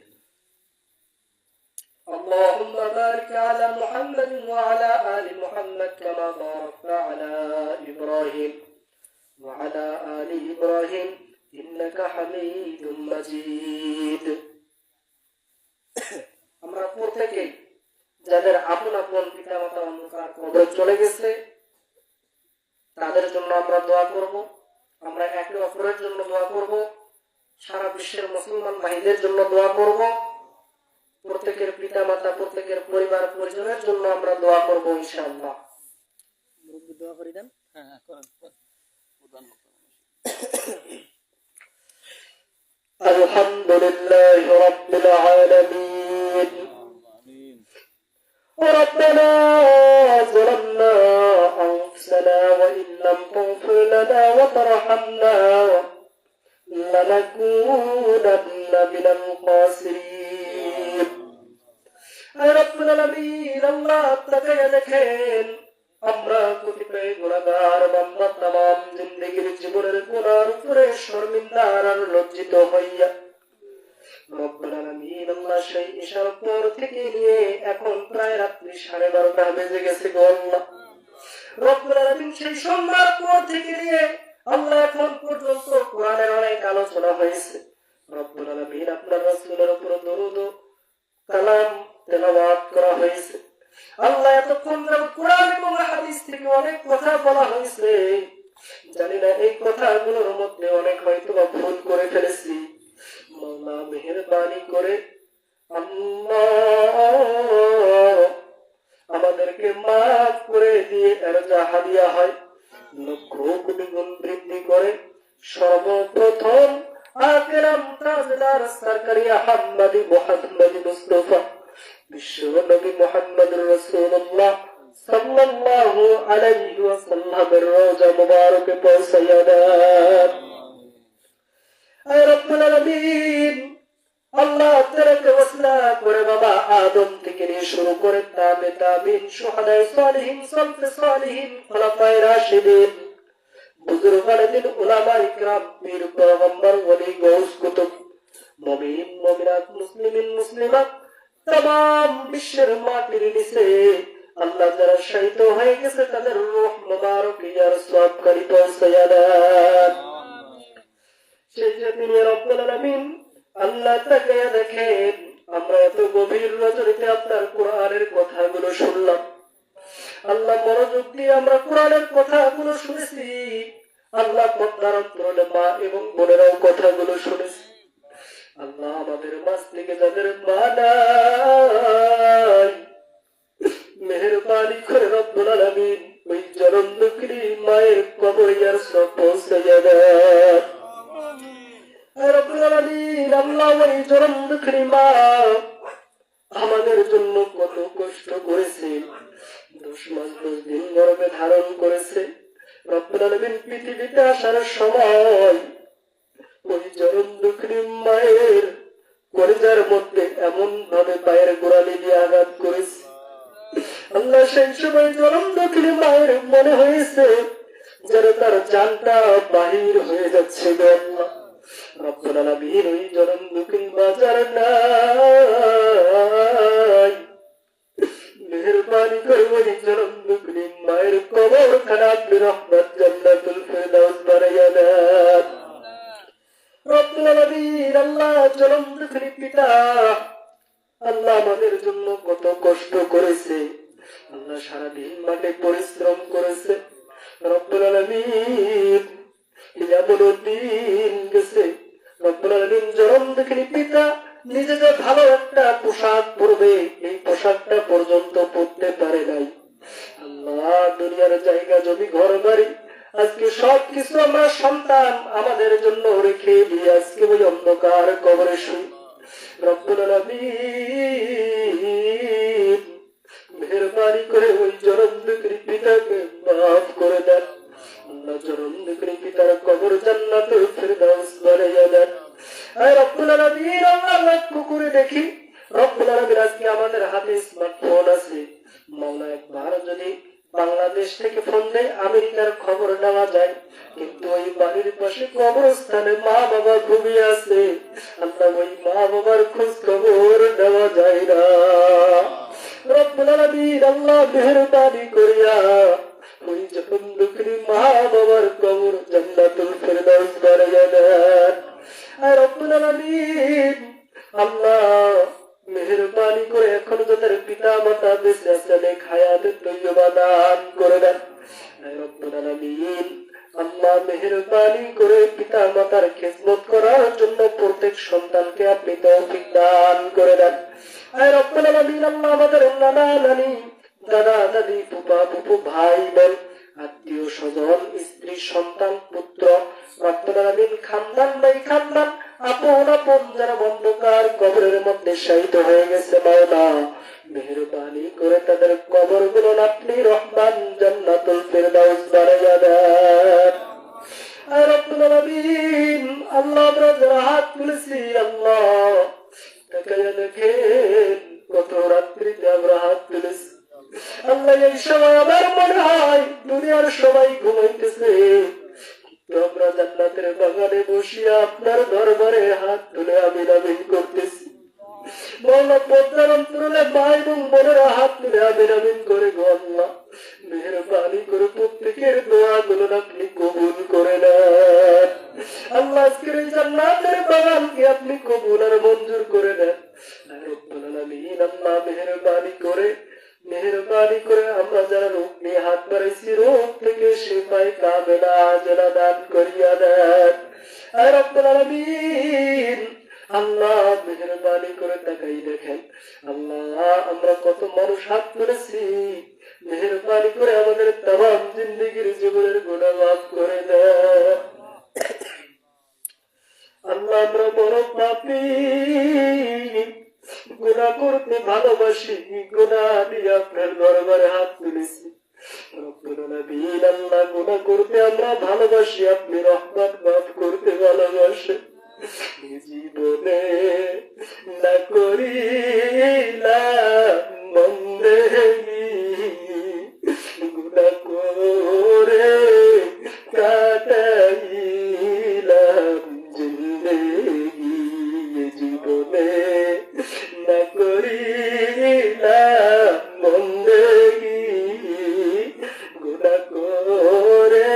اللهم بارك على محمد وعلى آل محمد كما باركت على إبراهيم وعلى آل إبراهيم إنك حميد مجيد. আমরা প্রত্যেকেই যাদের আপন আপন পিতা মাতা অন্ধকার কবরে চলে গেছে তাদের জন্য আমরা দোয়া করব, আমরা একে অপরের জন্য দোয়া করব, সারা বিশ্বের মুসলমান ভাইদের জন্য দোয়া করব, প্রত্যেকের পিতা মাতা, প্রত্যেকের পরিবার পরিজনের জন্য আমরা দোয়া করব ইনশাআল্লাহ। মুরব্বি দোয়া করে দেন। হ্যাঁ করেন। আলহামদুলিল্লাহি রাব্বিল আলামিন। ربنا ظلمنا أنفسنا وإن لم تغفر لنا وترحمنا لنكونن من الخاسرين. আয় রব্বুল আলামিন আল্লাহ তাকায়া দেখেন আমরা কতিপয় গুনাহগার বান্দা তামাম জিন্দেগির জীবনের গুনার উপরে শর্মিন্দা আর লজ্জিত হইয়া রব্বুল আলামিন আল্লাহ সেই ঈশার পর থেকে নিয়ে এখন প্রায় রাত্রি 12:30 বেজে গেছে গো আল্লাহ। রব্বুল আলামিন সেই সন্ধ্যার পর থেকে নিয়ে আল্লাহ এখন পর্যন্ত কোরআনের অনেক আলোচনা হয়েছে। রব্বুল আলামিন আপনার রাসূলের উপর দরুদ ও কালাম তেলাওয়াত করা হয়েছে। আল্লাহ এতক্ষণ যাবত কোরআন এবং হাদিস থেকে অনেক কথা বলা হয়েছে। জানি না এই কথাগুলোর মধ্যে অনেক হয়তো ভুল করে ফেলেছি। মাওলা মেহেরবানি করে আল্লাহ আমাদেরকে মাফ করে দিয়ে এর যা হাদিয়া হয় লক্ষ কোটি গুণ বৃদ্ধি করে সর্বপ্রথম আকিরাম তাজদার সরকারি আহমদি মুহাম্মদ মুস্তাফা বিশ্ব নবী মুহাম্মদুর রাসূলুল্লাহ সাল্লাল্লাহু আলাইহি ওয়াসাল্লামের রওজা মুবারকে পৌঁছাইয়া দেন। আয় রব্বুল আলামিন আল্লাহ তাআলাকে ওয়াসলা করে বাবা আদম থেকে নিয়ে শুরু করে তাবে তাবিন শুহাদায়ে সালিহিন সালফে সালিহিন খোলাফায়ে রাশিদিন বুজুর্গানে দিন উলামা ইকরাম পীর পয়গম্বর ওলি গৌস কুতুব মুমিন মুমিনাত মুসলিমিন মুসলিমাত तमाम বিশ্বের মাটির নিচে আল্লাহ যারা শহীদ হয়ে গেছে তাদের রূহ মুবারক ইয়ার সওয়াবকারী পৌঁছায়া দেন। সেই যে তিনি রব্বুল আলামিন আল্লাহ তাকায়া দেখেন আমরা এত গভীর নজরে আপনার কোরআনের কথাগুলো শুনলাম। আল্লাহ মনোযোগ দিয়ে আমরা কোরআনের কথাগুলো শুনেছি। আল্লাহ পর্দার অন্তরালে মা এবং বোনেরাও কথাগুলো শুনেছি। আল্লাহ আমাদের মাঝ থেকে যাদের মা নাই মেহেরবানি করে রব্বুল আলামিন ওই জনম দুঃখিনী মায়ের কবর ইয়ার সব পৌঁছাইয়া দেন। রব্বুল আলামিন আল্লাহ ওই জনম দুঃখিনী মা আমাদের জন্য কত কষ্ট করেছে। 10 মাস 10 দিন গর্ভে ধারণ করেছে। রব্বুল আলামিন পৃথিবীতে আসার সময় ওই জনম দুঃখিনী মায়ের কলিজার মধ্যে এমন ভাবে পায়ের গোড়ালি দিয়ে আঘাত করেছে। আল্লাহ সেই সময় জনম দুঃখিনী মায়ের মনে হয়েছে যেন তার জানটা বাহির হয়ে যাচ্ছে গো আল্লাহ। রব্বুল আলামিন ওই জনম দুঃখিনী বাজার নাই মেহেরবানি করে ওই জনম দুঃখিনী মায়ের কবর খানা আপনি রহমত জান্নাতুল ফিরদাউস বানাইয়া দেন। রব্বুল আলামিন আল্লাহ জনম দুঃখিনী পিতা আল্লাহ আমাদের জন্য কত কষ্ট করেছে। আল্লাহ সারাদিন মাঠে পরিশ্রম করেছে। রব্বুল আলামিন এমন দিন গেছে রব্বুল আলামিন জনম দুঃখিনী পিতা নিজে যে ভালো একটা পোশাক পরবে এই পোশাকটা পর্যন্ত পরতে পারে নাই। আল্লাহ দুনিয়ার জায়গা জমি ঘর বাড়ি আজকে সবকিছু আমরা সন্তান আমাদের জন্য রেখে দিয়ে আজকে ওই অন্ধকার কবরে শুই। রব্বুল আলামিন মেহেরবানি করে ওই জনম দুঃখিনী পিতাকে মাফ করে দেন। আল্লাহ জনম দুঃখিনী পিতার কবর জান্নাতুল ফিরদাউস বানাইয়া দেন। আয় রব্বুল আলামিন আমরা লক্ষ্য করে দেখি রব্বুল আলামিন আজকে আমাদের হাতে স্মার্টফোন আছে। মাওলা একবার যদি বাংলাদেশ থেকে ফোন দেয় আমেরিকার খবর নেওয়া যায়, কিন্তু ওই বাড়ির পাশে কবরস্থানে মা বাবা ঘুমিয়ে আছে। আল্লাহ ওই মা বাবার খোঁজ খবর নেওয়া যায় না। রব্বুল আলামিন আল্লাহ মেহেরবানি করিয়া ওই যখন দুঃখিনী মা বাবার কবর জান্নাতুল ফিরদাউস বানাইয়া দেন। আর রব্বুল আলামিন আল্লাহ মেহেরবানি করে এখন যাদের পিতা মাতা বেঁচে আছেন হায়াতের তৈয়বা দান করে দেন। রব্বুল আলামিন আল্লাহ মেহেরবানি করে পিতা মাতার খেদমত করার জন্য প্রত্যেক সন্তানকে আপনি তৌফিক দান করে দেন। রব্বুল আলামিন আল্লাহ আমাদের নানা নানি দাদা দাদি ফুপা ফুপু ভাই বোন আত্মীয় স্বজন স্ত্রী সন্তান পুত্র রব্বুল আলামিন খানদান বাই খানদান আপন আপন যারা অন্ধকার কবরের মধ্যে শহীদ হয়ে গেছে মাওলা মেহেরবানি করে তাদের কবর গুলো আপনি রহমান জান্নাতুল ফিরদাউস বানাইয়া দেন। রব্বুল আলামিন আল্লাহ আমরা যারা হাত তুলেছি আল্লাহ তাকায়া দেখেন কত রাত্রিতে আমরা হাত তুলেছি আল্লাহ। এই সময় আমার মনে হয় দুনিয়ার সবাই ঘুমাইতেছে, আমরা জান্নাতের বাগানে বসিয়া আপনার দরবারে হাত তুলে আমিন আমিন করতেছি। মৌলা পদ্মার অন্তরে মা এবং বোনেরা হাত তুলে আমিন আমিন করে গো আল্লাহ, মেহেরবানি করে প্রত্যেকের দোয়া গুলো আপনি কবুল করে নেন আল্লাহ। আজকের এই জান্নাতের বাগানকে আপনি কবুল আর মঞ্জুর করে নেন রব্বুল আলামিন। আল্লাহ মেহেরবানি করে আমরা যারা রোগ নিয়ে হাত বাড়াইছি রোগ থেকে শিফায়ে কামেলা আজলা দান করিয়া দেন রব্বুল আলামিন। আল্লাহ মেহেরবানি করে তাকাই দেখেন আল্লাহ, আমরা কত মানুষ হাত তুলেছি, মেহেরবানি করে আমাদের তামাম জিন্দেগির জীবনের গুনাহ মাফ করে দেন আল্লাহ। আমরা বড় পাপী, গুনাহ করতে ভালোবাসি, গুনাহ দিয়ে আপনার দরবারে হাত তুলেছি রব্বুল আলামিন। আল্লাহ গুনাহ করতে আমরা ভালোবাসি, আপনি রহমত মাফ করতে ভালোবাসেন। জীবনে না করিলাম বন্দেগি, গুনাহ করে কাটাইলাম জিন্দেগি। জীবনে না করিলাম বন্দেগি, গুনাহ করে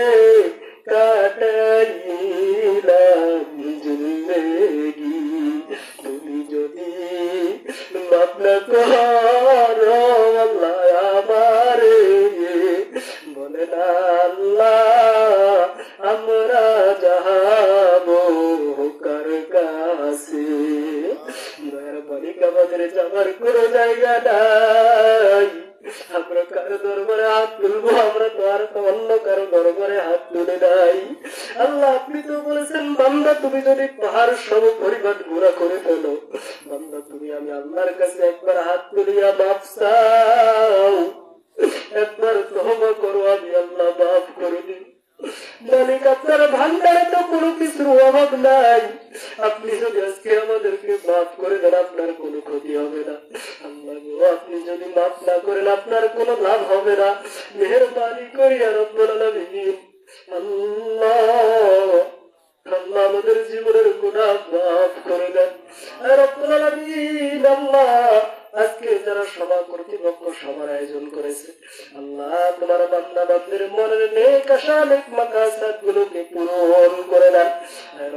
কাটাইলাম জিন্দেগি। তুমি যদি মাফ না করো আল্লাহ আমারে, বলে না আল্লাহ আমরা যাবো কার কাছে। দয়ার বালিক আমাদের যাবার কোনো জায়গা নাই, আমরা কারো দরবারে হাত তুলবো, আমরা তো আর অন্য কারো দরবারে হাত তুলে নাই আল্লাহ। আপনি তো বলেছেন বান্দা তুমি যদি পাহাড় সম পরিমাণ গুনাহ করে ফেলো, বান্দা তুমি আমি আল্লাহর কাছে একবার হাত তুলিয়া মাফ চাও, একবার তওবা করো, আমি আল্লাহ মাফ করে দিই। মালিক আপনার ভান্ডারে তো কোনো কিছুর অভাব নাই, আপনি যদি আজকে আমাদেরকে মাফ করে দেন আপনার কোনো ক্ষতি হবে না আল্লাহ গো। আপনি যদি মাফ না করেন আপনার কোনো লাভ হবে না। মেহেরবানি করিয়া রব্বুল আলামিন আল্লাহ আল্লাহ আমাদের জীবনের গুনাহ মাফ করে দেন রব্বুল আলামিন। আল্লাহ আজকে যারা সভা কর্তৃপক্ষ সভার আয়োজন করেছে আল্লাহ, তোমার বান্দা বান্দির মনের নেক আশা নেক মাকাসাদ গুলোকে পূরণ করে দেন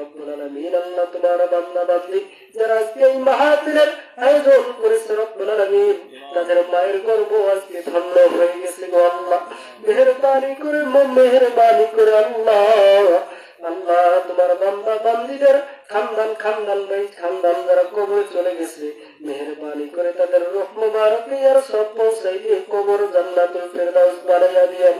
রব্বুল আলামিন। আল্লাহ তোমার বান্দা বান্দি যারা আজকে এই মাহফিলের আয়োজন করেছে রব্বুল আলামিন, তাদের মায়ের গর্ভ আজকে ধন্য হয়ে গেছে গো আল্লাহ। মেহেরবানি করে আল্লাহ আল্লাহ তোমার বান্দা বান্দিদের খানদান ভাই খানদান যারা কবরে চলে গেছে, মেহেরবানি করে তাদের রূহ মুবারক আর সব পৌঁছাই দিয়ে কবর জান্নাতুল ফেরদাউস বানাইয়া দিয়েন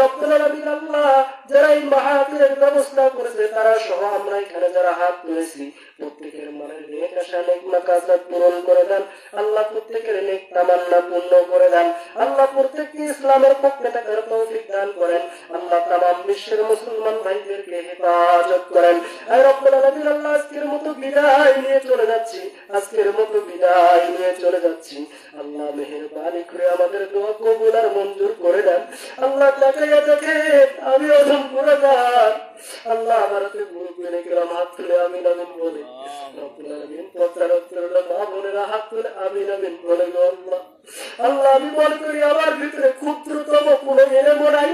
রব্বুল আলামিন। আল্লাহ যারা এই মাহফিলের ব্যবস্থা করেছে তারা সহ আমরা এখানে যারা হাত তুলেছি প্রত্যেকের মনের নেক আশা নেক মাকাসাদ পূরণ করে দেন আল্লাহ। প্রত্যেকের নেক তামান্না পূর্ণ করে দেন আল্লাহ। প্রত্যেককে ইসলামের পক্ষে থাকার তৌফিক দান করেন আল্লাহ। তামাম বিশ্বের মুসলমান ভাইদেরকে হেফাজত করেন রব্বুল আলামিন। আল্লাহ আজকের মতো বিদায় নিয়ে চলে যাচ্ছি আল্লাহ। মেহেরবানি করে আমাদের দোয়া কবুল আর মঞ্জুর করে দেন আল্লাহ। তাকাইয়া দেখে আমি অধম গুনাহগার আল্লাহ, আমার মুরব্বিনে কেরাম হাত তুলে আমিন আমিন বলে রব্বুল আলামিন। পর্দার অন্তরে মা বোনেরা হাত তুলে আমিন আমিন বলে গো আল্লাহ। আল্লাহ আমি মনে করি আমার ভিতরে ক্ষুদ্রতম কোনো এলেম নাই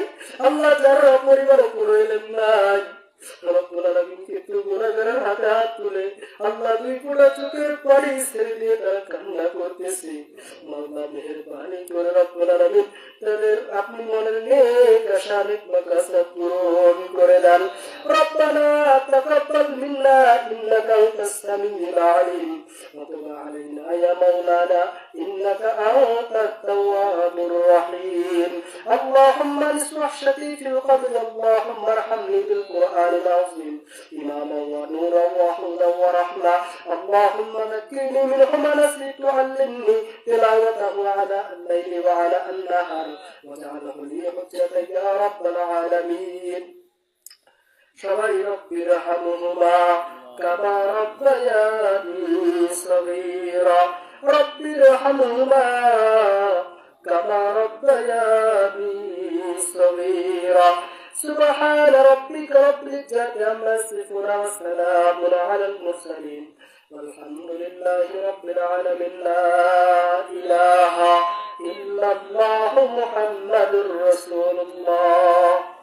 আল্লাহ, যার পরিবারও কোনো এলেম নাই রব্বুল আলামিন। কিন্তু গুনাহগারের হাতে হাত তুলে আল্লাহ দুই ফোঁটা চোখের পানি ছেড়ে দিয়ে তারা কান্না করতেছে মাওলা। মেহেরবানি করে রব্বুল আলামিন তাদের আপনি মনের নেক আশা নেক মাকাসাদ পূরণ করে দেন। রব্বানা তাকাব্বাল মিন্না ইন্নাকা আনতাস সামিউল আলিম ওয়া তুব আলাইনা ইয়া মাওলানা ইন্নাকা আনতাত তাওয়াবুর রহিম। اللهم اصلح شتي في القبر، اللهم ارحمني بالقرآن العظيم إماما ونورا وهدى ورحمة. اللهم ذكرني منه ما نسيت وعلمني تلاوته على الليل وعلى النهار واجعله لي حجة يا رب العالمين. সবাই রব্বি রহমহুমা কামা রব্বায়ানি সগীরা। رب ارحمهما كما ربياني صغيرا سبحان ربك رب العزة عما يصفون وسلام على المرسلين والحمد لله رب العالمين لا إله إلا الله محمد رسول الله